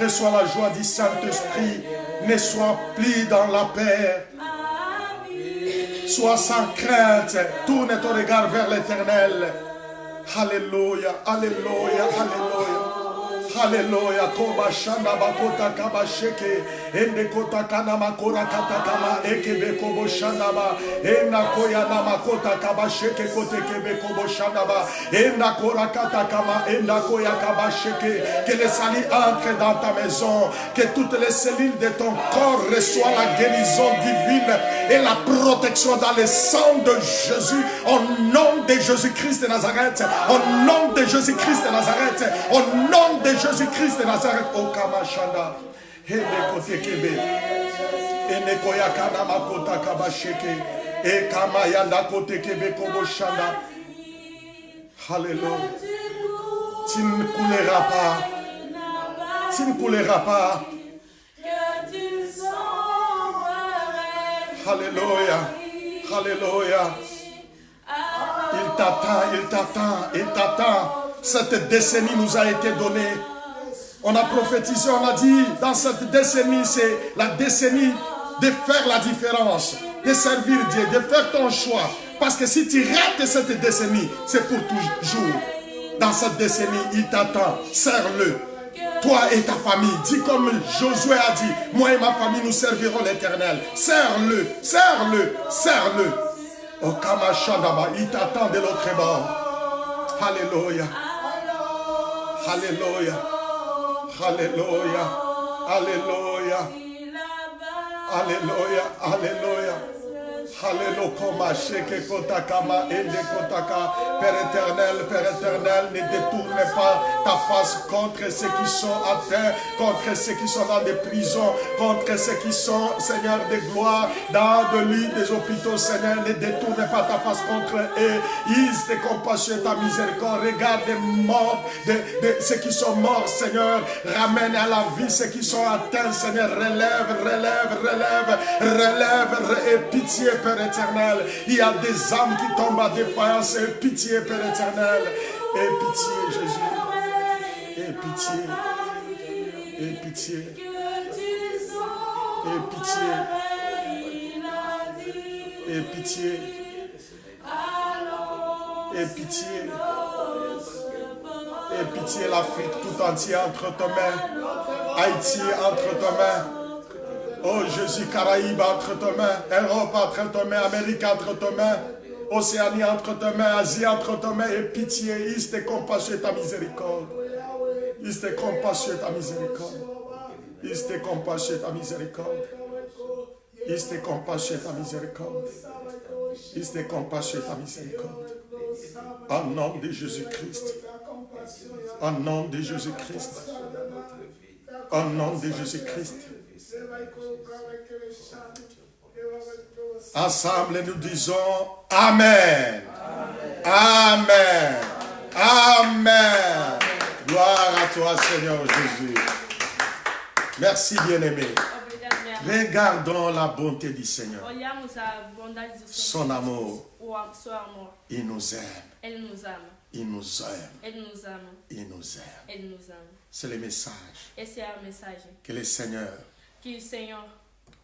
Speaker 1: Reçois la joie du Saint-Esprit. Ne sois plus dans la paix. Sois sans crainte. Tourne ton regard vers l'Éternel. Alléluia, alléluia, alléluia. Alléluia. Koba shanda bakota kaba sheke. Ende kota kana makora kata kama ekebe kobo shanda ba. Enda koya na makota kaba sheke kote kebe kobo shanda ba. Enda kora kata kama enda koya kaba sheke. Que le salut entre dans ta maison. Que toutes les cellules de ton corps reçoivent la guérison divine et la protection dans le sang de Jésus. Au nom de Jésus-Christ de Nazareth. Au nom de Jésus-Christ de Nazareth. Au nom de Jésus-Christ de Nazareth. O Kamashanda. Hebe kote kebe. Ene koya kana makota kabasheke. E kamayanda kote kebe kobo shanda. Alléluia. Tu ne couleras pas. Tu ne couleras pas. Alléluia. Alléluia. Il t'attend, il t'attend, il t'attend. Cette décennie nous a été donnée. On a prophétisé, on a dit, dans cette décennie, c'est la décennie de faire la différence, de servir Dieu, de faire ton choix. Parce que si tu rates cette décennie, c'est pour toujours. Dans cette décennie, il t'attend. Serre-le. Toi et ta famille, dis comme Josué a dit, moi et ma famille, nous servirons l'Éternel. Serre-le, serre-le, serre-le. Oh, Kamashadaba, il t'attend de l'autre bord. Alléluia. Alléluia. Alléluia. Alléluia. Alléluia. Alléluia. Père éternel, ne détourne pas ta face contre ceux qui sont atteints, contre ceux qui sont dans des prisons, contre ceux qui sont, Seigneur, de gloire, dans de lits des hôpitaux, Seigneur, ne détourne pas ta face contre eux. Ise tes compassions et ta miséricorde. Regarde les morts, de ceux qui sont morts, Seigneur. Ramène à la vie ceux qui sont atteints, Seigneur. Relève et pitié, Père éternel. Il y a des âmes qui tombent à défaillance. Et pitié, Père éternel. Et pitié, Jésus. Et pitié. Et pitié. Et pitié. Et pitié. Et pitié. Et pitié, l'Afrique tout entière entre tes mains. Haïti entre tes mains. Oh Jésus, Caraïbes entre tes mains, Europe entre tes mains, Amérique entre tes mains, Océanie entre tes mains, Asie entre tes mains, et pitié, ise tes compassions et ta miséricorde. Ise tes compassions et ta miséricorde. Ise tes compassions et ta miséricorde. Ise tes compassions et ta miséricorde. Ise tes compassions et ta miséricorde. Au nom de Jésus-Christ. Au nom de Jésus-Christ. Au nom de Jésus-Christ. Ensemble, nous disons Amen. Amen. Amen. Gloire à toi, Seigneur Jésus. Merci, bien-aimé. Regardons la bonté du Seigneur. Son amour. Il nous aime.
Speaker 5: Elle nous aime.
Speaker 1: Il nous aime.
Speaker 5: Elle nous aime.
Speaker 1: Il nous aime.
Speaker 5: Elle nous aime.
Speaker 1: C'est le message
Speaker 5: Esse é o mensagem
Speaker 1: que le Seigneur
Speaker 5: que o Senhor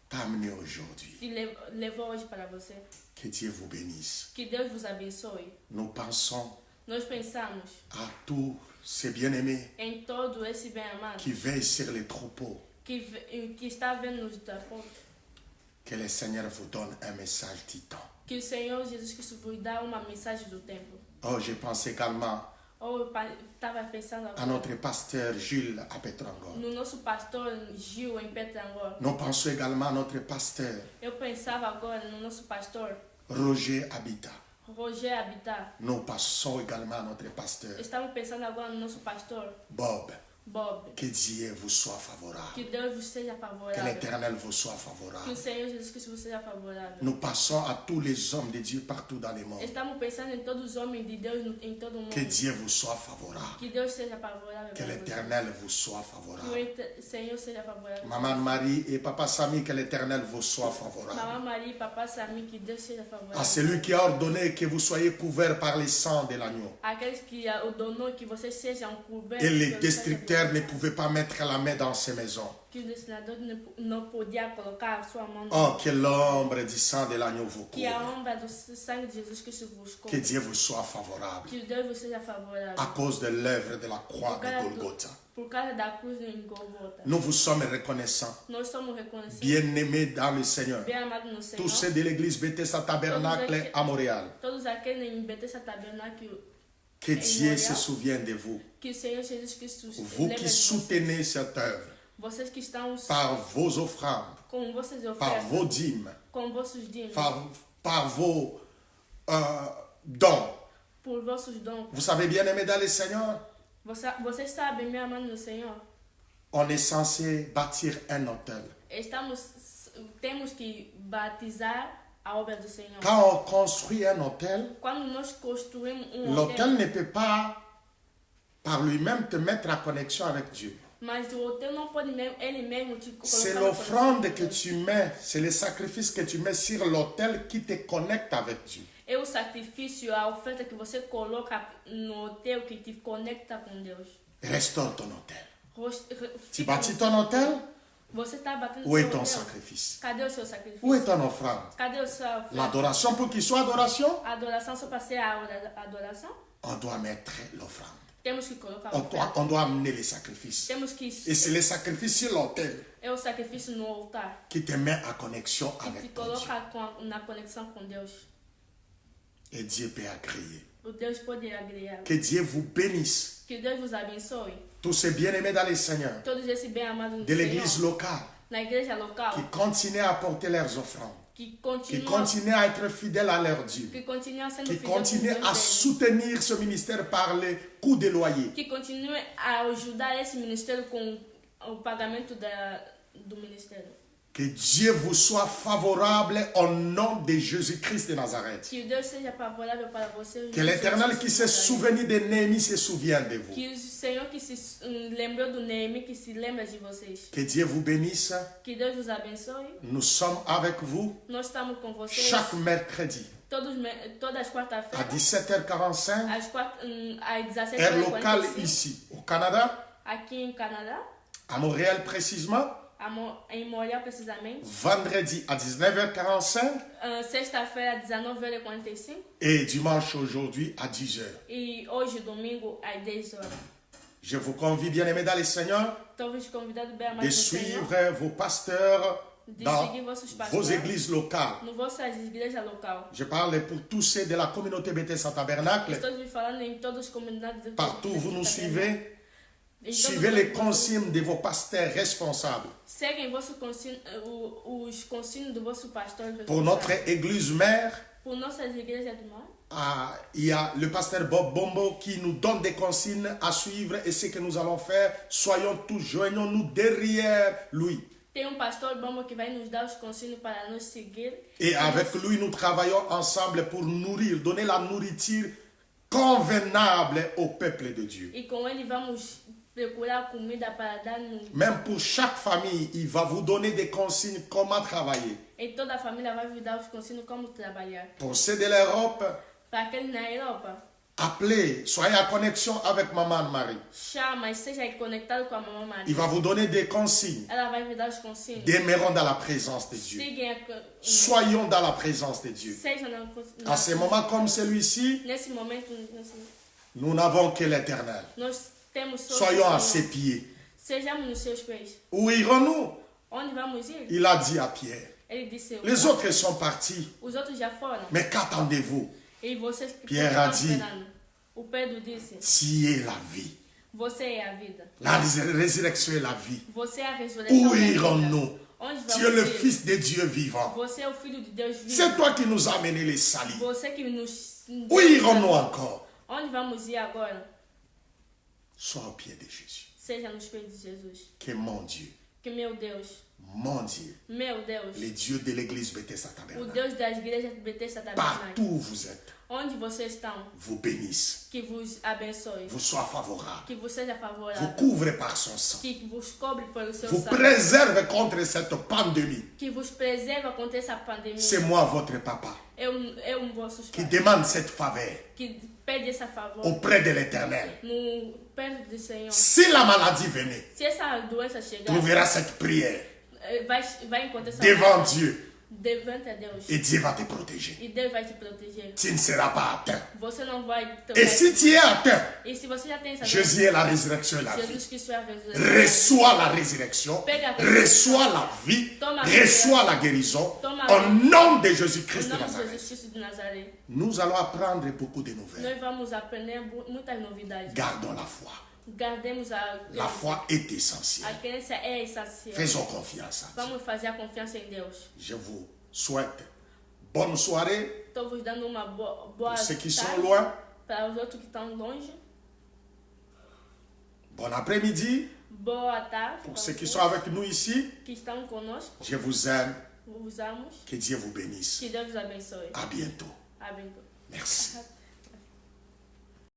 Speaker 1: t'a amené aujourd'hui.
Speaker 5: te levou hoje para você.
Speaker 1: Que Dieu vous bénisse.
Speaker 5: Que Deus vos abençoe.
Speaker 1: Nous pensons
Speaker 5: Nós pensamos
Speaker 1: à tous ces bien-aimés
Speaker 5: em todo esse bem-amado
Speaker 1: qui veillent sur les troupeaux.
Speaker 5: que está vendo nos tapões.
Speaker 1: Que le Seigneur vous donne un message du temps.
Speaker 5: Que o Senhor Jesus Cristo vos dá uma mensagem do tempo.
Speaker 1: Oh, je pense également
Speaker 5: Ou eu estava pensando
Speaker 1: à
Speaker 5: agora
Speaker 1: notre pasteur Jules à Petrongo.
Speaker 5: no nosso pastor Gil em Petangol.
Speaker 1: Nous pensons également à notre pasteur
Speaker 5: Eu pensava agora no nosso pastor
Speaker 1: Roger Habita.
Speaker 5: Roger Habitat.
Speaker 1: Nous passons également à notre pasteur
Speaker 5: Estamos pensando agora no nosso pastor
Speaker 1: Bob.
Speaker 5: Bob.
Speaker 1: Que Dieu vous soit
Speaker 5: Que
Speaker 1: favorable.
Speaker 5: Deus vos seja
Speaker 1: Que
Speaker 5: favorável.
Speaker 1: l'Éternel vous soit
Speaker 5: Que o
Speaker 1: favorable.
Speaker 5: Senhor Jesus Cristo vos seja favorável.
Speaker 1: Nous passons à tous les hommes de Dieu partout dans le monde.
Speaker 5: Estamos pensando em todos os homens de Deus em todo o mundo.
Speaker 1: Que Dieu vous soit favorable.
Speaker 5: Que Deus seja favorável.
Speaker 1: Que
Speaker 5: para
Speaker 1: l'Éternel vous soit
Speaker 5: vocês. Que
Speaker 1: favorable.
Speaker 5: o Senhor seja favorável.
Speaker 1: Maman Marie et Papa Samy, que l'Éternel vous soit
Speaker 5: Mamãe
Speaker 1: favorable.
Speaker 5: Maria e Papai Sami, que Deus seja favorável.
Speaker 1: À celui qui a ordonné que vous soyez couverts par le sang de l'agneau.
Speaker 5: Aqueles que ordenou que vocês sejam cobertos.
Speaker 1: Et les
Speaker 5: pelo sangue
Speaker 1: destructeurs
Speaker 5: de
Speaker 1: ne
Speaker 5: Deus.
Speaker 1: pouvaient pas mettre la main dans ces maisons.
Speaker 5: Que o destinador não podia colocar a sua mão.
Speaker 1: Oh, que l'ombre du sang de l'agneau vous
Speaker 5: Que a
Speaker 1: couvre.
Speaker 5: ombra do sangue de Jesus Cristo vos
Speaker 1: Que
Speaker 5: cobre.
Speaker 1: Dieu vous soit favorable.
Speaker 5: Que Deus vos seja favorável.
Speaker 1: À cause de l'œuvre de la croix de Golgotha.
Speaker 5: Por causa da cruz em Golgota.
Speaker 1: Nous vous sommes reconnaissants.
Speaker 5: Nós somos reconhecidos.
Speaker 1: Bien-aimés dans le Seigneur.
Speaker 5: Bem amados no Senhor.
Speaker 1: Tous ceux de l'église Bethesda Tabernacle à Montréal.
Speaker 5: Todos aqueles em Bethesda Tabernáculo.
Speaker 1: Que Dieu se souvienne de vous.
Speaker 5: Que o Senhor Jesus Cristo
Speaker 1: Vous
Speaker 5: lembre
Speaker 1: qui
Speaker 5: de vocês.
Speaker 1: soutenez cette œuvre
Speaker 5: Vocês que estão
Speaker 1: par vos offrandes,
Speaker 5: com vossas
Speaker 1: par
Speaker 5: ofertas,
Speaker 1: vos dîmes,
Speaker 5: com vossos dízimos,
Speaker 1: par vos dons.
Speaker 5: por vossos dons.
Speaker 1: Vous savez, bien-aimés dans le Seigneur,
Speaker 5: Vocês sabem, meu amado no Senhor,
Speaker 1: on est censé bâtir un hôtel.
Speaker 5: temos que batizar a obra do Senhor.
Speaker 1: Quand on construit un hôtel,
Speaker 5: Quando nós construímos
Speaker 1: l'hôtel ne peut pas par lui-même te mettre en connexion avec Dieu.
Speaker 5: mas o hotel não pode mesmo, ele mesmo te colocar
Speaker 1: C'est
Speaker 5: na
Speaker 1: l'offrande
Speaker 5: conexão
Speaker 1: que
Speaker 5: com Deus.
Speaker 1: tu mets, c'est le sacrifice que tu mets sur l'autel qui te connecte avec Dieu.
Speaker 5: É o sacrifício, a oferta que você coloca no hotel que te conecta com Deus.
Speaker 1: Restaure ton hôtel. Tu
Speaker 5: Fica-
Speaker 1: bâtis ton hôtel,
Speaker 5: Você está batendo
Speaker 1: où est
Speaker 5: seu
Speaker 1: ton
Speaker 5: hotel.
Speaker 1: sacrifice?
Speaker 5: Cadê o seu sacrifício?
Speaker 1: Où est ton offrande?
Speaker 5: Cadê o seu oferta?
Speaker 1: L'adoration, pour qu'il soit adoration,
Speaker 5: A adoração só para ser a adoração?
Speaker 1: on doit mettre l'offrande.
Speaker 5: Temos que colocar a oferta.
Speaker 1: On doit amener les sacrifices.
Speaker 5: Temos que...
Speaker 1: Et c'est les sacrifices sur l'autel
Speaker 5: É o sacrifício no altar.
Speaker 1: qui te met en connexion
Speaker 5: Que te
Speaker 1: avec ton Dieu.
Speaker 5: coloca na conexão com Deus.
Speaker 1: Et Dieu peut agréer.
Speaker 5: O Deus pode agregar.
Speaker 1: Que Dieu vous bénisse.
Speaker 5: Que Deus vos abençoe.
Speaker 1: Tous ces bien-aimés dans le Seigneur,
Speaker 5: Todos esses bem-amados no
Speaker 1: de l'église
Speaker 5: Senhor.
Speaker 1: locale,
Speaker 5: Na igreja local.
Speaker 1: qui continuent à apporter leurs offrandes,
Speaker 5: Que
Speaker 1: qui
Speaker 5: continuam...
Speaker 1: continuent à être fidèles à leur Dieu,
Speaker 5: Que continuam sendo
Speaker 1: qui
Speaker 5: fidèles com
Speaker 1: continuent
Speaker 5: Deus
Speaker 1: à
Speaker 5: deles.
Speaker 1: soutenir ce ministère par les coûts des loyers.
Speaker 5: Que continue a ajudar esse ministério com o pagamento do ministério.
Speaker 1: Que Dieu vous soit favorable au nom de Jésus-Christ de Nazareth.
Speaker 5: Que Deus seja favorável para você.
Speaker 1: Que l'Éternel qui s'est souvenu de Néhémie se souvienne de vous.
Speaker 5: Que o Senhor que se lembrou do Neemi, que se lembra de vocês.
Speaker 1: Que Dieu vous bénisse.
Speaker 5: Que Deus vos abençoe.
Speaker 1: Nous sommes avec vous
Speaker 5: Nós estamos com vocês
Speaker 1: chaque mercredi
Speaker 5: todas as
Speaker 1: à
Speaker 5: quarta-feiras,
Speaker 1: 17h45,
Speaker 5: às
Speaker 1: heure locale
Speaker 5: 17h45,
Speaker 1: ici au Canada,
Speaker 5: aqui em Canadá,
Speaker 1: à Montréal précisément.
Speaker 5: em Montréal precisamente.
Speaker 1: Vendredi à 19h45
Speaker 5: Sexta-feira, 19h45
Speaker 1: et dimanche aujourd'hui à 10h.
Speaker 5: e hoje, domingo, às 10 horas.
Speaker 1: Je vous convie, bien-aimés dans le Seigneur,
Speaker 5: Estou vos convidando bem
Speaker 1: de
Speaker 5: amados do Senhor,
Speaker 1: suivre vos pasteurs
Speaker 5: de
Speaker 1: dans
Speaker 5: seguir vossos
Speaker 1: vos
Speaker 5: pastores
Speaker 1: églises locales.
Speaker 5: no vossas igrejas locais.
Speaker 1: Je parle pour tous ceux de la communauté Bethesda Tabernacle.
Speaker 5: Estou vos falando em todas as comunidades de
Speaker 1: Partout où vous nous suivez,
Speaker 5: Em todos
Speaker 1: suivez
Speaker 5: os
Speaker 1: les
Speaker 5: lugares.
Speaker 1: consignes de vos pasteurs responsables.
Speaker 5: Seguem vosso os conselhos do vosso pastor.
Speaker 1: Pour notre église mère,
Speaker 5: Por nossas igrejas do mar.
Speaker 1: il y a le pasteur Bob Bombo qui nous donne des consignes à suivre et ce que nous allons faire, soyons tous, joignons-nous derrière lui.
Speaker 5: Tem pastor Bombo que vai nos dar os conselhos para nos seguir.
Speaker 1: Et avec lui, nous travaillons ensemble pour nourrir, donner la nourriture convenable au peuple de Dieu.
Speaker 5: E com ele vamos procurar comida para dar
Speaker 1: Même pour chaque famille, il va vous donner des consignes comment travailler.
Speaker 5: E toda a família vai vos dar os conselhos como trabalhar.
Speaker 1: Pour ceux de l'Europe,
Speaker 5: Para aqueles na Europa,
Speaker 1: appelez, soyez en connexion avec Maman Marie.
Speaker 5: chama e seja conectado com a mamãe Maria.
Speaker 1: Il va vous donner des consignes.
Speaker 5: Ela vai vos dar os conselhos.
Speaker 1: Demeurons dans la présence de Dieu.
Speaker 5: Sigam
Speaker 1: Soyons dans la présence de Dieu.
Speaker 5: Sejam
Speaker 1: À ces moments comme celui-ci,
Speaker 5: nesse momento,
Speaker 1: nous n'avons que l'Éternel.
Speaker 5: nós temos só
Speaker 1: Soyons
Speaker 5: o
Speaker 1: à
Speaker 5: Senhor.
Speaker 1: ses pieds.
Speaker 5: Sejamos nos seus pés.
Speaker 1: Où irons-nous?
Speaker 5: Onde vamos ir?
Speaker 1: Il a dit à Pierre.
Speaker 5: Ele disse:
Speaker 1: Les autres sont partis.
Speaker 5: Os outros já foram.
Speaker 1: Mais qu'attendez-vous?
Speaker 5: E vocês que
Speaker 1: Pierre a
Speaker 5: estão
Speaker 1: dit,
Speaker 5: esperando. O Pedro disse:
Speaker 1: Tu es la vie.
Speaker 5: Você é a vida.
Speaker 1: La résurrection est la vie.
Speaker 5: Você é a ressurreição.
Speaker 1: Où
Speaker 5: e a vida.
Speaker 1: irons-nous?
Speaker 5: Onde
Speaker 1: Tu es le
Speaker 5: vamos ir?
Speaker 1: Fils de Dieu vivant.
Speaker 5: Você é o Filho de Deus vivo.
Speaker 1: C'est toi qui nous as amenés les salis.
Speaker 5: Você que nos...
Speaker 1: Où irons-nous encore?
Speaker 5: Onde vamos ir agora?
Speaker 1: Sois au pied de Jésus.
Speaker 5: Seja nos pés de Jesus.
Speaker 1: Que mon Dieu,
Speaker 5: Que meu Deus,
Speaker 1: le Dieu de l'église Bethesda
Speaker 5: o
Speaker 1: Tabernacle,
Speaker 5: Deus das igrejas de Betesda
Speaker 1: partout
Speaker 5: Tabernáculo,
Speaker 1: où vous êtes,
Speaker 5: onde vocês estão,
Speaker 1: vous bénisse,
Speaker 5: que vos abençoe,
Speaker 1: vous soit favorable,
Speaker 5: que vos seja
Speaker 1: vous
Speaker 5: favorável,
Speaker 1: couvre par son sang,
Speaker 5: que vos cobre pelo seu
Speaker 1: vous
Speaker 5: sangue,
Speaker 1: préserve contre cette pandémie.
Speaker 5: que vos preserva contra essa pandemia.
Speaker 1: C'est moi, votre papa,
Speaker 5: Eu vossos
Speaker 1: qui
Speaker 5: pais,
Speaker 1: demande cette faveur
Speaker 5: que pede essa favor
Speaker 1: auprès de l'Éternel.
Speaker 5: no perto do Senhor.
Speaker 1: Si la maladie venait,
Speaker 5: Se essa doença chegar,
Speaker 1: trouveras cette prière
Speaker 5: vai encontrar essa
Speaker 1: devant
Speaker 5: oração
Speaker 1: Dieu
Speaker 5: devante a Deus.
Speaker 1: et Dieu va te protéger.
Speaker 5: E Deus vai te proteger.
Speaker 1: Tu ne seras pas atteint.
Speaker 5: Você não vai
Speaker 1: Et si tu es atteint,
Speaker 5: E se você já tem essa
Speaker 1: Jésus est la résurrection et la vie.
Speaker 5: Jesus Cristo é a ressurreição.
Speaker 1: Reçois la résurrection, reçois la vie, reçois la guérison au nom de Jésus-Christ
Speaker 5: Em
Speaker 1: de
Speaker 5: nome de Jesus
Speaker 1: Nazareth.
Speaker 5: Cristo de Nazaré.
Speaker 1: Nous allons apprendre beaucoup de nouvelles.
Speaker 5: Nós vamos aprender muitas novidades.
Speaker 1: Gardons la foi.
Speaker 5: Guardemos a
Speaker 1: La foi est
Speaker 5: A
Speaker 1: essentielle.
Speaker 5: crença é essencial.
Speaker 1: Faisons confiance à Dieu.
Speaker 5: Vamos fazer a confiança em Deus.
Speaker 1: Je vous souhaite bonne soirée
Speaker 5: Estou vos dando uma boa
Speaker 1: pour ceux qui sont
Speaker 5: tarde
Speaker 1: loin,
Speaker 5: para os outros que estão longe.
Speaker 1: bon après-midi
Speaker 5: Boa tarde
Speaker 1: pour
Speaker 5: para
Speaker 1: ceux qui
Speaker 5: os
Speaker 1: sont avec nous ici.
Speaker 5: que estão conosco.
Speaker 1: Je vous aime.
Speaker 5: Vos amos.
Speaker 1: Que Dieu vous bénisse.
Speaker 5: Que Deus os abençoe.
Speaker 1: À bientôt.
Speaker 5: Amém.
Speaker 1: Merci.